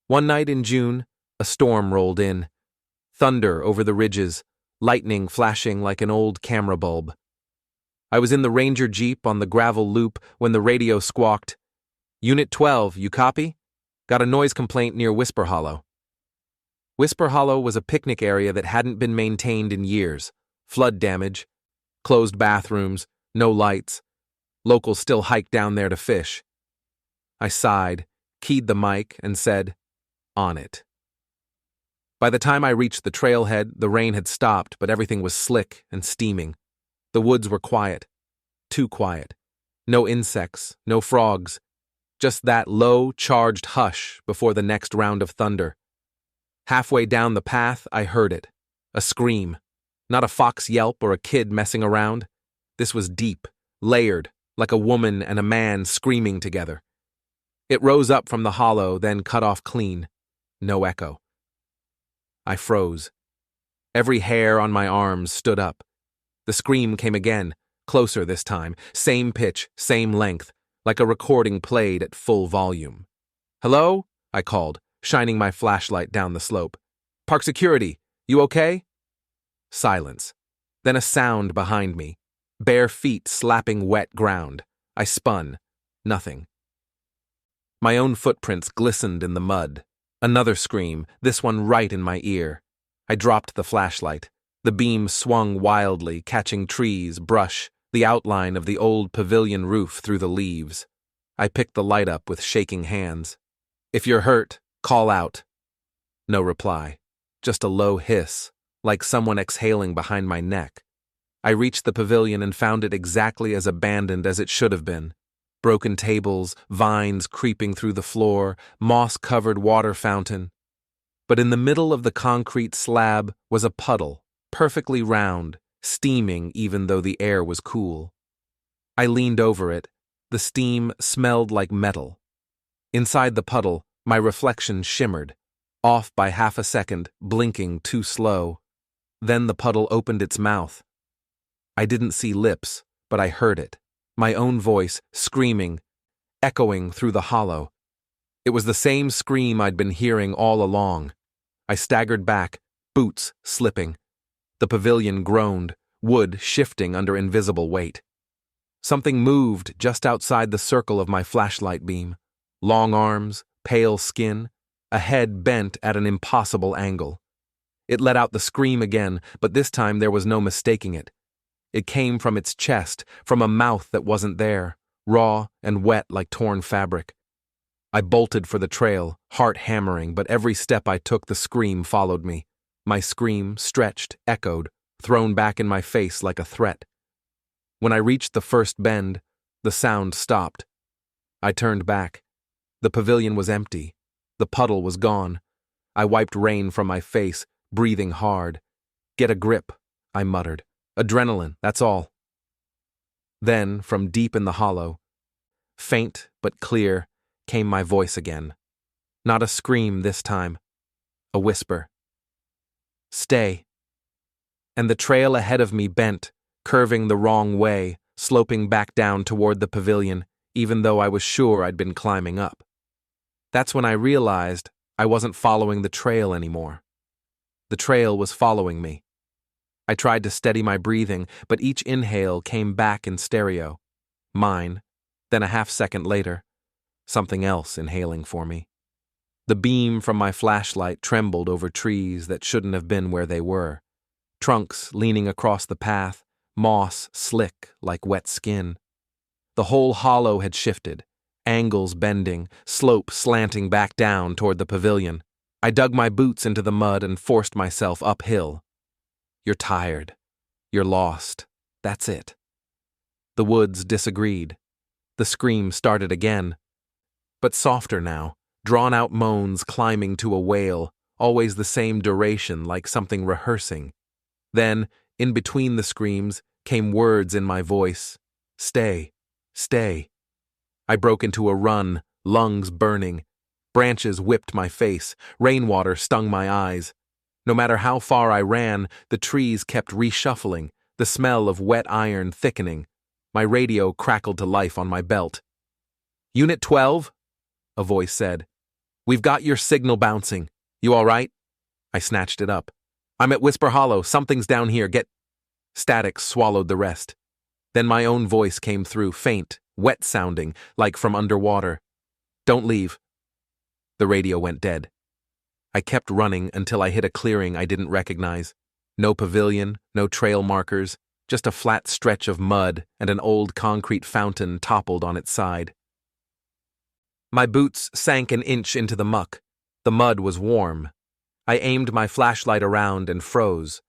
One night in June, a storm rolled in. Thunder over the ridges, lightning flashing like an old camera bulb. I was in the Ranger Jeep on the gravel loop when the radio squawked, "Unit 12, you copy? Got a noise complaint near Whisper Hollow." Whisper Hollow was a picnic area that hadn't been maintained in years. Flood damage, closed bathrooms, no lights. Locals still hike down there to fish. I sighed, keyed the mic, and said, "On it." By the time I reached the trailhead, the rain had stopped, but everything was slick and steaming. The woods were quiet. Too quiet. No insects, no frogs. Just that low, charged hush before the next round of thunder. Halfway down the path, I heard it. A scream. Not a fox yelp or a kid messing around. This was deep, layered, like a woman and a man screaming together. It rose up from the hollow, then cut off clean. No echo. I froze. Every hair on my arms stood up. The scream came again, closer this time, same pitch, same length, like a recording played at full volume. "Hello?" I called, shining my flashlight down the slope. "Park security, you okay?" Silence. Then a sound behind me. Bare feet slapping wet ground. I spun. Nothing. My own footprints glistened in the mud. Another scream, this one right in my ear. I dropped the flashlight. The beam swung wildly, catching trees, brush, the outline of the old pavilion roof through the leaves. I picked the light up with shaking hands. "If you're hurt, call out." No reply. Just a low hiss, like someone exhaling behind my neck. I reached the pavilion and found it exactly as abandoned as it should have been. Broken tables, vines creeping through the floor, moss-covered water fountain. But in the middle of the concrete slab was a puddle, perfectly round, steaming even though the air was cool. I leaned over it. The steam smelled like metal. Inside the puddle, my reflection shimmered, off by half a second, blinking too slow. Then the puddle opened its mouth. I didn't see lips, but I heard it. My own voice, screaming, echoing through the hollow. It was the same scream I'd been hearing all along. I staggered back, boots slipping. The pavilion groaned, wood shifting under invisible weight. Something moved just outside the circle of my flashlight beam. Long arms, pale skin, a head bent at an impossible angle. It let out the scream again, but this time there was no mistaking it. It came from its chest, from a mouth that wasn't there, raw and wet like torn fabric. I bolted for the trail, heart hammering, but every step I took the scream followed me. My scream, stretched, echoed, thrown back in my face like a threat. When I reached the first bend, the sound stopped. I turned back. The pavilion was empty. The puddle was gone. I wiped rain from my face, breathing hard. "Get a grip," I muttered. "Adrenaline, that's all." Then, from deep in the hollow, faint but clear, came my voice again. Not a scream this time. A whisper. "Stay." And the trail ahead of me bent, curving the wrong way, sloping back down toward the pavilion, even though I was sure I'd been climbing up. That's when I realized I wasn't following the trail anymore. The trail was following me. I tried to steady my breathing, but each inhale came back in stereo. Mine, then a half-second later, something else inhaling for me. The beam from my flashlight trembled over trees that shouldn't have been where they were. Trunks leaning across the path, moss slick like wet skin. The whole hollow had shifted, angles bending, slope slanting back down toward the pavilion. I dug my boots into the mud and forced myself uphill. You're tired. You're lost. That's it. The woods disagreed. The scream started again. But softer now, drawn-out moans climbing to a wail, always the same duration like something rehearsing. Then, in between the screams, came words in my voice. "Stay. Stay." I broke into a run, lungs burning. Branches whipped my face, rainwater stung my eyes. No matter how far I ran, the trees kept reshuffling, the smell of wet iron thickening. My radio crackled to life on my belt. "Unit 12?" a voice said. "We've got your signal bouncing. You all right?" I snatched it up. "I'm at Whisper Hollow. Something's down here. Get—" Static swallowed the rest. Then my own voice came through, faint, wet-sounding, like from underwater. "Don't leave." The radio went dead. I kept running until I hit a clearing I didn't recognize. No pavilion, no trail markers, just a flat stretch of mud and an old concrete fountain toppled on its side. My boots sank an inch into the muck. The mud was warm. I aimed my flashlight around and froze.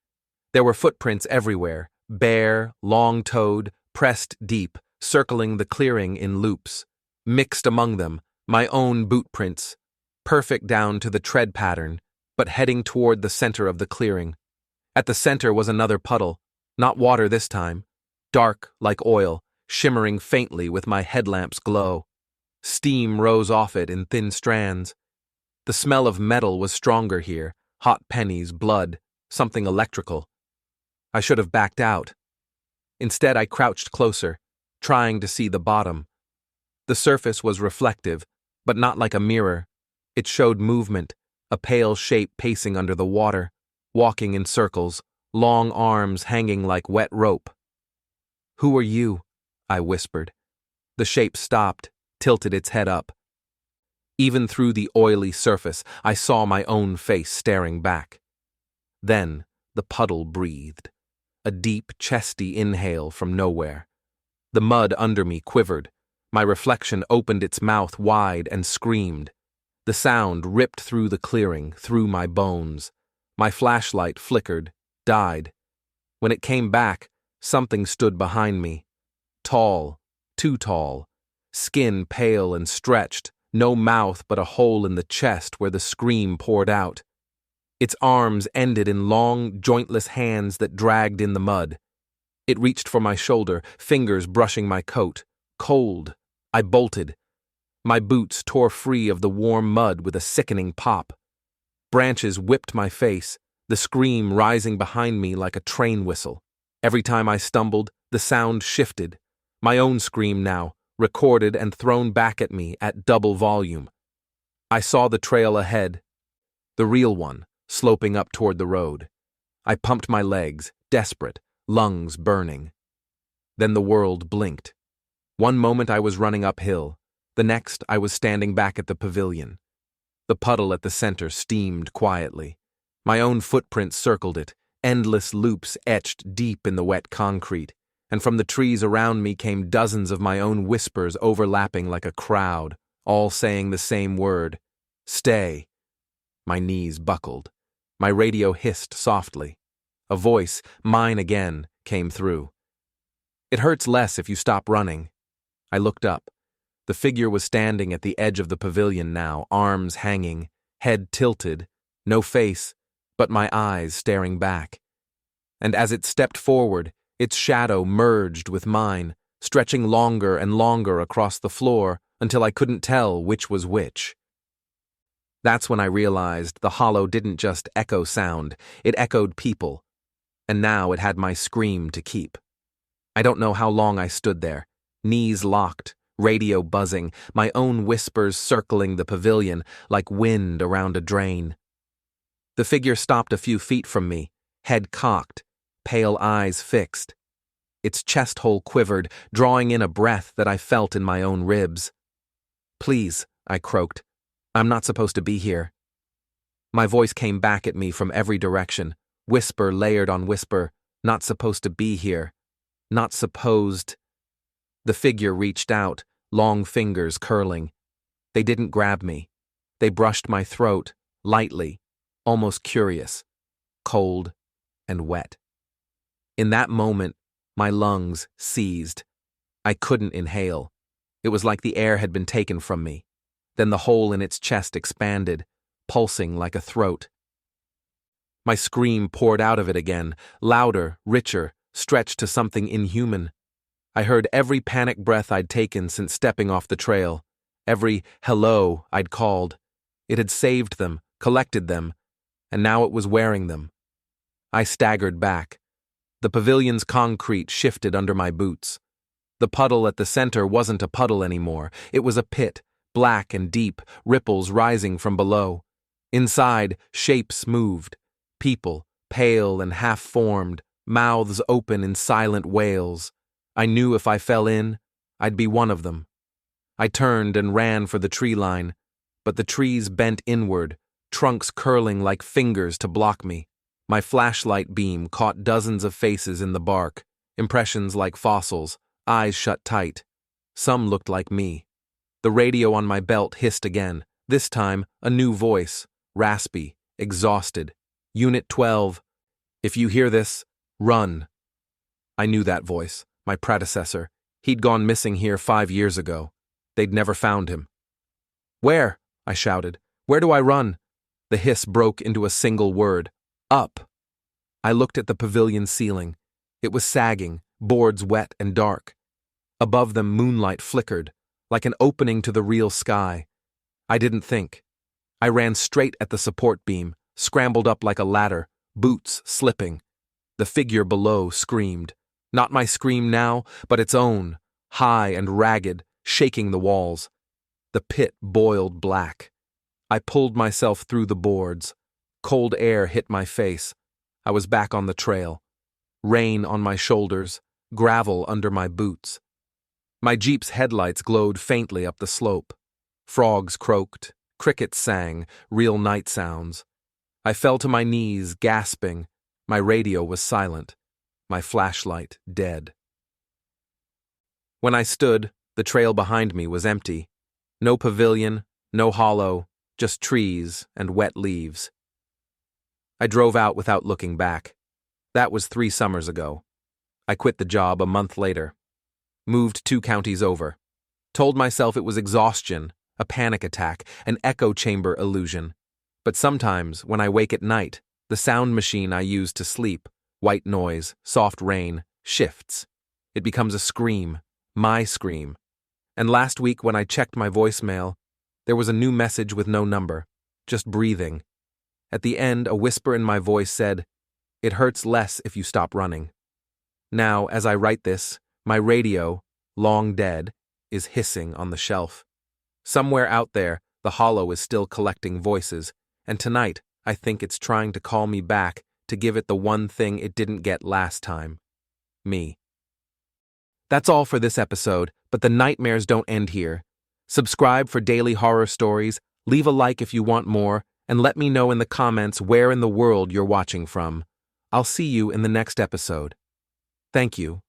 There were footprints everywhere, bare, long-toed, pressed deep, circling the clearing in loops. Mixed among them, my own boot prints, perfect down to the tread pattern, but heading toward the center of the clearing. At the center was another puddle, not water this time, dark like oil, shimmering faintly with my headlamp's glow. Steam rose off it in thin strands. The smell of metal was stronger here, hot pennies, blood, something electrical. I should have backed out. Instead, I crouched closer, trying to see the bottom. The surface was reflective, but not like a mirror. It showed movement, a pale shape pacing under the water, walking in circles, long arms hanging like wet rope. "Who are you?" I whispered. The shape stopped, tilted its head up. Even through the oily surface, I saw my own face staring back. Then the puddle breathed, a deep, chesty inhale from nowhere. The mud under me quivered. My reflection opened its mouth wide and screamed. The sound ripped through the clearing, through my bones. My flashlight flickered, died. When it came back, something stood behind me. Tall, too tall, skin pale and stretched, no mouth but a hole in the chest where the scream poured out. Its arms ended in long, jointless hands that dragged in the mud. It reached for my shoulder, fingers brushing my coat. Cold. I bolted. My boots tore free of the warm mud with a sickening pop. Branches whipped my face, the scream rising behind me like a train whistle. Every time I stumbled, the sound shifted. My own scream now, recorded and thrown back at me at double volume. I saw the trail ahead, the real one, sloping up toward the road. I pumped my legs, desperate, lungs burning. Then the world blinked. One moment I was running uphill. The next I was standing back at the pavilion. The puddle at the center steamed quietly. My own footprints circled it, endless loops etched deep in the wet concrete, and from the trees around me came dozens of my own whispers overlapping like a crowd, all saying the same word, "Stay." My knees buckled. My radio hissed softly. A voice, mine again, came through. "It hurts less if you stop running." I looked up. The figure was standing at the edge of the pavilion now, arms hanging, head tilted, No face, but my eyes staring back. And as it stepped forward, its shadow merged with mine, stretching longer and longer across the floor until I couldn't tell which was which. That's when I realized the hollow didn't just echo sound, it echoed people. And now it had my scream to keep. I don't know how long I stood there, knees locked, radio buzzing, my own whispers circling the pavilion like wind around a drain. The figure stopped a few feet from me, head cocked, pale eyes fixed. Its chest hole quivered, drawing in a breath that I felt in my own ribs. "Please," I croaked. "I'm not supposed to be here." My voice came back at me from every direction, whisper layered on whisper, "Not supposed to be here. Not supposed." The figure reached out, long fingers curling. They didn't grab me. They brushed my throat, lightly, almost curious, cold and wet. In that moment, my lungs seized. I couldn't inhale. It was like the air had been taken from me. Then the hole in its chest expanded, pulsing like a throat. My scream poured out of it again, louder, richer, stretched to something inhuman. I heard every panic breath I'd taken since stepping off the trail, every hello I'd called. It had saved them, collected them, and now it was wearing them. I staggered back. The pavilion's concrete shifted under my boots. The puddle at the center wasn't a puddle anymore. It was a pit, black and deep, ripples rising from below. Inside, shapes moved. People, pale and half-formed, mouths open in silent wails. I knew if I fell in, I'd be one of them. I turned and ran for the tree line, but the trees bent inward, trunks curling like fingers to block me. My flashlight beam caught dozens of faces in the bark, impressions like fossils, eyes shut tight. Some looked like me. The radio on my belt hissed again, this time a new voice, raspy, exhausted. "Unit 12, if you hear this, run." I knew that voice, my predecessor. He'd gone missing here 5 years ago. They'd never found him. "Where?" I shouted. "Where do I run?" The hiss broke into a single word. "Up." I looked at the pavilion ceiling. It was sagging, boards wet and dark. Above them moonlight flickered, like an opening to the real sky. I didn't think. I ran straight at the support beam, scrambled up like a ladder, boots slipping. The figure below screamed. Not my scream now, but its own, high and ragged, shaking the walls. The pit boiled black. I pulled myself through the boards. Cold air hit my face. I was back on the trail. Rain on my shoulders, gravel under my boots. My Jeep's headlights glowed faintly up the slope. Frogs croaked, crickets sang, real night sounds. I fell to my knees, gasping. My radio was silent. My flashlight dead. When I stood, the trail behind me was empty. No pavilion, no hollow, just trees and wet leaves. I drove out without looking back. That was 3 summers ago. I quit the job a month later. Moved 2 counties over. Told myself it was exhaustion, a panic attack, an echo chamber illusion. But sometimes, when I wake at night, the sound machine I use to sleep, white noise, soft rain, shifts. It becomes a scream, my scream. And last week when I checked my voicemail, there was a new message with no number, just breathing. At the end, a whisper in my voice said, "It hurts less if you stop running." Now, as I write this, my radio, long dead, is hissing on the shelf. Somewhere out there, the hollow is still collecting voices, and tonight, I think it's trying to call me back to give it the one thing it didn't get last time. Me. That's all for this episode, but the nightmares don't end here. Subscribe for daily horror stories, leave a like if you want more, and let me know in the comments where in the world you're watching from. I'll see you in the next episode. Thank you.